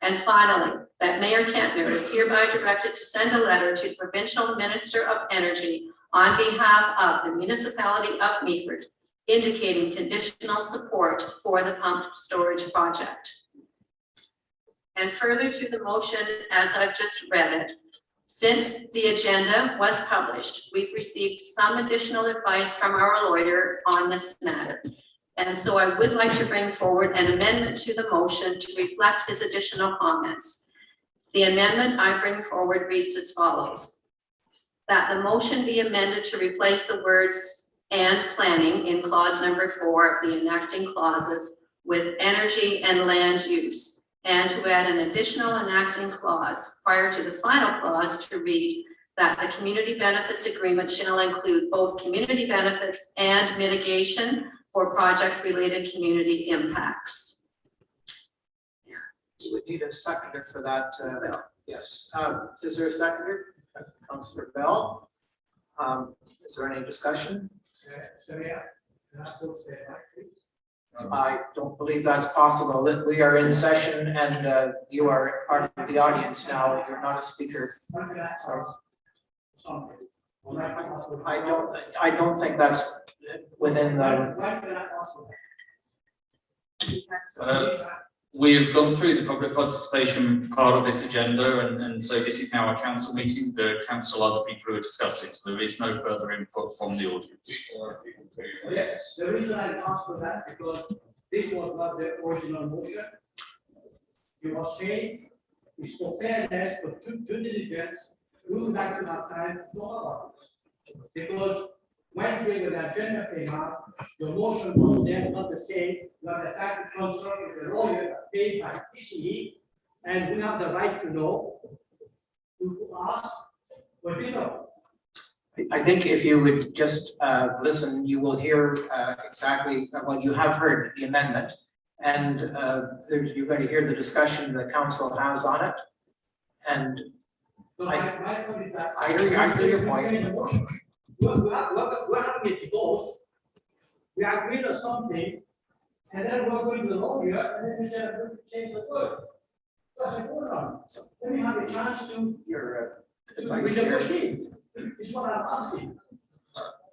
Speaker 8: And finally, that Mayor Kentner is hereby directed to send a letter to the Provincial Minister of Energy on behalf of the municipality of Meaford, indicating conditional support for the pumped storage project. And further to the motion, as I've just read it, since the agenda was published, we've received some additional advice from our lawyer on this matter. And so I would like to bring forward an amendment to the motion to reflect his additional comments. The amendment I bring forward reads as follows: that the motion be amended to replace the words "and planning" in clause number 4 of the enacting clauses with "energy and land use," and to add an additional enacting clause prior to the final clause to read that the community benefits agreement shall include both community benefits and mitigation for project-related community impacts.
Speaker 12: You would need a seconder for that, yes. Is there a seconder? Councillor Bell. Is there any discussion? I don't believe that's possible. We are in session and you are part of the audience now. You're not a speaker. So I don't think that's within the.
Speaker 6: We've gone through the public participation part of this agenda, and so this is now a council meeting. The council, other people who are discussing, so there is no further input from the audience.
Speaker 15: Yes, the reason I asked for that because this was not the original motion. You were saying it's for fairness, for due diligence, we would like to have time to talk about this. Because Wednesday when the agenda came out, the motion was there, not the same. You have the fact concern with the lawyer paid by PCE, and we have the right to know who to ask what we know.
Speaker 12: I think if you would just listen, you will hear exactly, well, you have heard the amendment. And you're going to hear the discussion the council has on it. And
Speaker 15: So my point is that
Speaker 12: I hear your point.
Speaker 15: We're having a divorce. We agreed on something, and then we're going to the lawyer, and then we said we're going to change the word. So I said, hold on. Let me have a chance to.
Speaker 12: Your
Speaker 15: advice here. It's what I'm asking.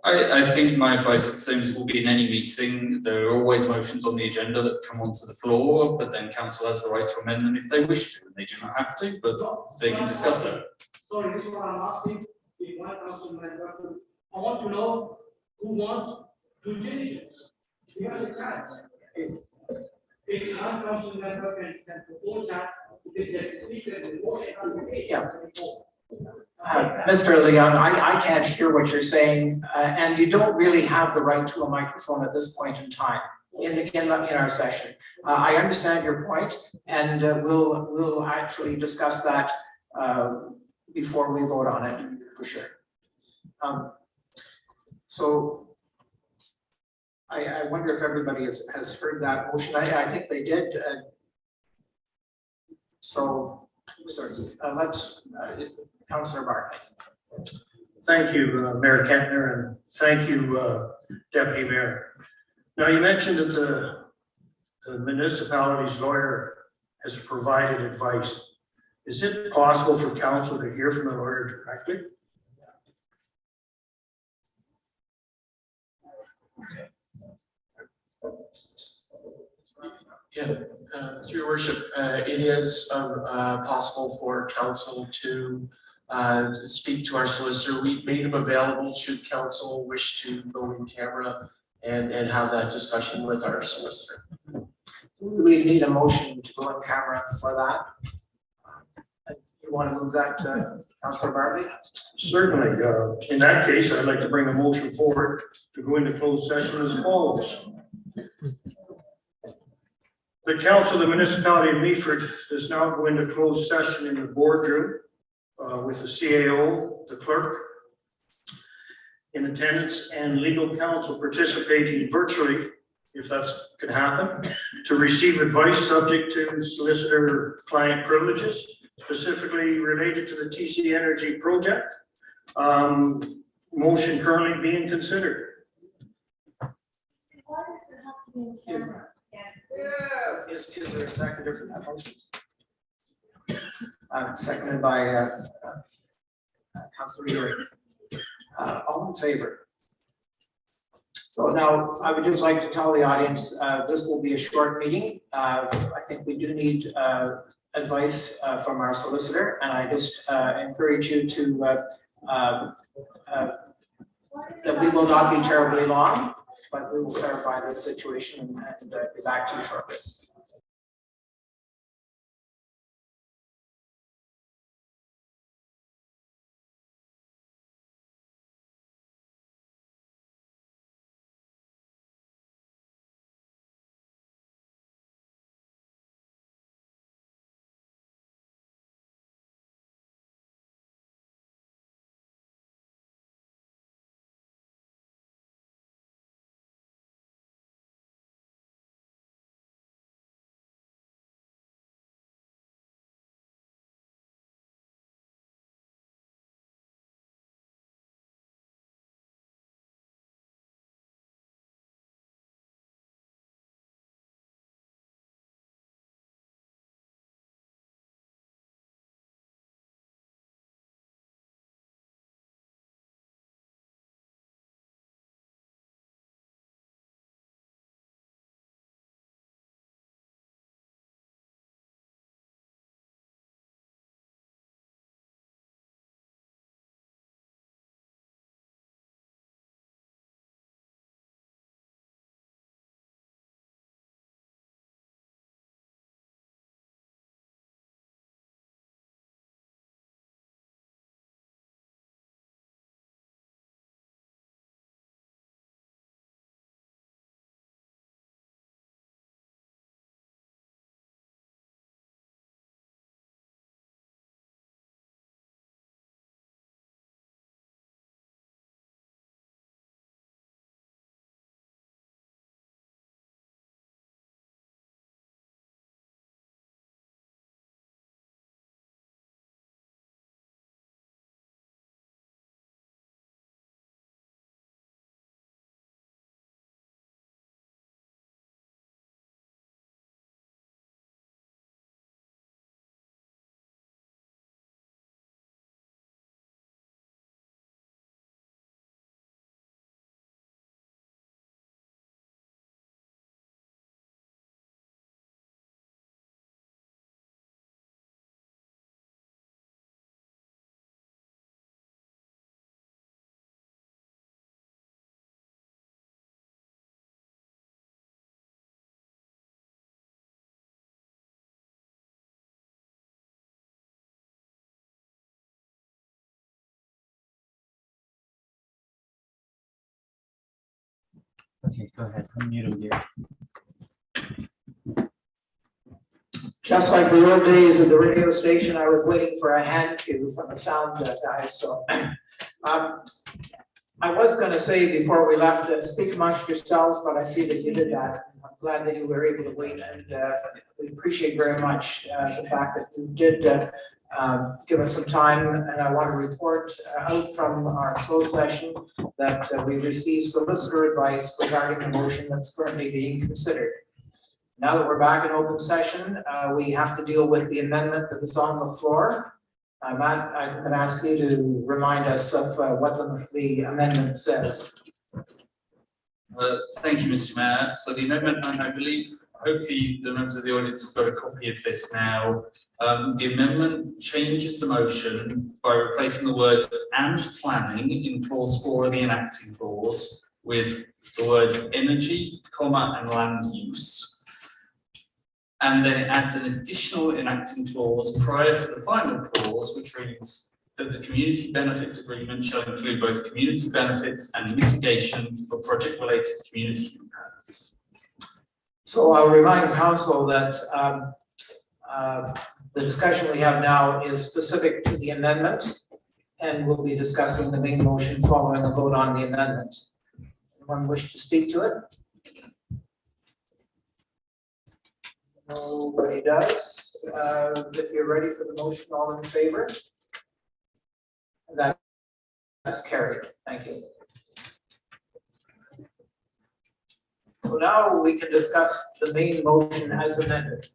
Speaker 6: I think my advice is the same as it will be in any meeting. There are always motions on the agenda that come onto the floor, but then council has the right to amend them if they wish to, and they do not have to, but they can discuss that.
Speaker 15: Sorry, this is what I'm asking. If one council member, I want to know who wants due diligence. Give us a chance. If one council member can propose that,
Speaker 12: Yeah. Mr. Leon, I can't hear what you're saying, and you don't really have the right to a microphone at this point in time in our session. I understand your point, and we'll actually discuss that before we vote on it for sure. So I wonder if everybody has heard that motion. I think they did. So let's. Councillor Bartley.
Speaker 9: Thank you, Mayor Kentner, and thank you, Deputy Mayor. Now, you mentioned that the municipality's lawyer has provided advice. Is it possible for council to hear from the lawyer directly?
Speaker 3: Yeah, through your worship, it is possible for council to speak to our solicitor. We've made him available should council wish to go in camera and have that discussion with our solicitor.
Speaker 12: We need a motion to go in camera for that. You want to move that, Councillor Bartley?
Speaker 9: Certainly. In that case, I'd like to bring a motion forward to go into closed session as follows. The Council of the Municipality of Meaford is now go into closed session in the boardroom with the CAO, the clerk, in attendance, and legal counsel participating virtually, if that can happen, to receive advice subject to solicitor-client privileges, specifically related to the TC Energy project. Motion currently being considered.
Speaker 12: Is there a seconder for that motion? Seconded by Councillor Ewing. All in favor? So now I would just like to tell the audience this will be a short meeting. I think we do need advice from our solicitor, and I just encourage you to that we will not be terribly long. but we will clarify the situation and be back to you shortly.
Speaker 5: Okay, go ahead. Unmute him, dear.
Speaker 12: Just like the old days of the radio station, I was waiting for a hand cue from the sound guy, so. I was gonna say before we left, speak amongst yourselves, but I see that you did that. I'm glad that you were able to wait, and we appreciate very much the fact that you did give us some time. And I want to report out from our closed session that we received solicitor advice regarding the motion that's currently being considered. Now that we're back in open session, we have to deal with the amendment that is on the floor. Matt, I'm going to ask you to remind us of what the amendment says.
Speaker 6: Thank you, Mr. Mayor. So the amendment, and I believe, hopefully the members of the audience have got a copy of this now. The amendment changes the motion by replacing the words "and planning" in clause 4 of the enacting clause with the words "energy, comma, and land use." And then it adds an additional enacting clause prior to the final clause, which reads that the community benefits agreement shall include both community benefits and mitigation for project-related community impacts.
Speaker 12: So I'll remind council that the discussion we have now is specific to the amendment, and we'll be discussing the main motion following a vote on the amendment. Anyone wish to speak to it? Nobody does. If you're ready for the motion, all in favor? That's carried. Thank you. So now we can discuss the main motion as amended.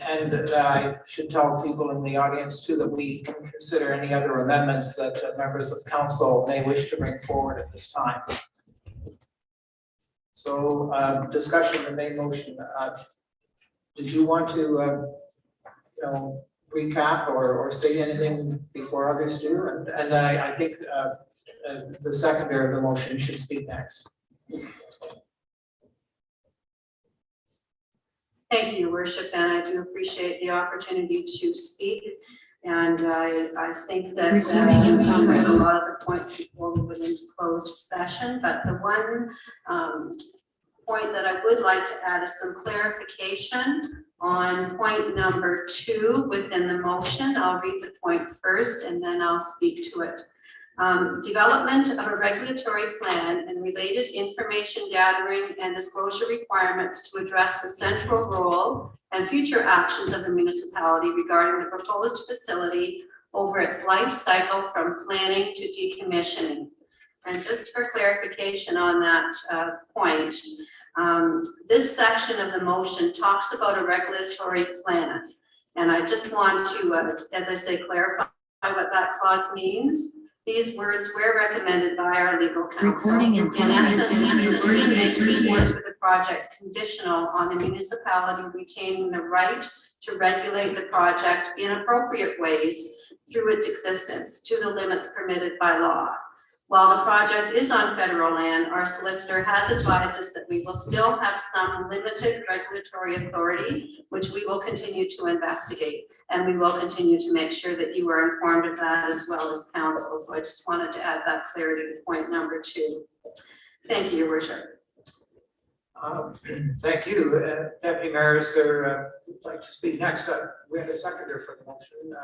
Speaker 12: And I should tell people in the audience too that we can consider any other amendments that members of council may wish to bring forward at this time. So discussion of the main motion. Did you want to recap or say anything before others do? And I think the seconder of the motion should speak next.
Speaker 8: Thank you, Your Worship, and I do appreciate the opportunity to speak. And I think that you covered a lot of the points before we went into closed session, but the one point that I would like to add is some clarification on point number 2 within the motion. I'll read the point first and then I'll speak to it. Development of a regulatory plan and related information gathering and disclosure requirements to address the central role and future actions of the municipality regarding the proposed facility over its life cycle from planning to decommissioning. And just for clarification on that point, this section of the motion talks about a regulatory plan. And I just want to, as I say, clarify what that clause means. These words were recommended by our legal counsel. In essence, the wording makes support for the project conditional on the municipality retaining the right to regulate the project in appropriate ways through its existence to the limits permitted by law. While the project is on federal land, our solicitor has advised us that we will still have some limited regulatory authority, which we will continue to investigate. And we will continue to make sure that you are informed of that as well as council. So I just wanted to add that clarity to point number 2. Thank you, Your Worship.
Speaker 12: Thank you. Deputy Mayor, is there, would like to speak next? We have a seconder for the motion.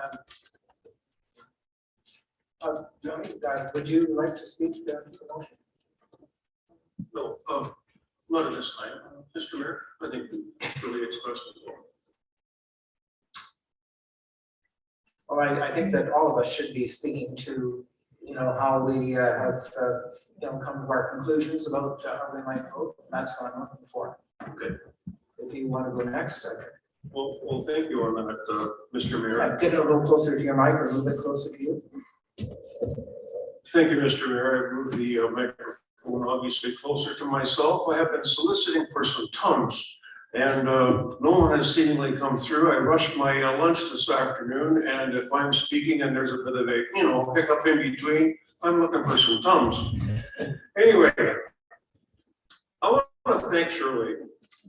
Speaker 12: Johnny, would you like to speak to the motion?
Speaker 9: No, not at this time. Mr. Mayor, I think we really expressed it.
Speaker 12: Well, I think that all of us should be speaking to, how we have, come to our conclusions about how we might vote. That's what I'm looking for.
Speaker 9: Okay.
Speaker 12: If you want to go next,
Speaker 9: Well, thank you on that, Mr. Mayor.
Speaker 12: Get a little closer to your mic or a little bit closer to you.
Speaker 9: Thank you, Mr. Mayor. I moved the microphone obviously closer to myself. I have been soliciting for some tons and no one has seemingly come through. I rushed my lunch this afternoon, and if I'm speaking and there's a bit of a, hiccup in between, I'm looking for some tums. Anyway, I want to thank Shirley,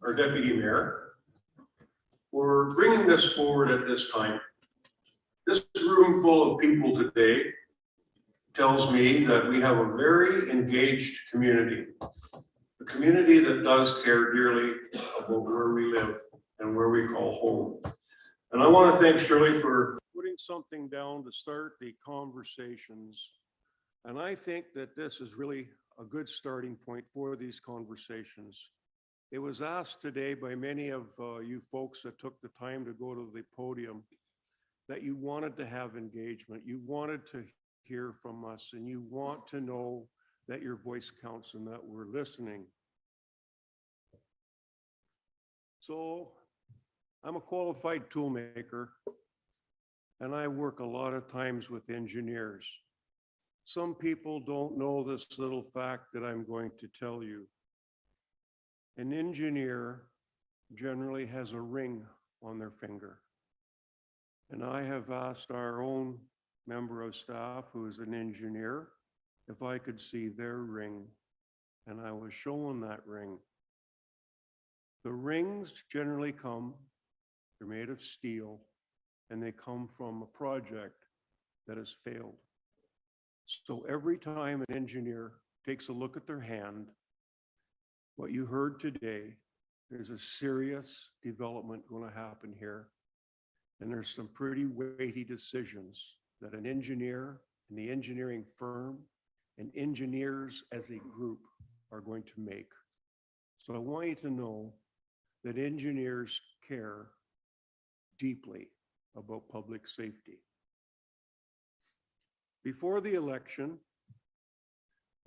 Speaker 9: our Deputy Mayor, for bringing this forward at this time. This room full of people today tells me that we have a very engaged community, a community that does care dearly about where we live and where we call home. And I want to thank Shirley for putting something down to start the conversations. And I think that this is really a good starting point for these conversations. It was asked today by many of you folks that took the time to go to the podium that you wanted to have engagement, you wanted to hear from us, and you want to know that your voice counts and that we're listening. So I'm a qualified toolmaker, and I work a lot of times with engineers. Some people don't know this little fact that I'm going to tell you. An engineer generally has a ring on their finger. And I have asked our own member of staff, who is an engineer, if I could see their ring. And I was shown that ring. The rings generally they're made of steel, and they come from a project that has failed. So every time an engineer takes a look at their hand, what you heard today, there's a serious development going to happen here. And there's some pretty weighty decisions that an engineer and the engineering firm and engineers as a group are going to make. So I want you to know that engineers care deeply about public safety. Before the election,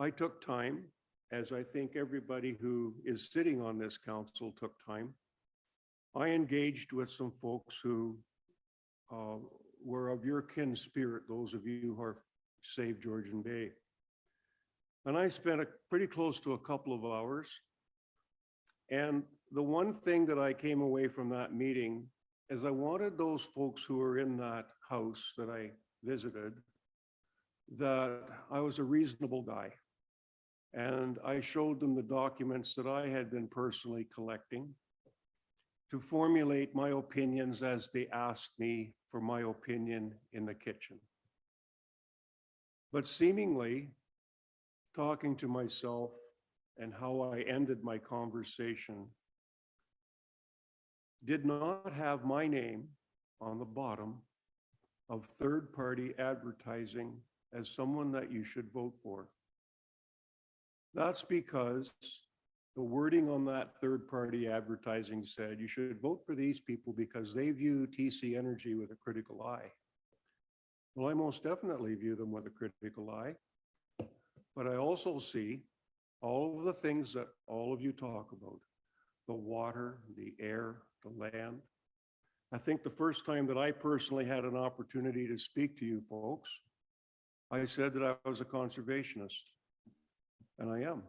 Speaker 9: I took time, as I think everybody who is sitting on this council took time. I engaged with some folks who were of your kin spirit, those of you who are saved Georgian Bay. And I spent pretty close to a couple of hours. And the one thing that I came away from that meeting is I wanted those folks who were in that house that I visited, that I was a reasonable guy. And I showed them the documents that I had been personally collecting.
Speaker 4: to formulate my opinions as they asked me for my opinion in the kitchen. But seemingly, talking to myself and how I ended my conversation did not have my name on the bottom of third-party advertising as someone that you should vote for. That's because the wording on that third-party advertising said you should vote for these people because they view TC Energy with a critical eye. Well, I most definitely view them with a critical eye, but I also see all of the things that all of you talk about, the water, the air, the land. I think the first time that I personally had an opportunity to speak to you folks, I said that I was a conservationist, and I am.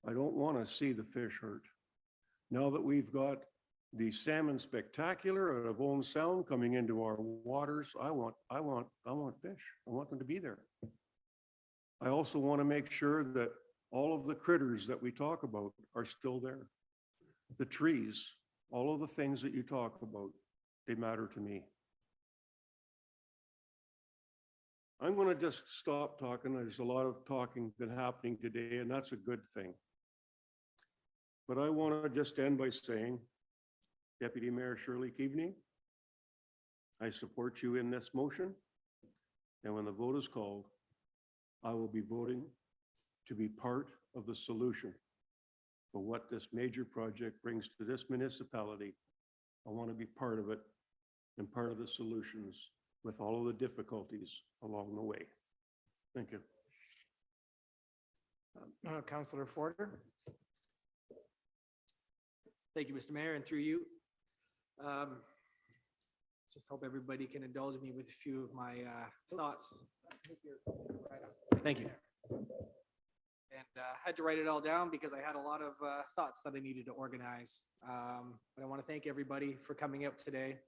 Speaker 4: I don't want to see the fish hurt. Now that we've got the salmon spectacular out of Owen Sound coming into our waters, I want fish. I want them to be there. I also want to make sure that all of the critters that we talk about are still there. The trees, all of the things that you talk about, they matter to me. I'm going to just stop talking. There's a lot of talking been happening today, and that's a good thing. But I want to just end by saying, Deputy Mayor Shirley Keaveney, I support you in this motion. And when the vote is called, I will be voting to be part of the solution for what this major project brings to this municipality. I want to be part of it and part of the solutions with all of the difficulties along the way. Thank you.
Speaker 5: Councillor Forder. Thank you, Mr. Mayor, and through you. Just hope everybody can indulge me with a few of my thoughts. Thank you. And had to write it all down because I had a lot of thoughts that I needed to organize. But I want to thank everybody for coming out today.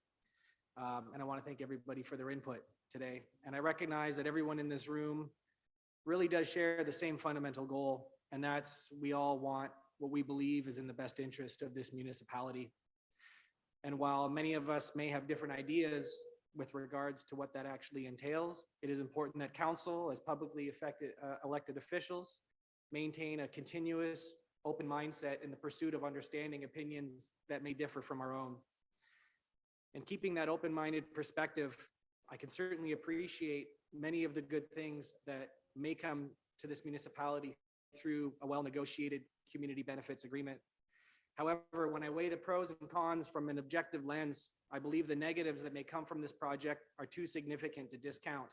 Speaker 5: And I want to thank everybody for their input today. And I recognize that everyone in this room really does share the same fundamental goal, and that's we all want what we believe is in the best interest of this municipality. And while many of us may have different ideas with regards to what that actually entails, it is important that council, as publicly elected officials, maintain a continuous open mindset in the pursuit of understanding opinions that may differ from our own. And keeping that open-minded perspective, I can certainly appreciate many of the good things that may come to this municipality through a well-negotiated community benefits agreement. However, when I weigh the pros and cons from an objective lens, I believe the negatives that may come from this project are too significant to discount.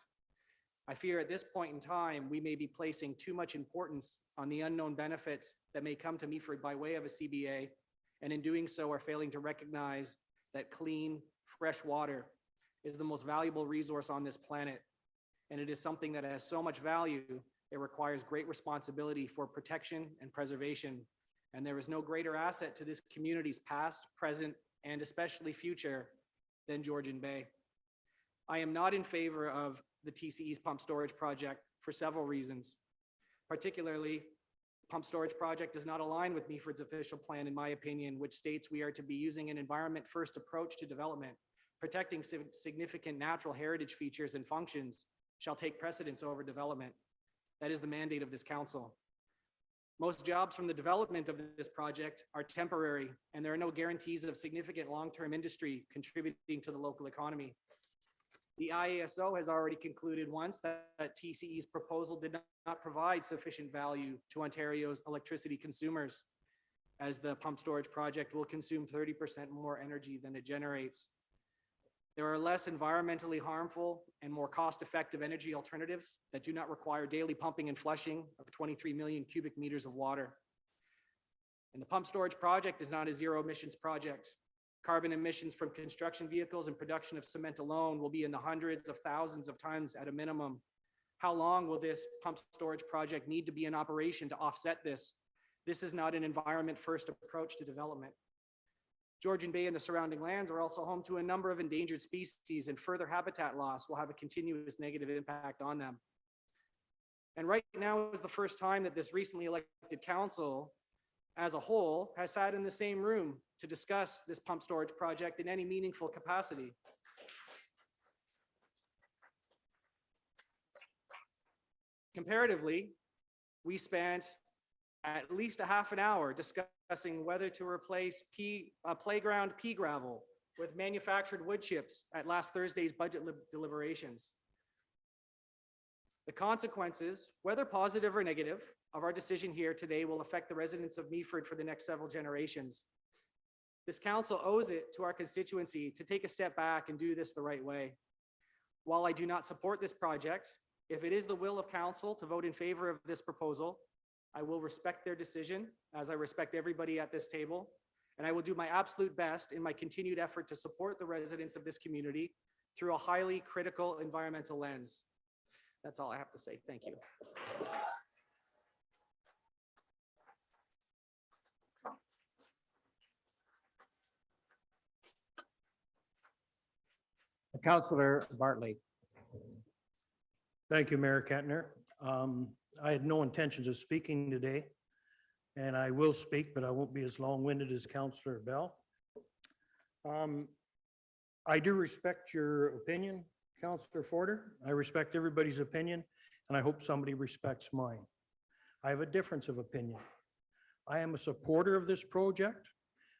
Speaker 5: I fear at this point in time, we may be placing too much importance on the unknown benefits that may come to Meaford by way of a CBA, and in doing so are failing to recognize that clean, fresh water is the most valuable resource on this planet. And it is something that has so much value, it requires great responsibility for protection and preservation. And there is no greater asset to this community's past, present, and especially future than Georgian Bay. I am not in favor of the TCE's pump storage project for several reasons. Particularly, pump storage project does not align with Meaford's official plan, in my opinion, which states we are to be using an environment-first approach to development. Protecting significant natural heritage features and functions shall take precedence over development. That is the mandate of this council. Most jobs from the development of this project are temporary, and there are no guarantees of significant long-term industry contributing to the local economy. The IASO has already concluded once that TCE's proposal did not provide sufficient value to Ontario's electricity consumers, as the pump storage project will consume 30% more energy than it generates. There are less environmentally harmful and more cost-effective energy alternatives that do not require daily pumping and flushing of 23 million cubic meters of water. And the pump storage project is not a zero emissions project. Carbon emissions from construction vehicles and production of cement alone will be in the hundreds of thousands of tons at a minimum. How long will this pump storage project need to be in operation to offset this? This is not an environment-first approach to development. Georgian Bay and the surrounding lands are also home to a number of endangered species, and further habitat loss will have a continuous negative impact on them. And right now is the first time that this recently elected council as a whole has sat in the same room to discuss this pump storage project in any meaningful capacity. Comparatively, we spent at least a half an hour discussing whether to replace playground pea gravel with manufactured wood chips at last Thursday's budget deliberations. The consequences, whether positive or negative, of our decision here today will affect the residents of Meaford for the next several generations. This council owes it to our constituency to take a step back and do this the right way. While I do not support this project, if it is the will of council to vote in favor of this proposal, I will respect their decision, as I respect everybody at this table, and I will do my absolute best in my continued effort to support the residents of this community through a highly critical environmental lens. That's all I have to say. Thank you.
Speaker 1: Councillor Bartley.
Speaker 9: Thank you, Mayor Kentner. I had no intentions of speaking today, and I will speak, but I won't be as long-winded as Councillor Bell. I do respect your opinion, Councillor Forder. I respect everybody's opinion, and I hope somebody respects mine. I have a difference of opinion. I am a supporter of this project.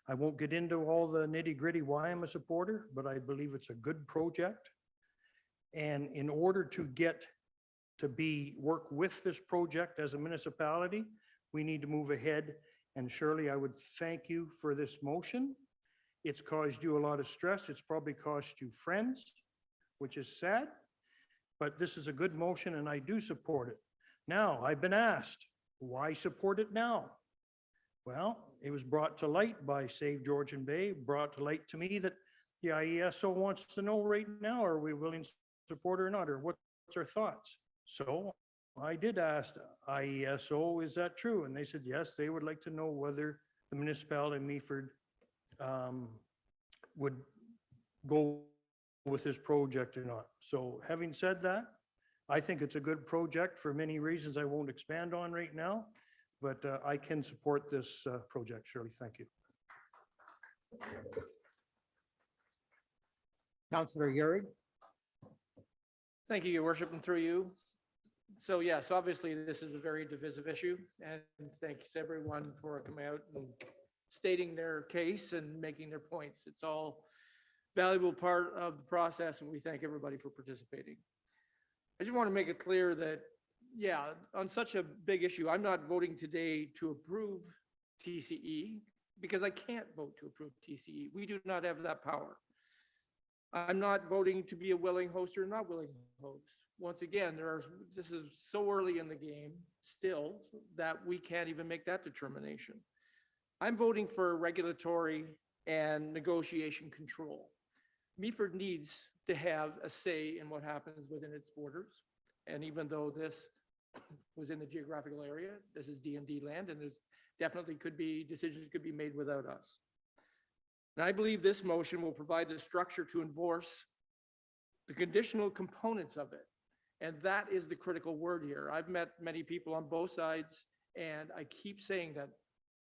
Speaker 9: I won't get into all the nitty-gritty why I'm a supporter, but I believe it's a good project. And in order to get to work with this project as a municipality, we need to move ahead. And Shirley, I would thank you for this motion. It's caused you a lot of stress. It's probably cost you friends, which is sad, but this is a good motion and I do support it. Now, I've been asked, why support it now? Well, it was brought to light by Save Georgian Bay, brought to light to me that the IESO wants to know right now, are we willing to support or not, or what's our thoughts? So I did ask IESO, is that true? And they said, yes, they would like to know whether the municipality of Meaford would go with this project or not. So having said that, I think it's a good project for many reasons I won't expand on right now, but I can support this project, Shirley. Thank you.
Speaker 1: Councillor Yuri.
Speaker 5: Thank you, Your Worship, and through you. So yes, obviously this is a very divisive issue, and thanks everyone for coming out and stating their case and making their points. It's all valuable part of the process, and we thank everybody for participating. I just want to make it clear that, yeah, on such a big issue, I'm not voting today to approve TCE because I can't vote to approve TCE. We do not have that power. I'm not voting to be a willing host or not willing host. Once again, this is so early in the game still that we can't even make that determination. I'm voting for regulatory and negotiation control. Meaford needs to have a say in what happens within its borders. And even though this was in the geographical area, this is D&D land, and there's definitely decisions could be made without us. And I believe this motion will provide the structure to enforce the conditional components of it. And that is the critical word here. I've met many people on both sides, and I keep saying that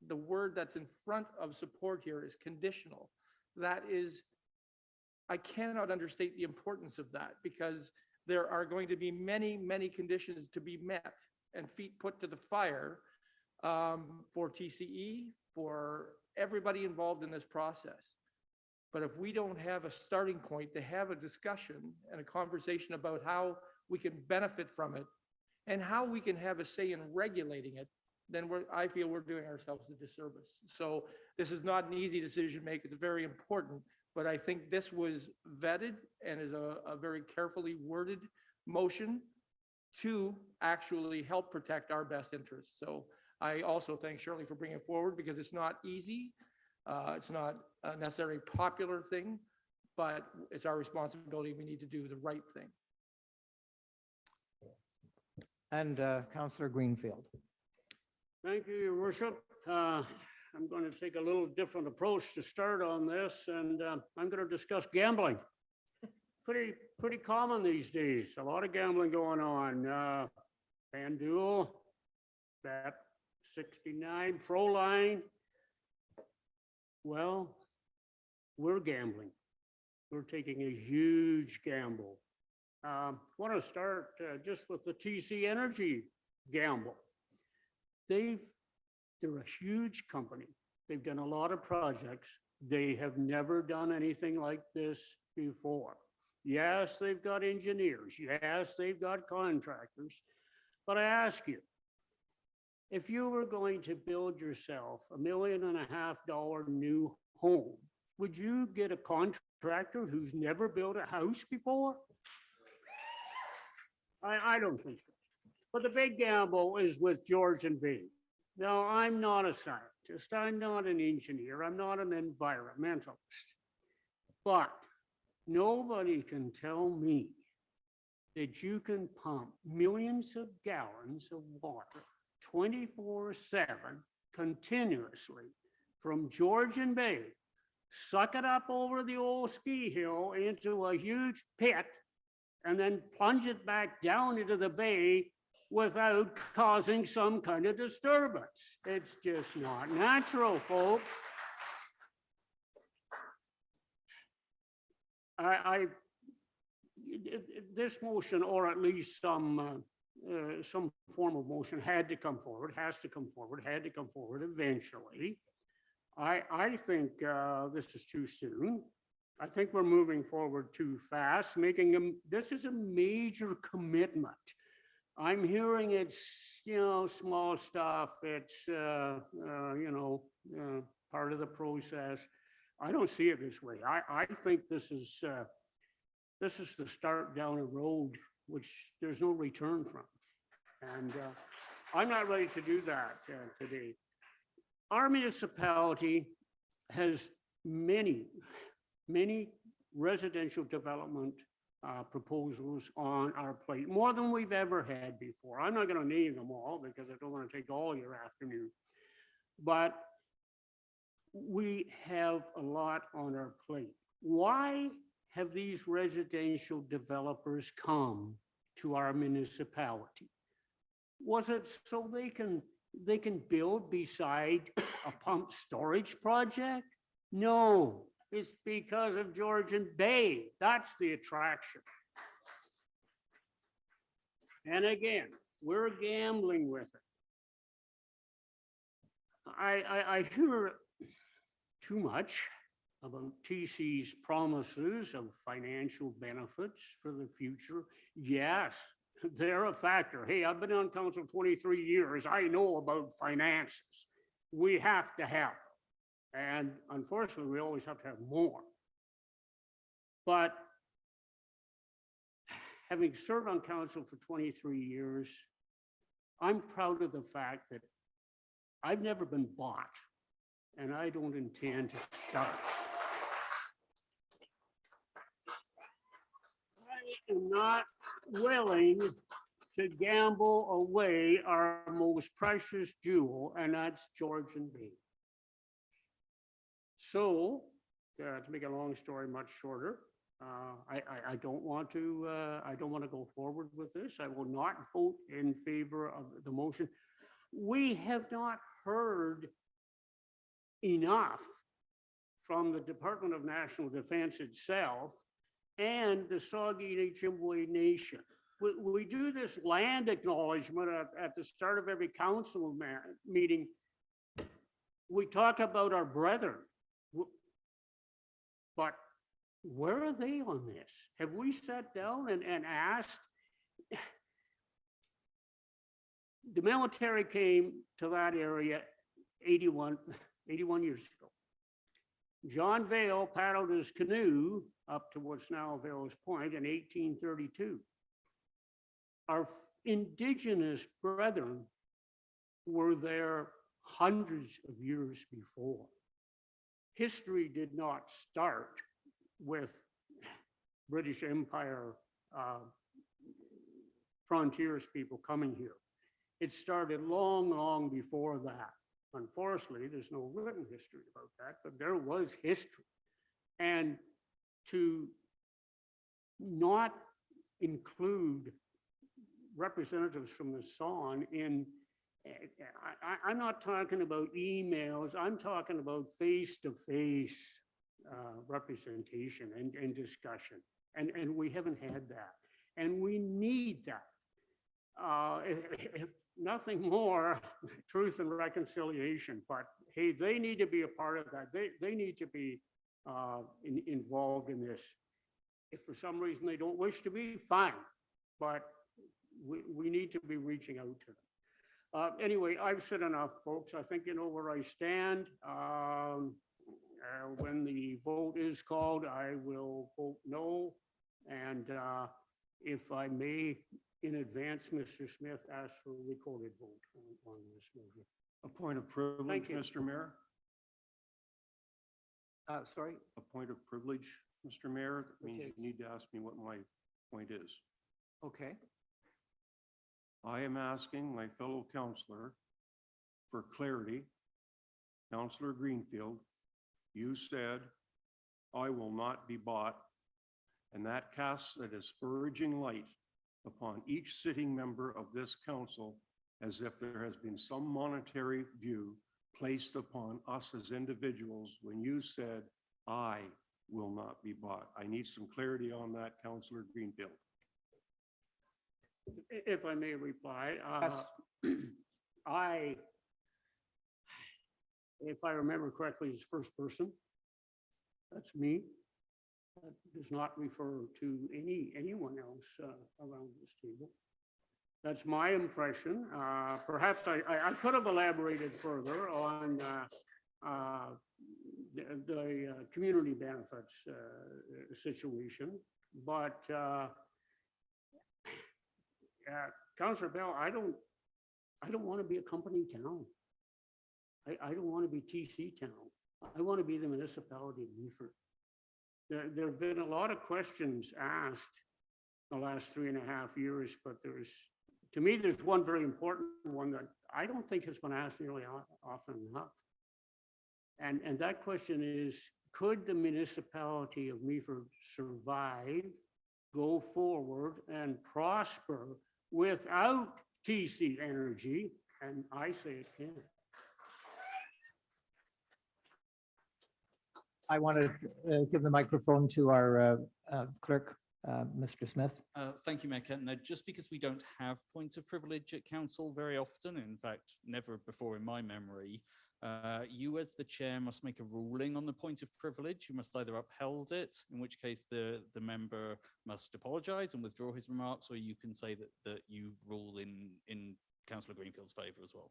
Speaker 5: the word that's in front of support here is conditional. That is, I cannot understate the importance of that, because there are going to be many, many conditions to be met and feet put to the fire for TCE, for everybody involved in this process. But if we don't have a starting point to have a discussion and a conversation about how we can benefit from it and how we can have a say in regulating it, then I feel we're doing ourselves a disservice. So this is not an easy decision to make. It's very important, but I think this was vetted and is a very carefully worded motion to actually help protect our best interests. So I also thank Shirley for bringing it forward, because it's not easy. It's not a necessarily popular thing, but it's our responsibility. We need to do the right thing.
Speaker 1: And Councillor Greenfield.
Speaker 10: Thank you, Your Worship. I'm going to take a little different approach to start on this, and I'm going to discuss gambling. Pretty common these days. A lot of gambling going on. FanDuel, Bet 69 Proline. Well, we're gambling. We're taking a huge gamble. Want to start just with the TC Energy gamble. They're a huge company. They've done a lot of projects. They have never done anything like this before. Yes, they've got engineers. Yes, they've got contractors. But I ask you, if you were going to build yourself $1.5 million new home, would you get a contractor who's never built a house before? I don't think so. But the big gamble is with George and B. Now, I'm not a scientist. I'm not an engineer. I'm not an environmentalist. But nobody can tell me that you can pump millions of gallons of water 24/7 continuously from George and Bay, suck it up over the old ski hill into a huge pit, and then plunge it back down into the bay without causing some kind of disturbance. It's just not natural, folks. This motion, or at least some form of motion, had to come forward, has to come forward, had to come forward eventually. I think this is too soon. I think we're moving forward too fast, this is a major commitment. I'm hearing it's, small stuff. It's, part of the process. I don't see it this way. I think this is the start down a road which there's no return from. And I'm not ready to do that today. Our municipality has many residential development proposals on our plate, more than we've ever had before. I'm not going to name them all because I don't want to take all your afternoon, but we have a lot on our plate. Why have these residential developers come to our municipality? Was it so they can build beside a pump storage project? No, it's because of George and Bay. That's the attraction. And again, we're gambling with it. I hear too much about TC's promises of financial benefits for the future. Yes, they're a factor. Hey, I've been on council 23 years. I know about finances. We have to have them. And unfortunately, we always have to have more. But having served on council for 23 years, I'm proud of the fact that I've never been bought, and I don't intend to start. I am not willing to gamble away our most precious jewel, and that's George and B. So, to make a long story much shorter, I don't want to go forward with this. I will not vote in favor of the motion. We have not heard enough from the Department of National Defense itself and the Saugeen Ojibwe Nation. We do this land acknowledgement at the start of every council meeting. We talk about our brethren, but where are they on this? Have we sat down and asked? The military came to that area 81 years ago. John Vale paddled his canoe up to what's now Vale's Point in 1832. Our indigenous brethren were there hundreds of years before. History did not start with British Empire frontiers people coming here. It started long, long before that. Unfortunately, there's no written history about that, but there was history. And to not include representatives from the Saugeen in I'm not talking about emails, I'm talking about face-to-face representation and discussion. And we haven't had that. And we need that. If nothing more, truth and reconciliation, but hey, they need to be a part of that. They need to be involved in this. If for some reason they don't wish to be, fine, but we need to be reaching out to them. Anyway, I've said enough, folks. I think you know where I stand. When the vote is called, I will vote no. And if I may, in advance, Mr. Smith, ask for a recorded vote on this motion.
Speaker 4: A point of privilege, Mr. Mayor?
Speaker 1: Sorry?
Speaker 4: A point of privilege, Mr. Mayor? That
Speaker 1: Which
Speaker 4: means
Speaker 1: is?
Speaker 4: you need to ask me what my point is.
Speaker 1: Okay.
Speaker 4: I am asking my fellow counselor for clarity. Councillor Greenfield, you said, I will not be bought, and that casts a disparaging light upon each sitting member of this council as if there has been some monetary view placed upon us as individuals when you said, I will not be bought. I need some clarity on that, Councillor Greenfield.
Speaker 10: If I may reply,
Speaker 1: Yes.
Speaker 10: If I remember correctly, is first person. That's me. That does not refer to anyone else around this table. That's my impression. Perhaps I could have elaborated further on the community benefits situation, but Councillor Bell, I don't want to be a company town. I don't want to be TC town. I want to be the municipality of Meaford. There have been a lot of questions asked the last 3.5 years, but to me, there's one very important one that I don't think has been asked nearly often enough. And that question is, could the municipality of Meaford survive, go forward, and prosper without TC Energy? And I say it can.
Speaker 1: I want to give the microphone to our clerk, Mr. Smith.
Speaker 6: Thank you, Mayor Kentner. Just because we don't have points of privilege at council very often, in fact, never before in my memory, you as the chair must make a ruling on the point of privilege. You must either uphold it, in which case the member must apologize and withdraw his remarks, or you can say that you rule in Councillor Greenfield's favour as well.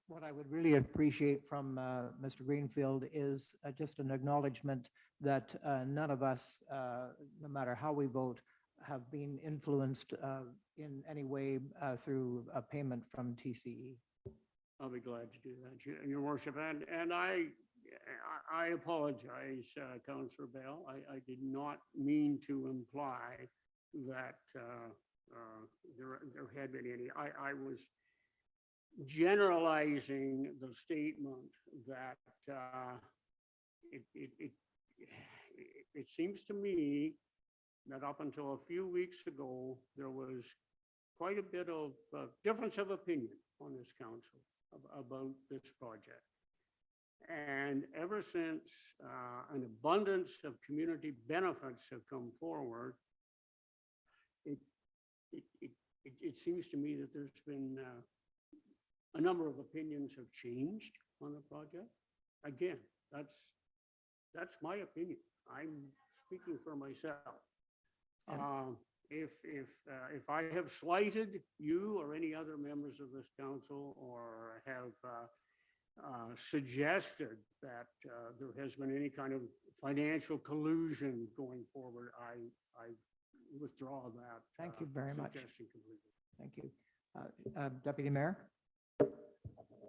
Speaker 1: What I would really appreciate from Mr. Greenfield is just an acknowledgement that none of us, no matter how we vote, have been influenced in any way through a payment from TCE.
Speaker 10: I'll be glad to do that, Your Worship. And I apologize, Councillor Bell. I did not mean to imply that there had been any. I was generalizing the statement that it seems to me that up until a few weeks ago, there was quite a bit of difference of opinion on this council about this project. And ever since an abundance of community benefits have come forward, it seems to me that there's been a number of opinions have changed on the project. Again, that's my opinion. I'm speaking for myself. If I have slighted you or any other members of this council, or have suggested that there has been any kind of financial collusion going forward, I withdraw that.
Speaker 1: Thank you very much.
Speaker 10: Suggestion completely.
Speaker 1: Thank you. Deputy Mayor?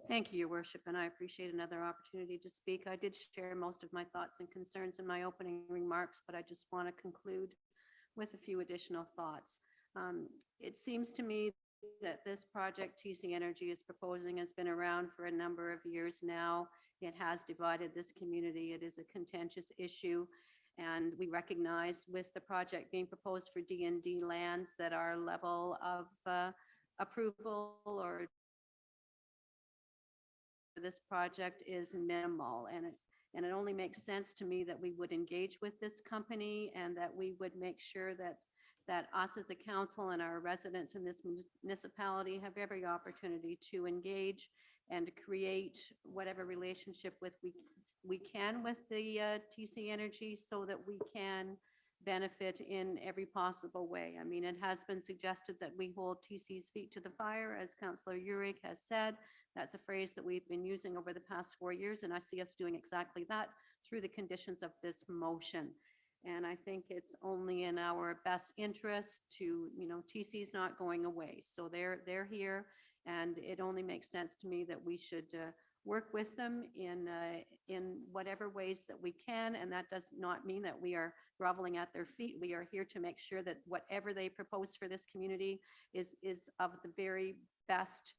Speaker 13: Thank you, Your Worship, and I appreciate another opportunity to speak. I did share most of my thoughts and concerns in my opening remarks, but I just want to conclude with a few additional thoughts. It seems to me that this project TC Energy is proposing has been around for a number of years now. It has divided this community. It is a contentious issue, and we recognize with the project being proposed for D&D lands that our level of approval or this project is minimal, and it only makes sense to me that we would engage with this company and that we would make sure that us as a council and our residents in this municipality have every opportunity to engage and create whatever relationship we can with the TC Energy so that we can benefit in every possible way. I mean, it has been suggested that we hold TC's feet to the fire, as Councillor Urick has said. That's a phrase that we've been using over the past 4 years, and I see us doing exactly that through the conditions of this motion. And I think it's only in our best interest to, TC's not going away. So they're here, and it only makes sense to me that we should work with them in whatever ways that we can. And that does not mean that we are groveling at their feet. We are here to make sure that whatever they propose for this community is of the very best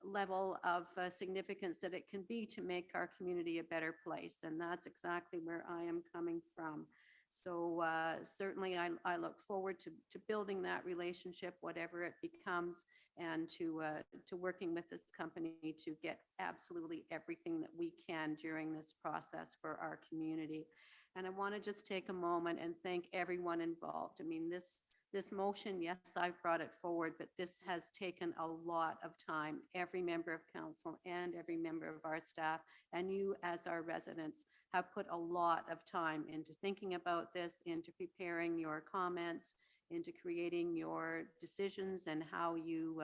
Speaker 13: level of significance that it can be to make our community a better place. And that's exactly where I am coming from. So certainly I look forward to building that relationship, whatever it becomes, and to working with this company to get absolutely everything that we can during this process for our community. And I want to just take a moment and thank everyone involved. I mean, this motion, yes, I've brought it forward, but this has taken a lot of time. Every member of council and every member of our staff, and you as our residents, have put a lot of time into thinking about this, into preparing your comments, into creating your decisions and how you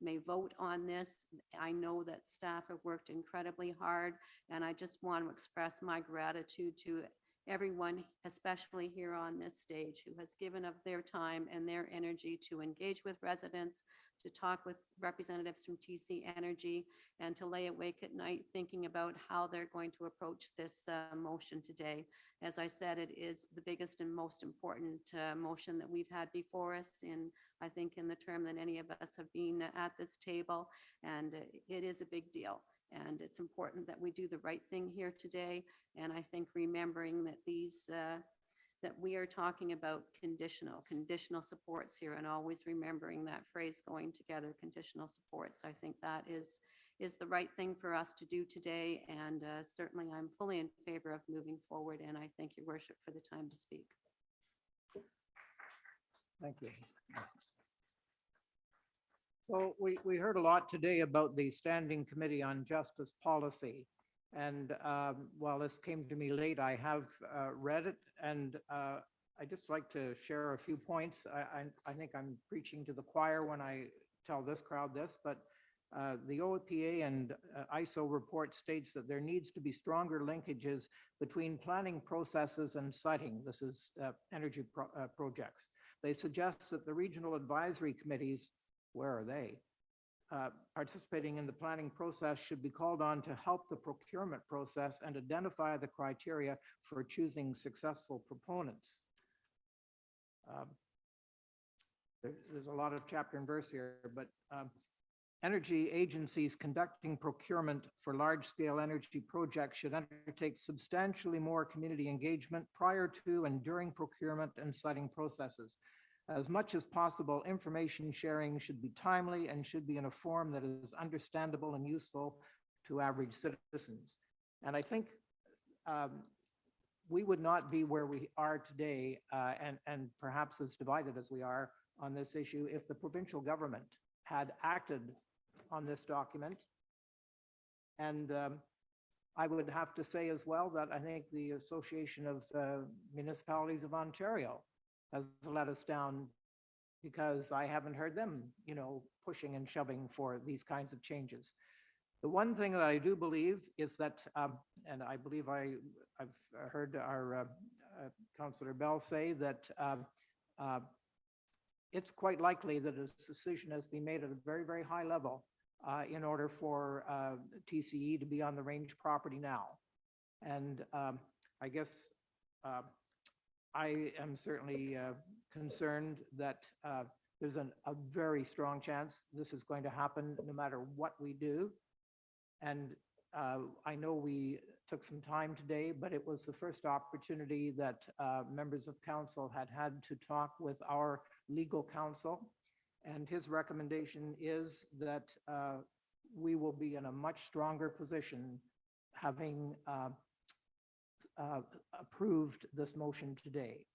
Speaker 13: may vote on this. I know that staff have worked incredibly hard, and I just want to express my gratitude to everyone, especially here on this stage, who has given of their time and their energy to engage with residents, to talk with representatives from TC Energy, and to lay awake at night thinking about how they're going to approach this motion today. As I said, it is the biggest and most important motion that we've had before us I think in the term that any of us have been at this table, and it is a big deal. And it's important that we do the right thing here today. And I think remembering that that we are talking about conditional supports here, and always remembering that phrase going together, conditional supports. I think that is the right thing for us to do today. And certainly I'm fully in favor of moving forward. And I thank your worship for the time to speak.
Speaker 1: Thank you. So we heard a lot today about the Standing Committee on Justice Policy. And while this came to me late, I have read it, and I just like to share a few points. I think I'm preaching to the choir when I tell this crowd this, but the OEPA and ISO report states that there needs to be stronger linkages between planning processes and siting. This is energy projects. They suggest that the regional advisory committees, where are they? Participating in the planning process should be called on to help the procurement process and identify the criteria for choosing successful proponents. There's a lot of chapter and verse here, but energy agencies conducting procurement for large-scale energy projects should undertake substantially more community engagement prior to and during procurement and siting processes. As much as possible, information sharing should be timely and should be in a form that is understandable and useful to average citizens. And I think we would not be where we are today and perhaps as divided as we are on this issue if the provincial government had acted on this document. And I would have to say as well that I think the Association of Municipalities of Ontario has let us down, because I haven't heard them, pushing and shoving for these kinds of changes. The one thing that I do believe is that, and I believe I've heard our Councillor Bell say that it's quite likely that a decision has been made at a very, very high level in order for TCE to be on the range property now. And I guess I am certainly concerned that there's a very strong chance this is going to happen no matter what we do. And I know we took some time today, but it was the first opportunity that members of council had to talk with our legal counsel. And his recommendation is that we will be in a much stronger position having approved this motion today.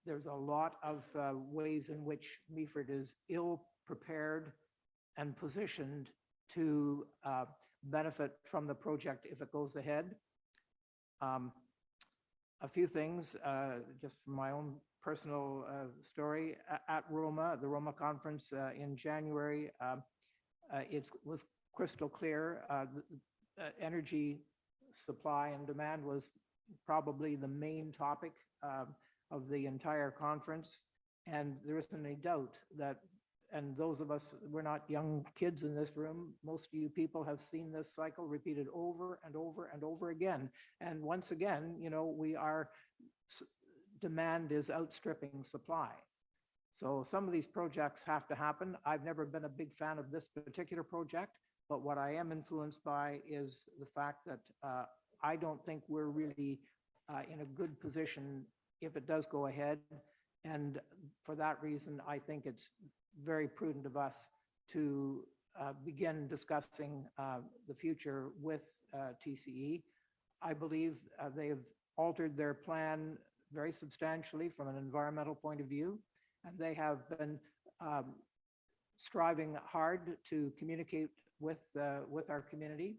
Speaker 1: There's a lot of ways in which Meaford is ill-prepared and positioned to benefit from the project if it goes ahead. A few things, just from my own personal story. At Roma, the Roma conference in January, it was crystal clear. Energy supply and demand was probably the main topic of the entire conference. And there isn't any doubt that, and those of us, we're not young kids in this room, most of you people have seen this cycle repeated over and over and over again. And once again, you know, demand is outstripping supply. So some of these projects have to happen. I've never been a big fan of this particular project, but what I am influenced by is the fact that I don't think we're really in a good position if it does go ahead. And for that reason, I think it's very prudent of us to begin discussing the future with TCE. I believe they have altered their plan very substantially from an environmental point of view, and they have been striving hard to communicate with our community.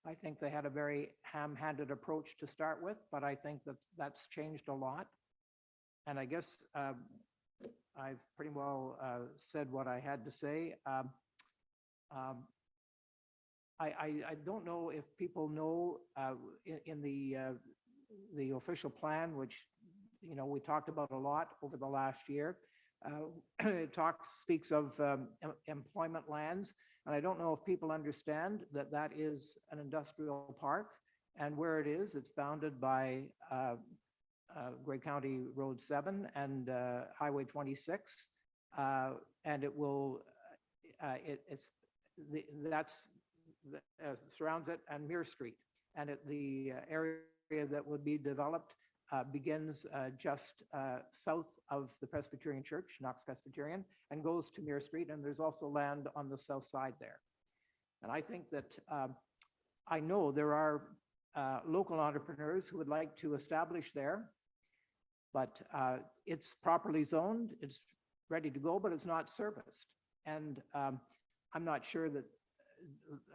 Speaker 1: I think they had a very ham-handed approach to start with, but I think that that's changed a lot. And I guess I've pretty well said what I had to say. I don't know if people know in the official plan, which, you know, we talked about a lot over the last year. It speaks of employment lands, and I don't know if people understand that that is an industrial park, and where it is, it's bounded by Grey County Road 7 and Highway 26, and it will surrounds it, and Muir Street, and the area that would be developed begins just south of the Presbyterian Church, Knox Presbyterian, and goes to Muir Street, and there's also land on the south side there. And I think that I know there are local entrepreneurs who would like to establish there, but it's properly zoned, it's ready to go, but it's not serviced. And I'm not sure that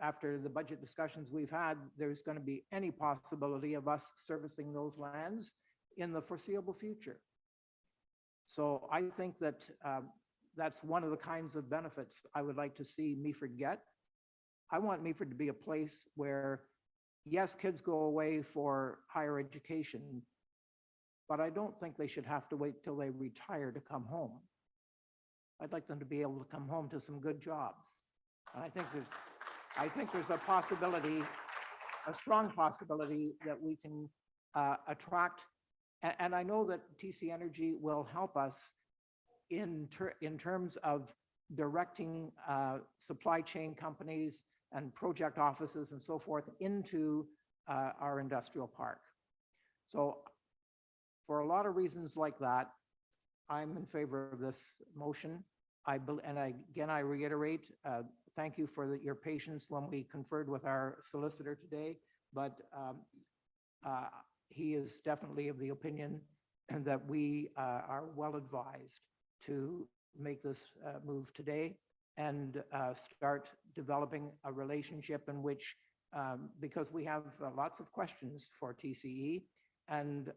Speaker 1: after the budget discussions we've had, there's going to be any possibility of us servicing those lands in the foreseeable future. So I think that that's one of the kinds of benefits I would like to see Meaford get. I want Meaford to be a place where, yes, kids go away for higher education, but I don't think they should have to wait till they retire to come home. I'd like them to be able to come home to some good jobs. And I think there's a possibility, a strong possibility that we can attract, and I know that TC Energy will help us in terms of directing supply chain companies and project offices and so forth into our industrial park. So for a lot of reasons like that, I'm in favor of this motion. Again, I reiterate, thank you for your patience when we conferred with our solicitor today, but he is definitely of the opinion that we are well advised to make this move today and start developing a relationship in which, because we have lots of questions for TCE, and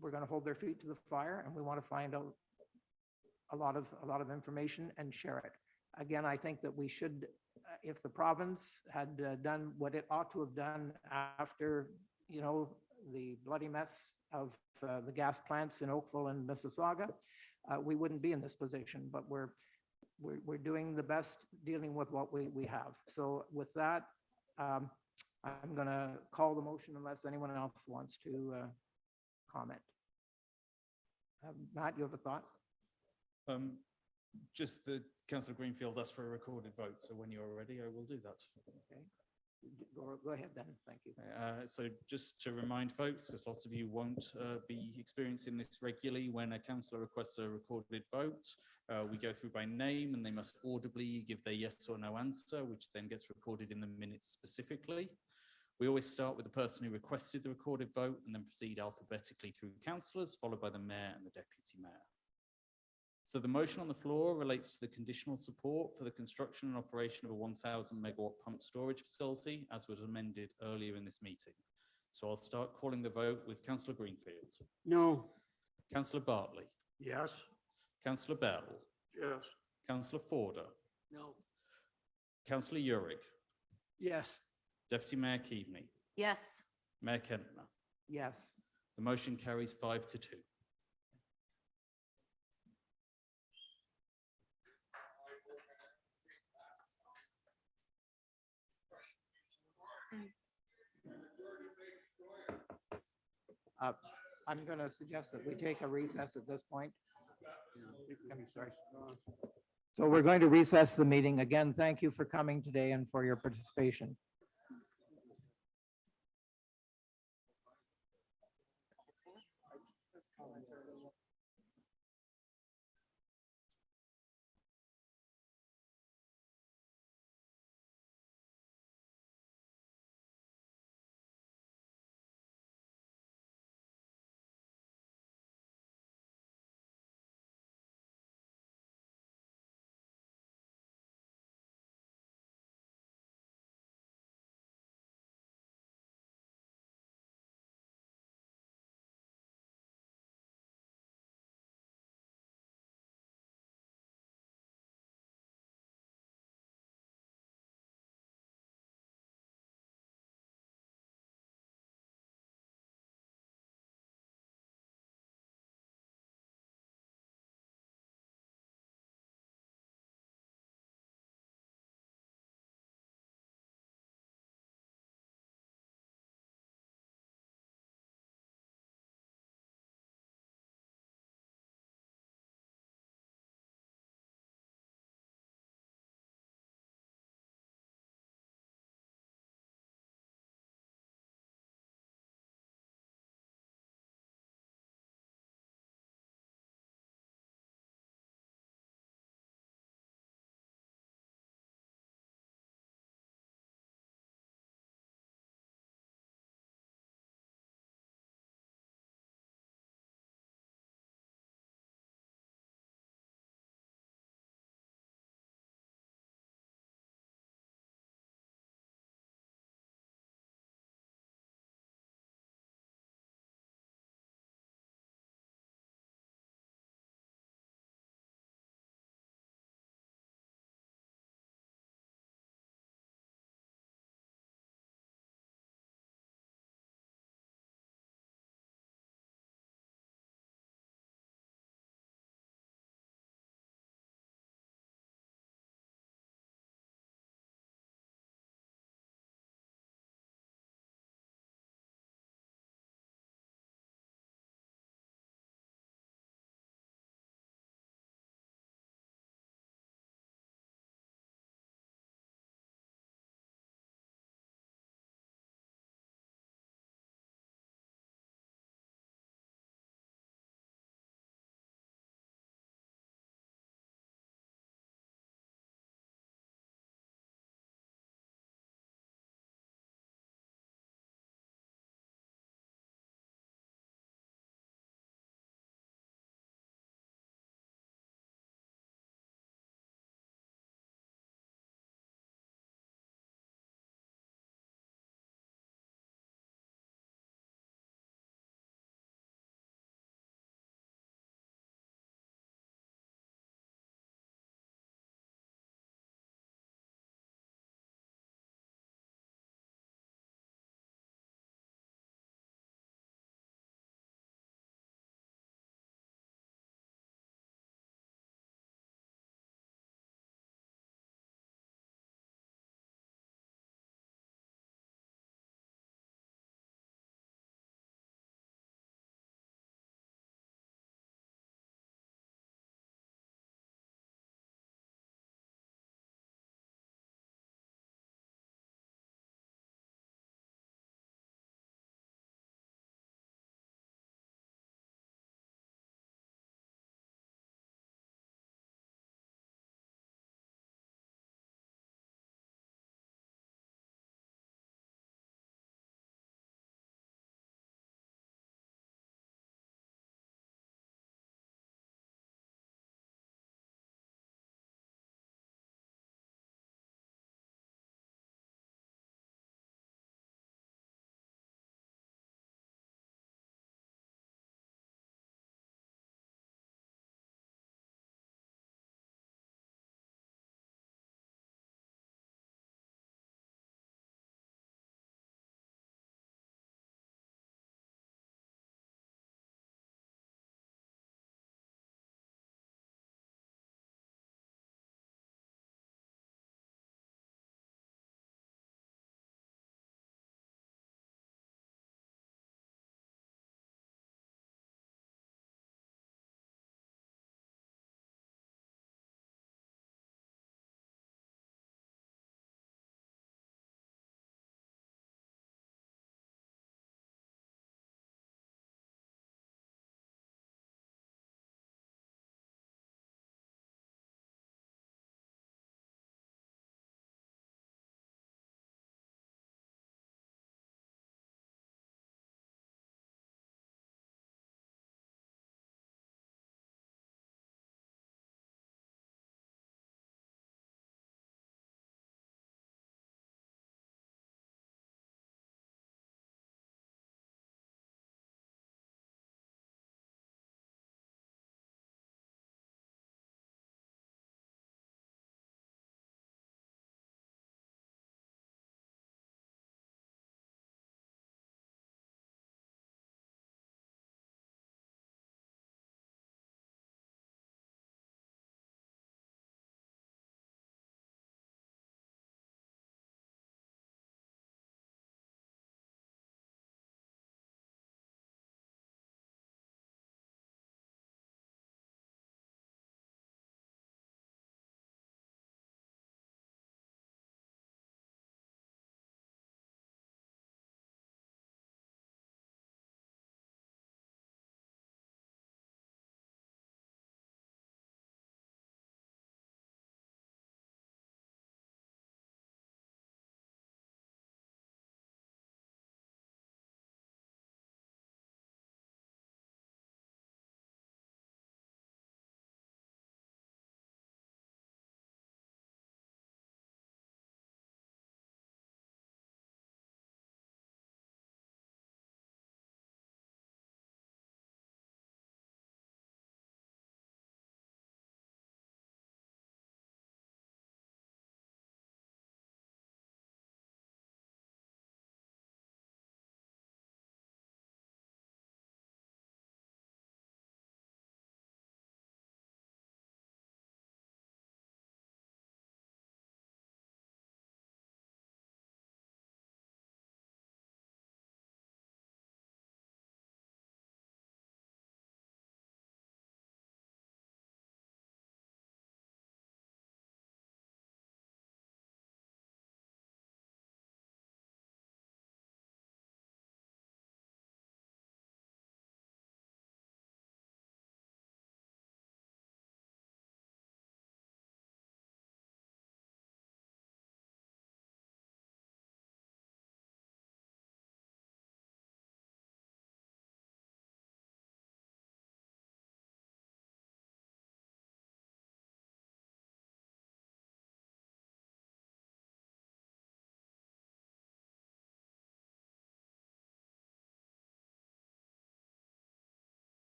Speaker 1: we're going to hold their feet to the fire, and we want to find out a lot of information and share it. Again, I think that we should, if the province had done what it ought to have done after, you know, the bloody mess of the gas plants in Oakville and Mississauga, we wouldn't be in this position. But we're doing the best dealing with what we have. So with that, I'm going to call the motion unless anyone else wants to comment. Matt, you have a thought?
Speaker 14: Just the Councillor Greenfield asked for a recorded vote, so when you're ready, I will do that.
Speaker 1: Okay. Go ahead then, thank you.
Speaker 14: So just to remind folks, because lots of you won't be experiencing this regularly, when a councillor requests a recorded vote, we go through by name and they must audibly give their yes or no answer, which then gets recorded in the minutes specifically. We always start with the person who requested the recorded vote and then proceed alphabetically through councillors, followed by the mayor and the deputy mayor. So the motion on the floor relates to the conditional support for the construction and operation of a 1,000 megawatt pump storage facility, as was amended earlier in this meeting. So I'll start calling the vote with Councillor Greenfield.
Speaker 10: No.
Speaker 14: Councillor Bartley.
Speaker 9: Yes.
Speaker 14: Councillor Bell.
Speaker 9: Yes.
Speaker 14: Councillor Forder.
Speaker 5: No.
Speaker 14: Councillor Urick.
Speaker 5: Yes.
Speaker 14: Deputy Mayor Keaveney.
Speaker 13: Yes.
Speaker 14: Mayor Kentner.
Speaker 1: Yes.
Speaker 14: The motion carries 5-2.
Speaker 1: I'm going to suggest that we take a recess at this point. I'm sorry. So we're going to recess the meeting. Again, thank you for coming today and for your participation.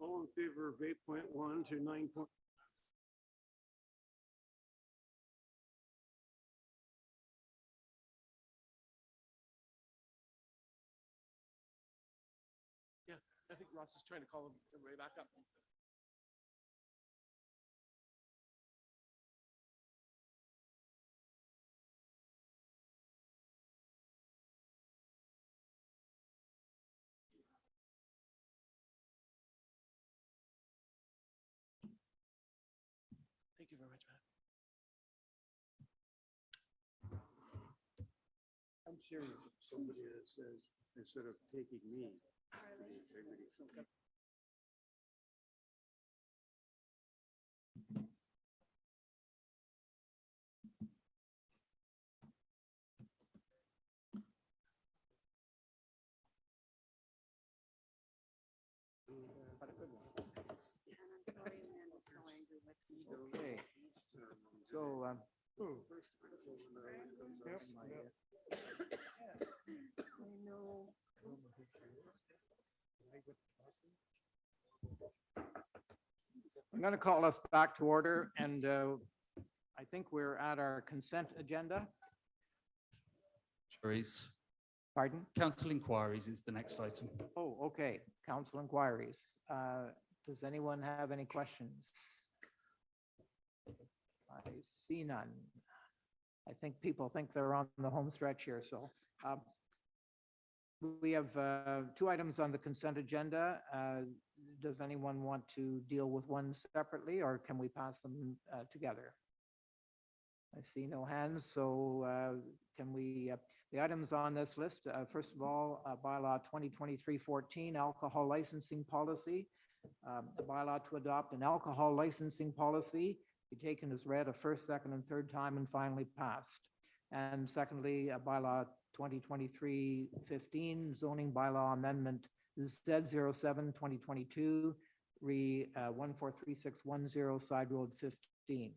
Speaker 4: All in favor of 8.1 to 9.
Speaker 3: Yeah, I think Ross is trying to call everybody back up. Thank you very much, Matt.
Speaker 4: I'm serious. Somebody that says, instead of taking me. to the integrity, some kind of-
Speaker 1: Okay, so, I'm going to call us back to order, and I think we're at our consent agenda.
Speaker 14: Inquiries.
Speaker 1: Pardon?
Speaker 14: Council inquiries is the next item.
Speaker 1: Oh, okay, council inquiries. Does anyone have any questions? I see none. I think people think they're on the home stretch here, so. We have two items on the consent agenda. Does anyone want to deal with one separately, or can we pass them together? I see no hands, so can we, the items on this list, first of all, bylaw 2023-14, alcohol licensing policy. The bylaw to adopt an alcohol licensing policy be taken as read a first, second, and third time and finally passed. And secondly, bylaw 2023-15, zoning bylaw amendment Z07-2022, re 143610 side road 15.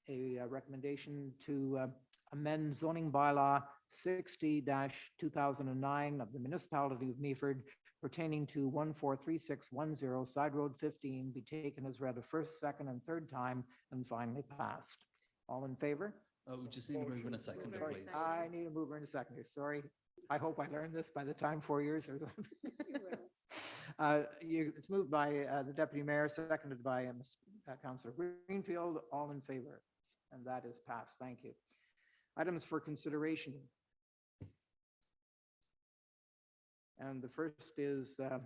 Speaker 1: A recommendation to amend zoning bylaw 60-2009 of the municipality of Meaford pertaining to 143610 side road 15 be taken as read a first, second, and third time and finally passed. All in favor?
Speaker 14: Oh, we just need to move in a second,
Speaker 1: Sorry,
Speaker 14: please.
Speaker 1: I need a mover in a second. Sorry. I hope I learned this by the time 4 years or something. It's moved by the deputy mayor, seconded by Councillor Greenfield. All in favor? And that is passed. Thank you. Items for consideration. And the first is a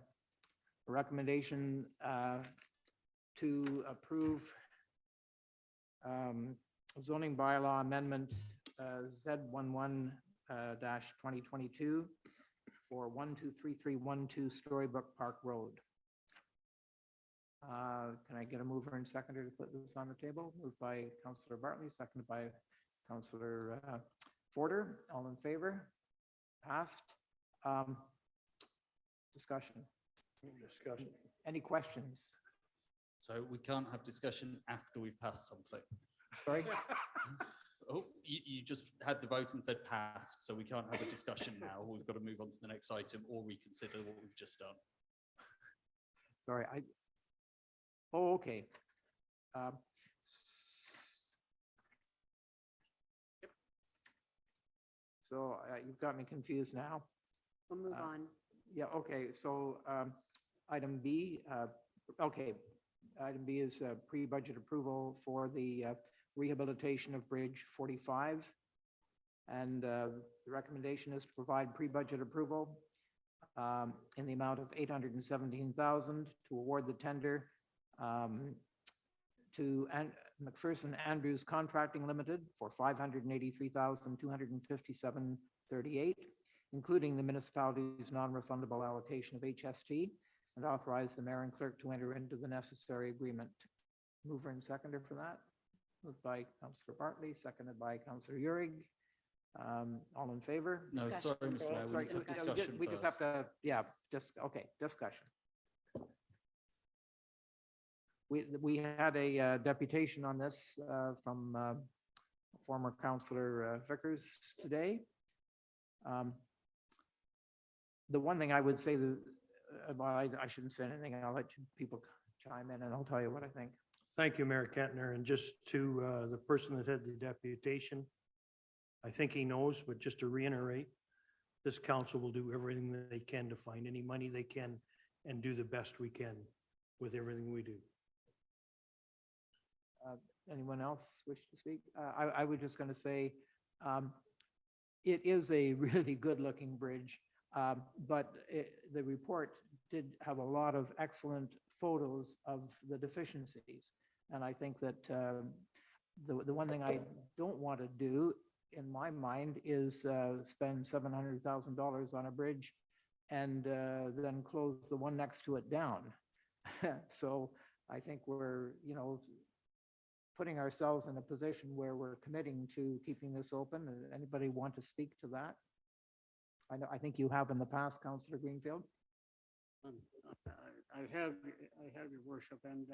Speaker 1: recommendation to approve zoning bylaw amendment Z11-2022 for 123312 Storybook Park Road. Can I get a mover and seconder to put this on the table? Moved by Councillor Bartley, seconded by Councillor Forder. All in favor? Passed. Discussion. Any questions?
Speaker 14: So we can't have discussion after we've passed something.
Speaker 1: Sorry?
Speaker 14: Oh, you just had the vote and said passed, so we can't have a discussion now. We've got to move on to the next item or reconsider what we've just done.
Speaker 1: Sorry, oh, okay. So you've got me confused now.
Speaker 13: We'll move on.
Speaker 1: Yeah, okay, so item B, okay. Item B is pre-budget approval for the rehabilitation of Bridge 45. And the recommendation is to provide pre-budget approval in the amount of $817,000 to award the tender to McPherson Andrews Contracting Limited for $583,257.38, including the municipality's non-refundable allocation of HST, and authorize the mayor and clerk to enter into the necessary agreement. Mover and seconder for that. Moved by Councillor Bartley, seconded by Councillor Urick. All in favor?
Speaker 14: No, sorry, Mr. Mayor, we need to have discussion
Speaker 1: We just have
Speaker 14: first.
Speaker 1: to, yeah, just, okay, discussion. We had a deputation on this from former Councillor Vickers today. The one thing I would say that well, I shouldn't say anything. I'll let you people chime in and I'll tell you what I think.
Speaker 9: Thank you, Mayor Kentner. And just to the person that had the deputation, I think he knows, but just to reiterate, this council will do everything that they can to find any money they can and do the best we can with everything we do.
Speaker 1: Anyone else wish to speak? I was just going to say, it is a really good-looking bridge, but the report did have a lot of excellent photos of the deficiencies. And I think that the one thing I don't want to do in my mind is spend $700,000 on a bridge and then close the one next to it down. So I think we're, putting ourselves in a position where we're committing to keeping this open. Anybody want to speak to that? I think you have in the past, Councillor Greenfield.
Speaker 10: I have your worship, and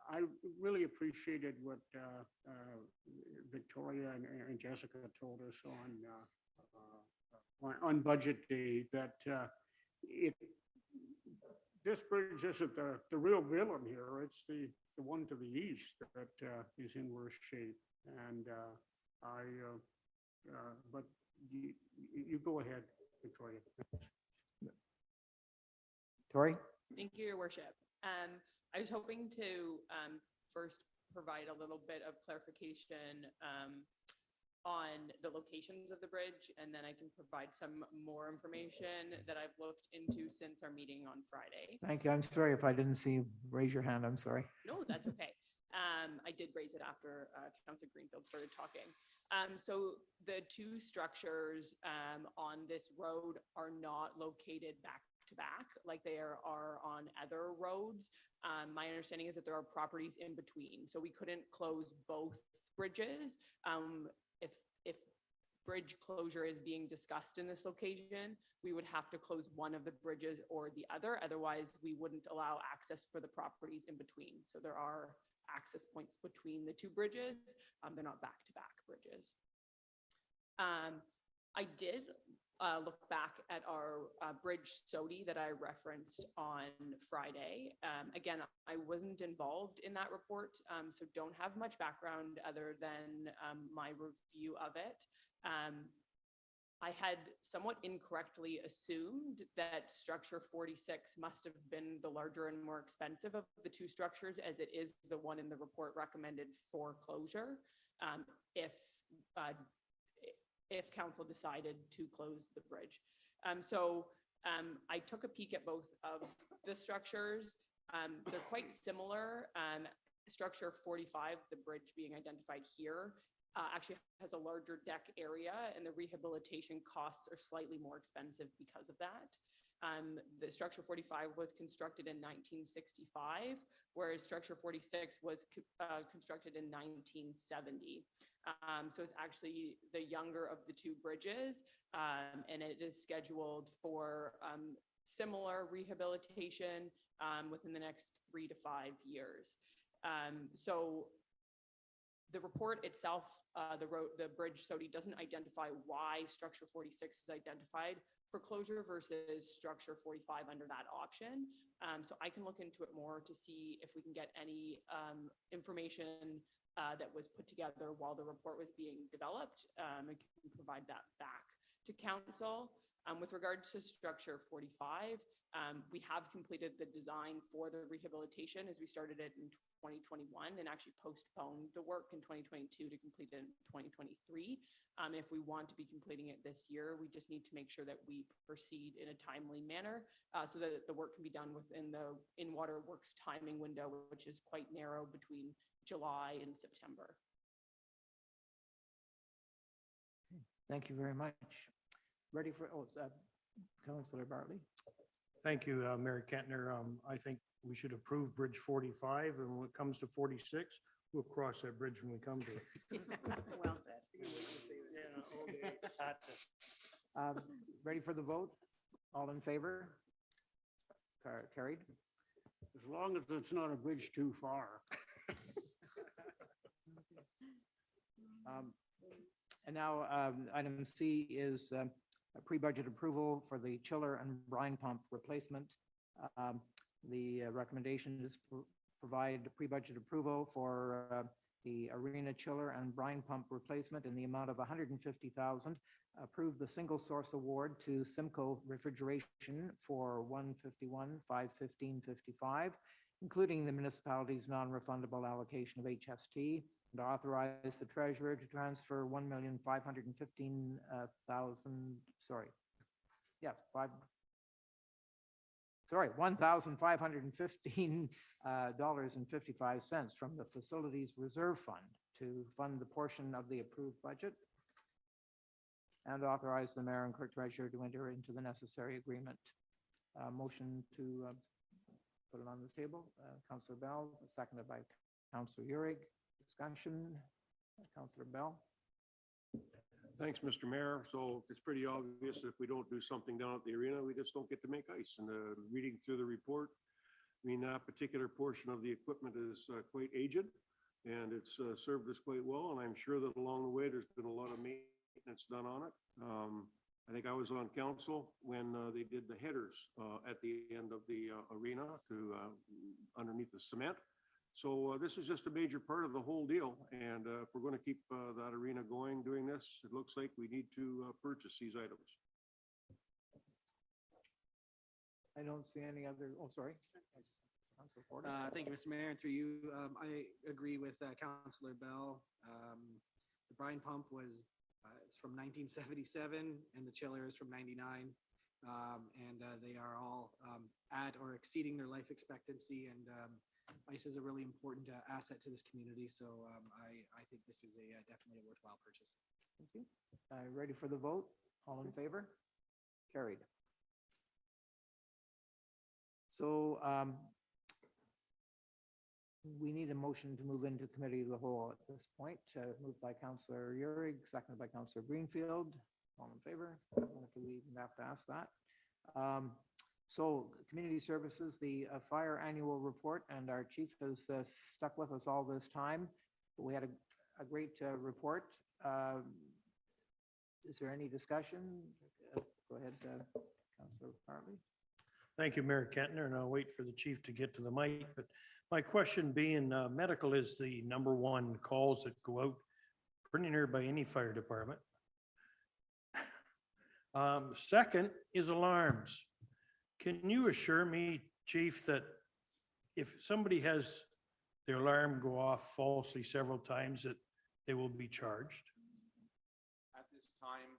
Speaker 10: I really appreciated what Victoria and Jessica told us on budget day, that this bridge isn't the real villain here. It's the one to the east that is in worse shape. And but you go ahead, Victoria.
Speaker 1: Tori?
Speaker 16: Thank you, Your Worship. I was hoping to first provide a little bit of clarification on the locations of the bridge, and then I can provide some more information that I've looked into since our meeting on Friday.
Speaker 1: Thank you. I'm sorry if I didn't see you raise your hand. I'm sorry.
Speaker 16: No, that's okay. I did raise it after Councillor Greenfield started talking. So the two structures on this road are not located back to back like they are on other roads. My understanding is that there are properties in between, so we couldn't close both bridges. If bridge closure is being discussed in this location, we would have to close one of the bridges or the other. Otherwise, we wouldn't allow access for the properties in between. So there are access points between the two bridges. They're not back-to-back bridges. I did look back at our bridge SOTI that I referenced on Friday. Again, I wasn't involved in that report, so don't have much background other than my review of it. I had somewhat incorrectly assumed that structure 46 must have been the larger and more expensive of the two structures, as it is the one in the report recommended for closure. If council decided to close the bridge. I took a peek at both of the structures. They're quite similar. Structure 45, the bridge being identified here, actually has a larger deck area, and the rehabilitation costs are slightly more expensive because of that. The structure 45 was constructed in 1965, whereas structure 46 was constructed in 1970. So it's actually the younger of the two bridges, and it is scheduled for similar rehabilitation within the next 3 to 5 years. So the report itself, the bridge SOTI doesn't identify why structure 46 is identified for closure versus structure 45 under that option. So I can look into it more to see if we can get any information that was put together while the report was being developed. I can provide that back to council. With regard to structure 45, we have completed the design for the rehabilitation as we started it in 2021 and actually postponed the work in 2022 to complete it in 2023. If we want to be completing it this year, we just need to make sure that we proceed in a timely manner so that the work can be done within the in-water works timing window, which is quite narrow between July and September.
Speaker 1: Thank you very much. Ready for, Councillor Bartley.
Speaker 9: Thank you, Mayor Kentner. I think we should approve Bridge 45, and when it comes to 46, we'll cross that bridge when we come to it.
Speaker 13: Well said.
Speaker 1: Ready for the vote? All in favor? Carried.
Speaker 10: As long as it's not a bridge too far.
Speaker 1: And now item C is pre-budget approval for the chiller and brine pump replacement. The recommendation is to provide pre-budget approval for the arena chiller and brine pump replacement in the amount of $150,000. Approve the single source award to Simcoe Refrigeration for $151,515.55, including the municipality's non-refundable allocation of HST, and authorize the treasurer to transfer $1,515.55 from the Facilities Reserve Fund to fund the portion of the approved budget, and authorize the mayor and clerk treasurer to enter into the necessary agreement. Motion to put it on the table. Councillor Bell, seconded by Councillor Urick. Discussion. Councillor Bell.
Speaker 4: Thanks, Mr. Mayor. So it's pretty obvious that if we don't do something down at the arena, we just don't get to make ice. And reading through the report, I mean, that particular portion of the equipment is quite aged, and it's served us quite well. And I'm sure that along the way, there's been a lot of maintenance done on it. I think I was on council when they did the headers at the end of the arena to underneath the cement. So this is just a major part of the whole deal. And if we're going to keep that arena going, doing this, it looks like we need to purchase these items.
Speaker 1: I don't see any other, oh, sorry. Councillor Porter.
Speaker 5: Thank you, Mr. Mayor, and through you, I agree with Councillor Bell. The brine pump was it's from 1977, and the chiller is from 99. And they are all at or exceeding their life expectancy, and ice is a really important asset to this community. So I think this is definitely a worthwhile purchase.
Speaker 1: Thank you. Ready for the vote? All in favor? Carried. So we need a motion to move into committee of the whole at this point. Moved by Councillor Urick, seconded by Councillor Greenfield. All in favor? I don't know if we even have to ask that. So community services, the fire annual report, and our chief has stuck with us all this time. We had a great report. Is there any discussion? Go ahead, Councillor Hartley.
Speaker 9: Thank you, Mayor Kentner, and I'll wait for the chief to get to the mic. But my question being, medical is the #1 calls that go out pretty near by any fire department. Second is alarms. Can you assure me, chief, that if somebody has their alarm go off falsely several times, that they will be charged?
Speaker 19: At this time,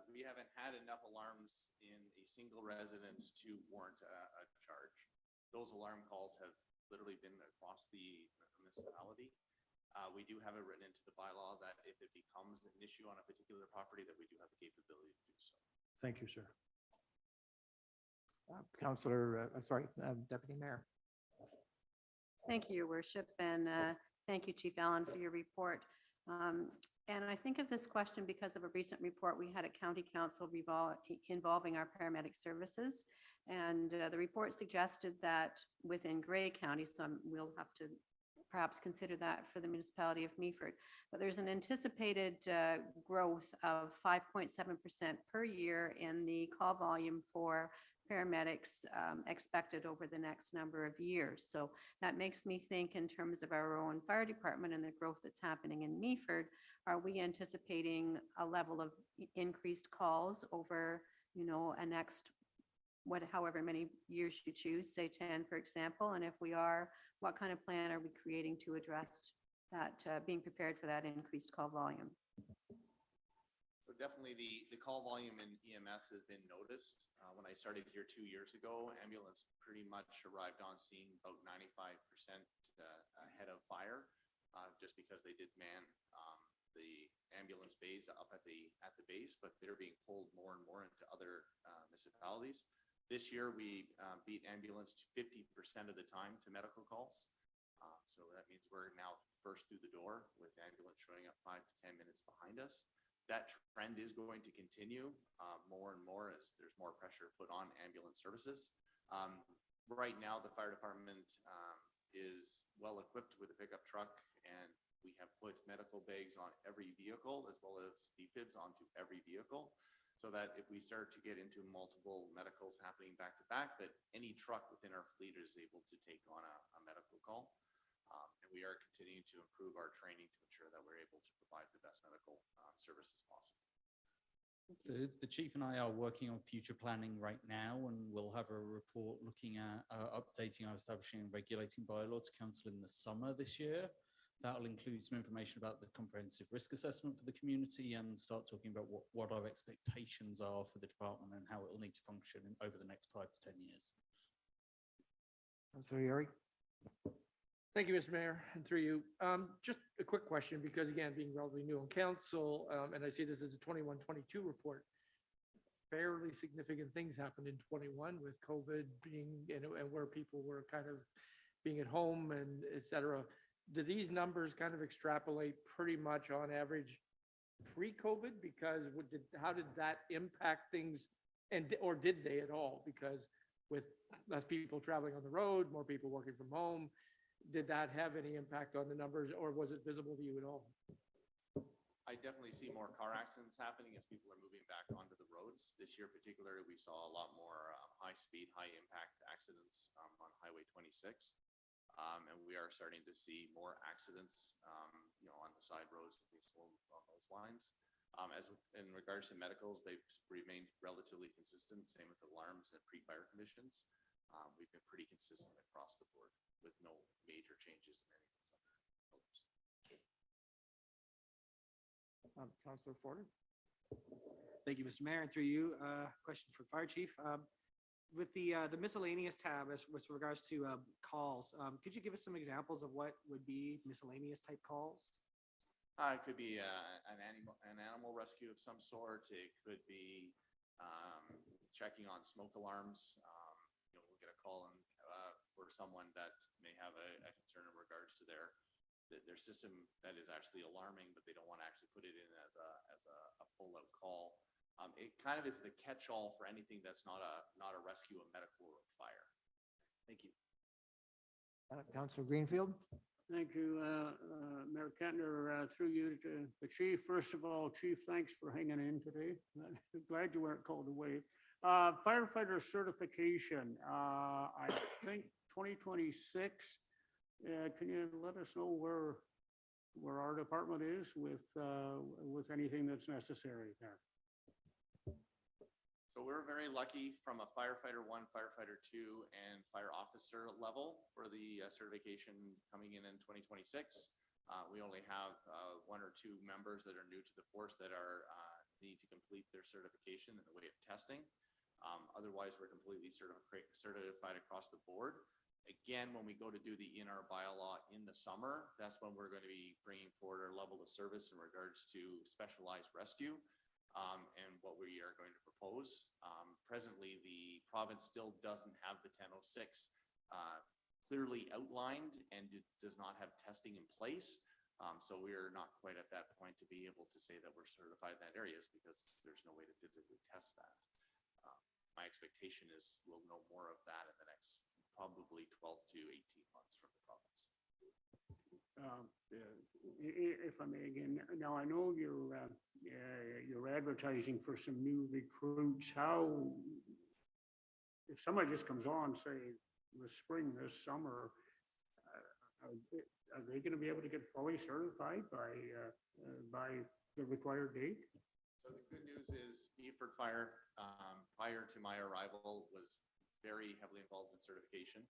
Speaker 19: we haven't had enough alarms in a single residence to warrant a charge. Those alarm calls have literally been across the municipality. We do have it written into the bylaw that if it becomes an issue on a particular property, that we do have the capability to do so.
Speaker 9: Thank you, sir.
Speaker 1: Councillor, Deputy Mayor.
Speaker 13: Thank you, Your Worship, and thank you, Chief Allen, for your report. And I think of this question because of a recent report we had at County Council involving our paramedic services. And the report suggested that within Grey County, so we'll have to perhaps consider that for the municipality of Meaford, but there's an anticipated growth of 5.7% per year in the call volume for paramedics expected over the next number of years. So that makes me think in terms of our own fire department and the growth that's happening in Meaford, are we anticipating a level of increased calls over, a next, however many years you choose, say 10, for example? And if we are, what kind of plan are we creating to address that, being prepared for that increased call volume?
Speaker 19: So definitely the call volume in EMS has been noticed. When I started here 2 years ago, ambulance pretty much arrived on scene about 95% ahead of fire, just because they did man the ambulance bays up at the base, but they're being pulled more and more into other municipalities. This year, we beat ambulance to 50% of the time to medical calls. So that means we're now first through the door with ambulance showing up 5 to 10 minutes behind us. That trend is going to continue more and more as there's more pressure put on ambulance services. Right now, the fire department is well equipped with a pickup truck, and we have put medical bags on every vehicle as well as DFIDs onto every vehicle. so that if we start to get into multiple medicals happening back to back, that any truck within our fleet is able to take on a medical call. And we are continuing to improve our training to ensure that we're able to provide the best medical services possible.
Speaker 14: The chief and I are working on future planning right now, and we'll have a report looking at updating our establishing and regulating bylaw to council in the summer this year. That'll include some information about the comprehensive risk assessment for the community and start talking about what our expectations are for the department and how it will need to function over the next 5 to 10 years.
Speaker 1: Councillor Yuri.
Speaker 20: Thank you, Mr. Mayor, and through you. Just a quick question, because again, being relatively new on council, and I see this as a 21-22 report, fairly significant things happened in 21 with COVID being, and where people were kind of being at home and et cetera. Do these numbers kind of extrapolate pretty much on average pre-COVID? Because how did that impact things, or did they at all? Because with less people traveling on the road, more people working from home, did that have any impact on the numbers, or was it visible to you at all?
Speaker 19: I definitely see more car accidents happening as people are moving back onto the roads. This year particularly, we saw a lot more high-speed, high-impact accidents on Highway 26. And we are starting to see more accidents, on the side roads and things along those lines. As in regards to medicals, they've remained relatively consistent, same with alarms and pre-fire conditions. We've been pretty consistent across the board with no major changes in any of those others.
Speaker 1: Councillor Ford.
Speaker 5: Thank you, Mr. Mayor, and through you, question for Fire Chief. With the miscellaneous tab with regards to calls, could you give us some examples of what would be miscellaneous type calls?
Speaker 19: It could be an animal rescue of some sort. It could be checking on smoke alarms. We'll get a call for someone that may have a concern in regards to their system that is actually alarming, but they don't want to actually put it in as a full-out call. It kind of is the catch-all for anything that's not a rescue, a medical, or a fire. Thank you.
Speaker 1: Councillor Greenfield.
Speaker 10: Thank you, Mayor Kentner, through you to the chief. First of all, chief, thanks for hanging in today. Glad you weren't called away. Firefighter certification, I think 2026. Can you let us know where our department is with anything that's necessary there?
Speaker 19: So we're very lucky from a firefighter 1, firefighter 2, and fire officer level for the certification coming in 2026. We only have 1 or 2 members that are new to the force that need to complete their certification in the way of testing. Otherwise, we're completely certified across the board. Again, when we go to do the in our bylaw in the summer, that's when we're going to be bringing forward our level of service in regards to specialized rescue. And what we are going to propose. Presently, the province still doesn't have the 1006 clearly outlined and does not have testing in place. So we are not quite at that point to be able to say that we're certified in that areas because there's no way to physically test that. My expectation is we'll know more of that in the next probably 12 to 18 months from the province.
Speaker 10: If I may again, now I know you're advertising for some new recruits. How, if somebody just comes on, say, this spring, this summer, are they going to be able to get fully certified by the required date?
Speaker 19: So the good news is Meaford Fire, prior to my arrival, was very heavily involved in certification.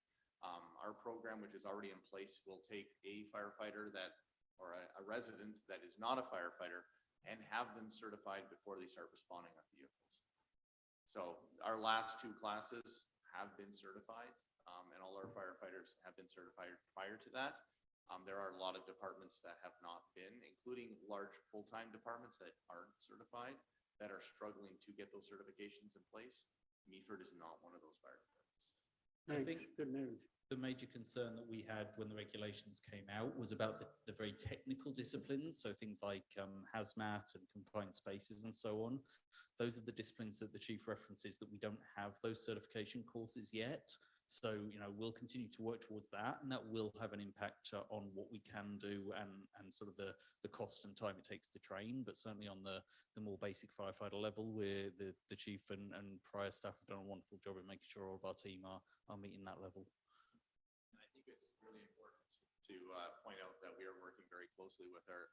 Speaker 19: Our program, which is already in place, will take a firefighter or a resident that is not a firefighter and have them certified before they start responding on vehicles. So our last 2 classes have been certified, and all our firefighters have been certified prior to that. There are a lot of departments that have not been, including large full-time departments that aren't certified, that are struggling to get those certifications in place. Meaford is not one of those fire departments.
Speaker 14: I think good news. The major concern that we had when the regulations came out was about the very technical disciplines. So things like hazmat and confined spaces and so on. Those are the disciplines that the chief references that we don't have those certification courses yet. So, we'll continue to work towards that, and that will have an impact on what we can do and sort of the cost and time it takes to train. But certainly on the more basic firefighter level, where the chief and prior staff have done a wonderful job in making sure all of our team are meeting that level.
Speaker 19: I think it's really important to point out that we are working very closely with our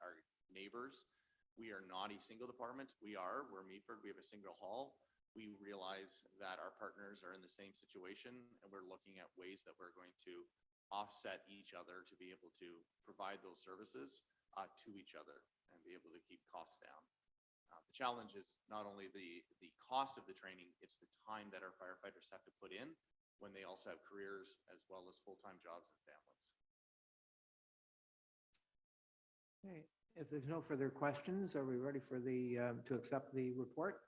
Speaker 19: neighbors. We are not a single department. We're Meaford. We have a single hall. We realize that our partners are in the same situation, and we're looking at ways that we're going to offset each other to be able to provide those services to each other and be able to keep costs down. The challenge is not only the cost of the training, it's the time that our firefighters have to put in when they also have careers as well as full-time jobs and families.
Speaker 1: Okay, if there's no further questions, are we ready for to accept the report?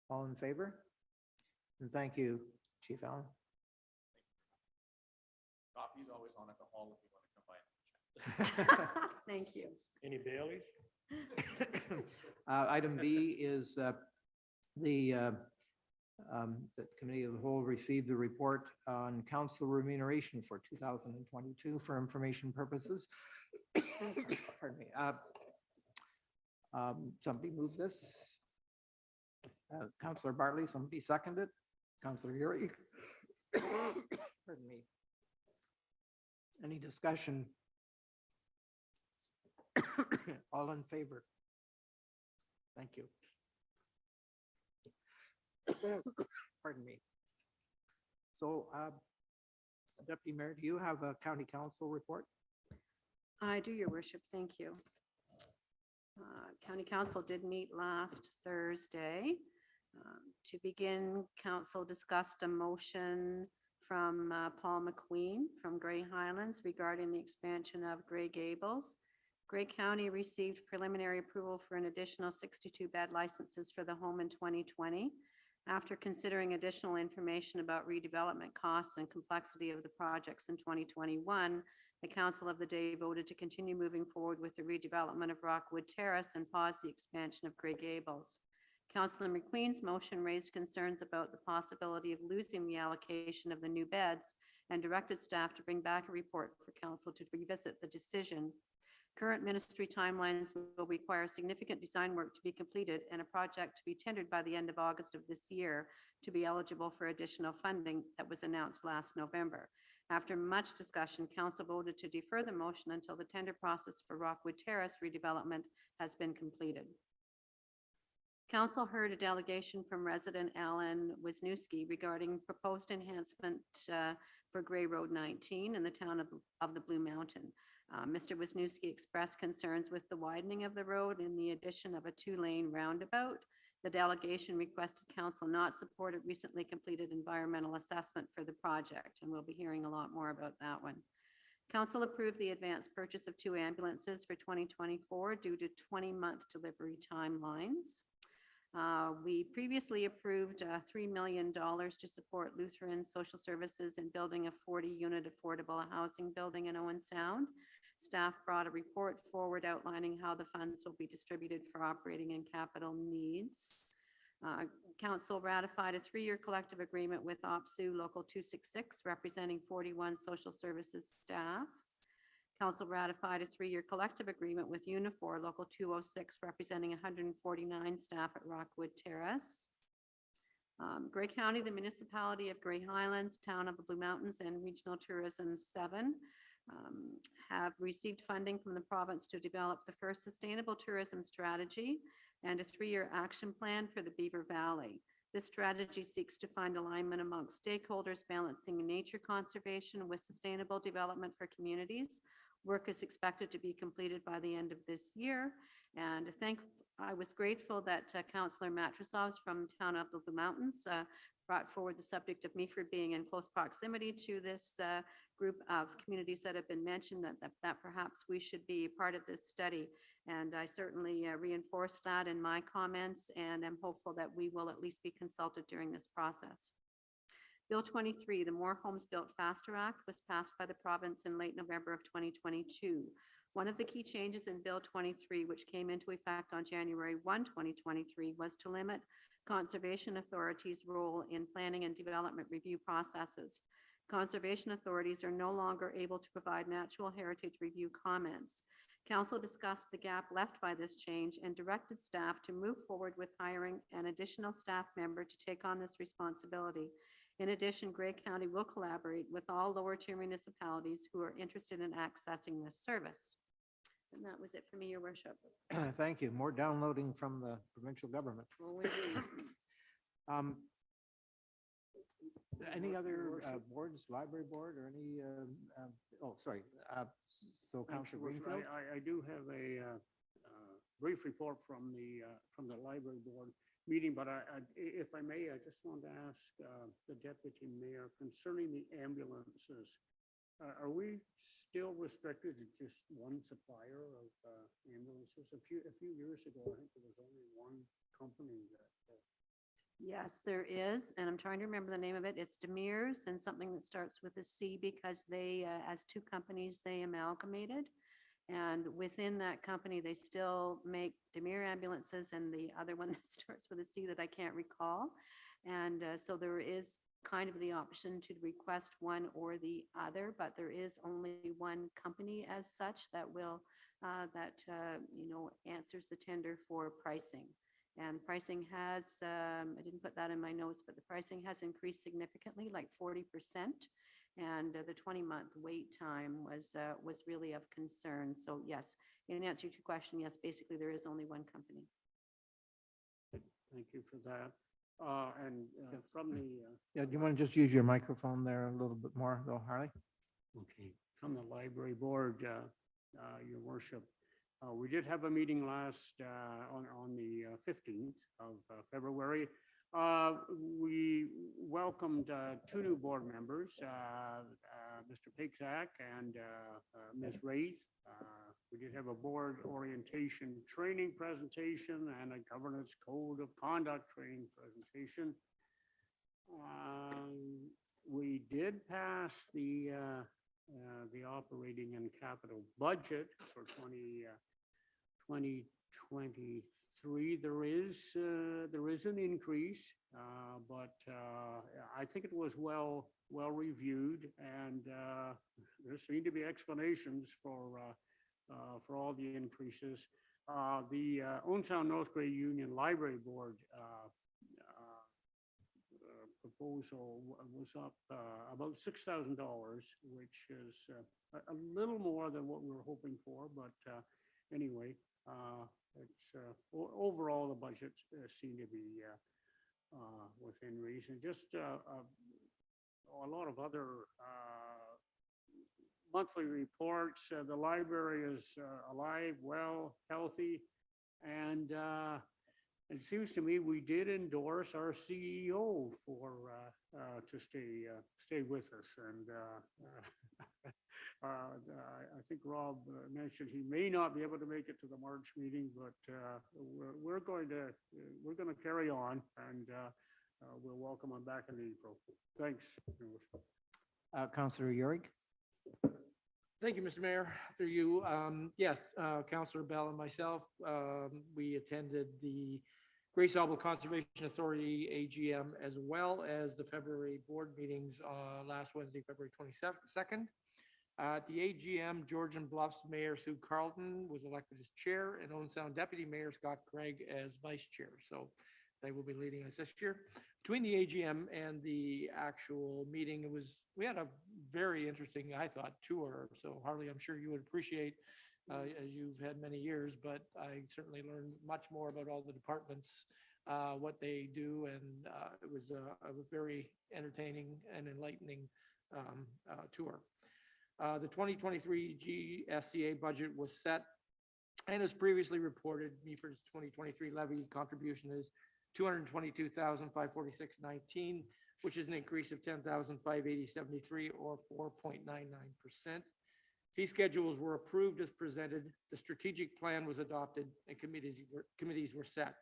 Speaker 1: All in favor? And thank you, Chief Allen.
Speaker 19: Coffee's always on at the hall if you want to come by.
Speaker 13: Thank you.
Speaker 9: Any Baileys?
Speaker 1: Item B is the Committee of the Whole received the report on council remuneration for 2022 for information purposes. Pardon me. Somebody move this. Councillor Bartley, somebody seconded. Councillor Yuri. Pardon me. Any discussion? All in favor? Thank you. Pardon me. So, Deputy Mayor, do you have a county council report?
Speaker 13: I do, Your Worship. Thank you. County Council did meet last Thursday. To begin, Council discussed a motion from Paul McQueen from Grey Highlands regarding the expansion of Grey Gables. Grey County received preliminary approval for an additional 62 bed licenses for the home in 2020. After considering additional information about redevelopment costs and complexity of the projects in 2021, the Council of the Day voted to continue moving forward with the redevelopment of Rockwood Terrace and pause the expansion of Grey Gables. Councillor McQueen's motion raised concerns about the possibility of losing the allocation of the new beds and directed staff to bring back a report for Council to revisit the decision. Current ministry timelines will require significant design work to be completed and a project to be tendered by the end of August of this year to be eligible for additional funding that was announced last November. After much discussion, Council voted to defer the motion until the tender process for Rockwood Terrace redevelopment has been completed. Council heard a delegation from resident Alan Wisniewski regarding proposed enhancement for Grey Road 19 in the town of the Blue Mountain. Mr. Wisniewski expressed concerns with the widening of the road and the addition of a 2-lane roundabout. The delegation requested Council not support a recently completed environmental assessment for the project, and we'll be hearing a lot more about that one. Council approved the advanced purchase of 2 ambulances for 2024 due to 20-month delivery timelines. We previously approved $3 million to support Lutheran Social Services in building a 40-unit affordable housing building in Owen Sound. Staff brought a report forward outlining how the funds will be distributed for operating and capital needs. Council ratified a 3-year collective agreement with OPSU Local 266, representing 41 social services staff. Council ratified a 3-year collective agreement with Unifor Local 206, representing 149 staff at Rockwood Terrace. Grey County, the municipality of Grey Highlands, town of the Blue Mountains, and Regional Tourism 7 have received funding from the province to develop the first sustainable tourism strategy and a 3-year action plan for the Beaver Valley. This strategy seeks to find alignment amongst stakeholders, balancing nature conservation with sustainable development for communities. Work is expected to be completed by the end of this year. And I was grateful that Councillor Matrosovs from town of the Blue Mountains brought forward the subject of Meaford being in close proximity to this group of communities that have been mentioned, that perhaps we should be part of this study. And I certainly reinforced that in my comments, and I'm hopeful that we will at least be consulted during this process. Bill 23, the More Homes Built Faster Act, was passed by the province in late November of 2022. One of the key changes in Bill 23, which came into effect on January 1, 2023, was to limit conservation authorities' role in planning and development review processes. Conservation authorities are no longer able to provide natural heritage review comments. Council discussed the gap left by this change and directed staff to move forward with hiring an additional staff member to take on this responsibility. In addition, Grey County will collaborate with all lower tier municipalities who are interested in accessing this service. And that was it for me, Your Worship.
Speaker 1: Thank you. More downloading from the provincial government.
Speaker 13: Oh, indeed.
Speaker 1: Any other boards, library board or any, oh, sorry. So
Speaker 10: Thanks,
Speaker 1: Councillor
Speaker 10: Your Worship.
Speaker 1: Greenfield?
Speaker 10: I do have a brief report from the library board meeting, but if I may, I just want to ask the deputy mayor concerning the ambulances. Are we still restricted to just one supplier of ambulances? A few years ago, I think there was only one company that.
Speaker 13: Yes, there is, and I'm trying to remember the name of it. It's Demir's and something that starts with a C because they, as two companies, they amalgamated. And within that company, they still make Demir ambulances and the other one that starts with a C that I can't recall. And so there is kind of the option to request one or the other, but there is only one company as such that will, answers the tender for pricing. And pricing has, I didn't put that in my notes, but the pricing has increased significantly, like 40%. And the 20-month wait time was really of concern. So yes, in answer to your question, yes, basically there is only one company.
Speaker 10: Thank you for that. From the.
Speaker 1: Yeah, do you want to just use your microphone there a little bit more though, Harley?
Speaker 10: Okay, from the library board, Your Worship. We did have a meeting last on the 15th of February. We welcomed two new board members, Mr. Pigsack and Ms. Raith. We did have a board orientation training presentation and a governance code of conduct training presentation. We did pass the operating and capital budget for 2023. There is an increase, but I think it was well reviewed, and there seem to be explanations for all the increases. The Owensound North Grey Union Library Board proposal was up about $6,000, which is a little more than what we were hoping for, but anyway, it's overall the budgets seem to be within reason. Just a lot of other monthly reports. The library is alive, well, healthy, and it seems to me we did endorse our CEO to stay with us, and I think Rob mentioned he may not be able to make it to the March meeting, but we're going to carry on, and we'll welcome him back in April. Thanks.
Speaker 1: Councillor Yorick.
Speaker 20: Thank you, Mr. Mayor. Through you, yes, Councillor Bell and myself, we attended the Grace Albert Conservation Authority AGM as well as the February board meetings last Wednesday, February 22nd. At the AGM, Georgian Bluffs Mayor Sue Carlton was elected as chair and Owensound Deputy Mayor Scott Craig as vice chair. So they will be leading us this year. Between the AGM and the actual meeting, we had a very interesting, I thought, tour. So Harley, I'm sure you would appreciate as you've had many years, but I certainly learned much more about all the departments, what they do, and it was a very entertaining and enlightening tour. The 2023 GSCA budget was set, and as previously reported, Meaford's 2023 levy contribution is $222,546.19, which is an increase of $10,580.73 or 4.99%. Fee schedules were approved as presented. The strategic plan was adopted, and committees were set.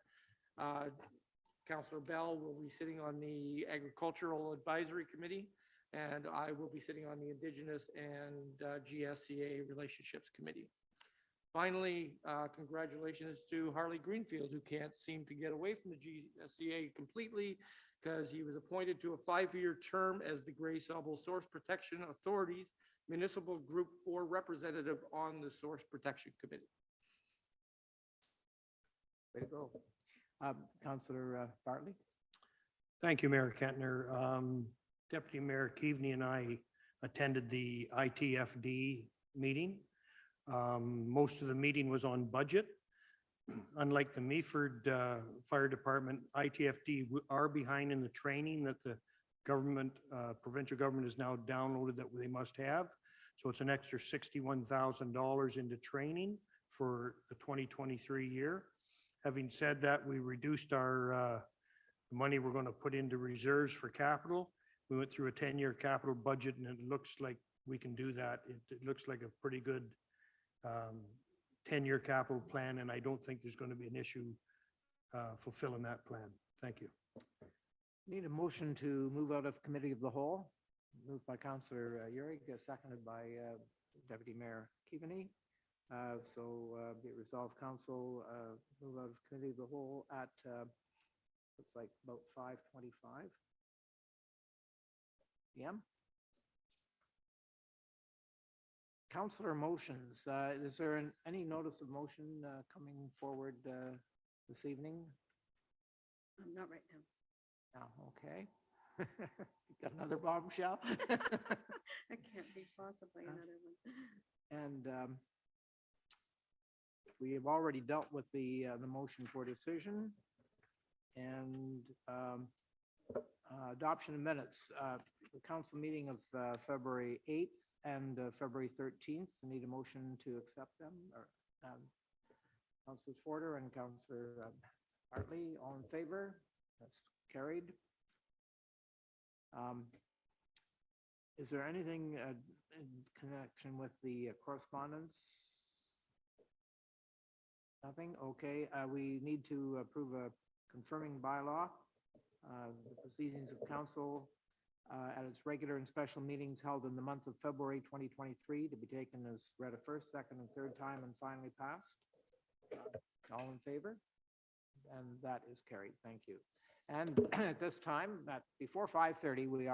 Speaker 20: Councillor Bell will be sitting on the Agricultural Advisory Committee, and I will be sitting on the Indigenous and GSCA Relationships Committee. Finally, congratulations to Harley Greenfield, who can't seem to get away from the GSCA completely. because he was appointed to a 5-year term as the Gray Sable Source Protection Authority's municipal group or representative on the Source Protection Committee. Way to go. Councillor Bartley?
Speaker 9: Thank you, Mayor Kentner. Deputy Mayor Keaveney and I attended the ITFD meeting. Most of the meeting was on budget. Unlike the Meaford Fire Department, ITFD are behind in the training that the government, provincial government has now downloaded that they must have. So it's an extra $61,000 into training for the 2023 year. Having said that, we reduced our money we're going to put into reserves for capital. We went through a 10-year capital budget and it looks like we can do that. It looks like a pretty good 10-year capital plan, and I don't think there's going to be an issue fulfilling that plan. Thank you.
Speaker 1: Need a motion to move out of committee of the whole. Moved by Councillor Urick, seconded by Deputy Mayor Keaveney. Be it resolved, council move out of committee of the whole at looks like about 5:25 p.m. Councillor motions. Is there any notice of motion coming forward this evening?
Speaker 13: Not right now.
Speaker 1: No, okay. Got another bombshell?
Speaker 13: That can't be possibly another one.
Speaker 1: And we have already dealt with the motion for decision and adoption of minutes. The council meeting of February 8th and February 13th. I need a motion to accept them. Or Councilor Porter and Councilor Hartley, all in favor? That's carried. Is there anything in connection with the correspondence? Nothing? Okay. We need to approve a confirming bylaw. The proceedings of council at its regular and special meetings held in the month of February 2023 to be taken as read a first, second, and third time and finally passed. All in favor? And that is carried. Thank you. And at this time, before 5:30, we are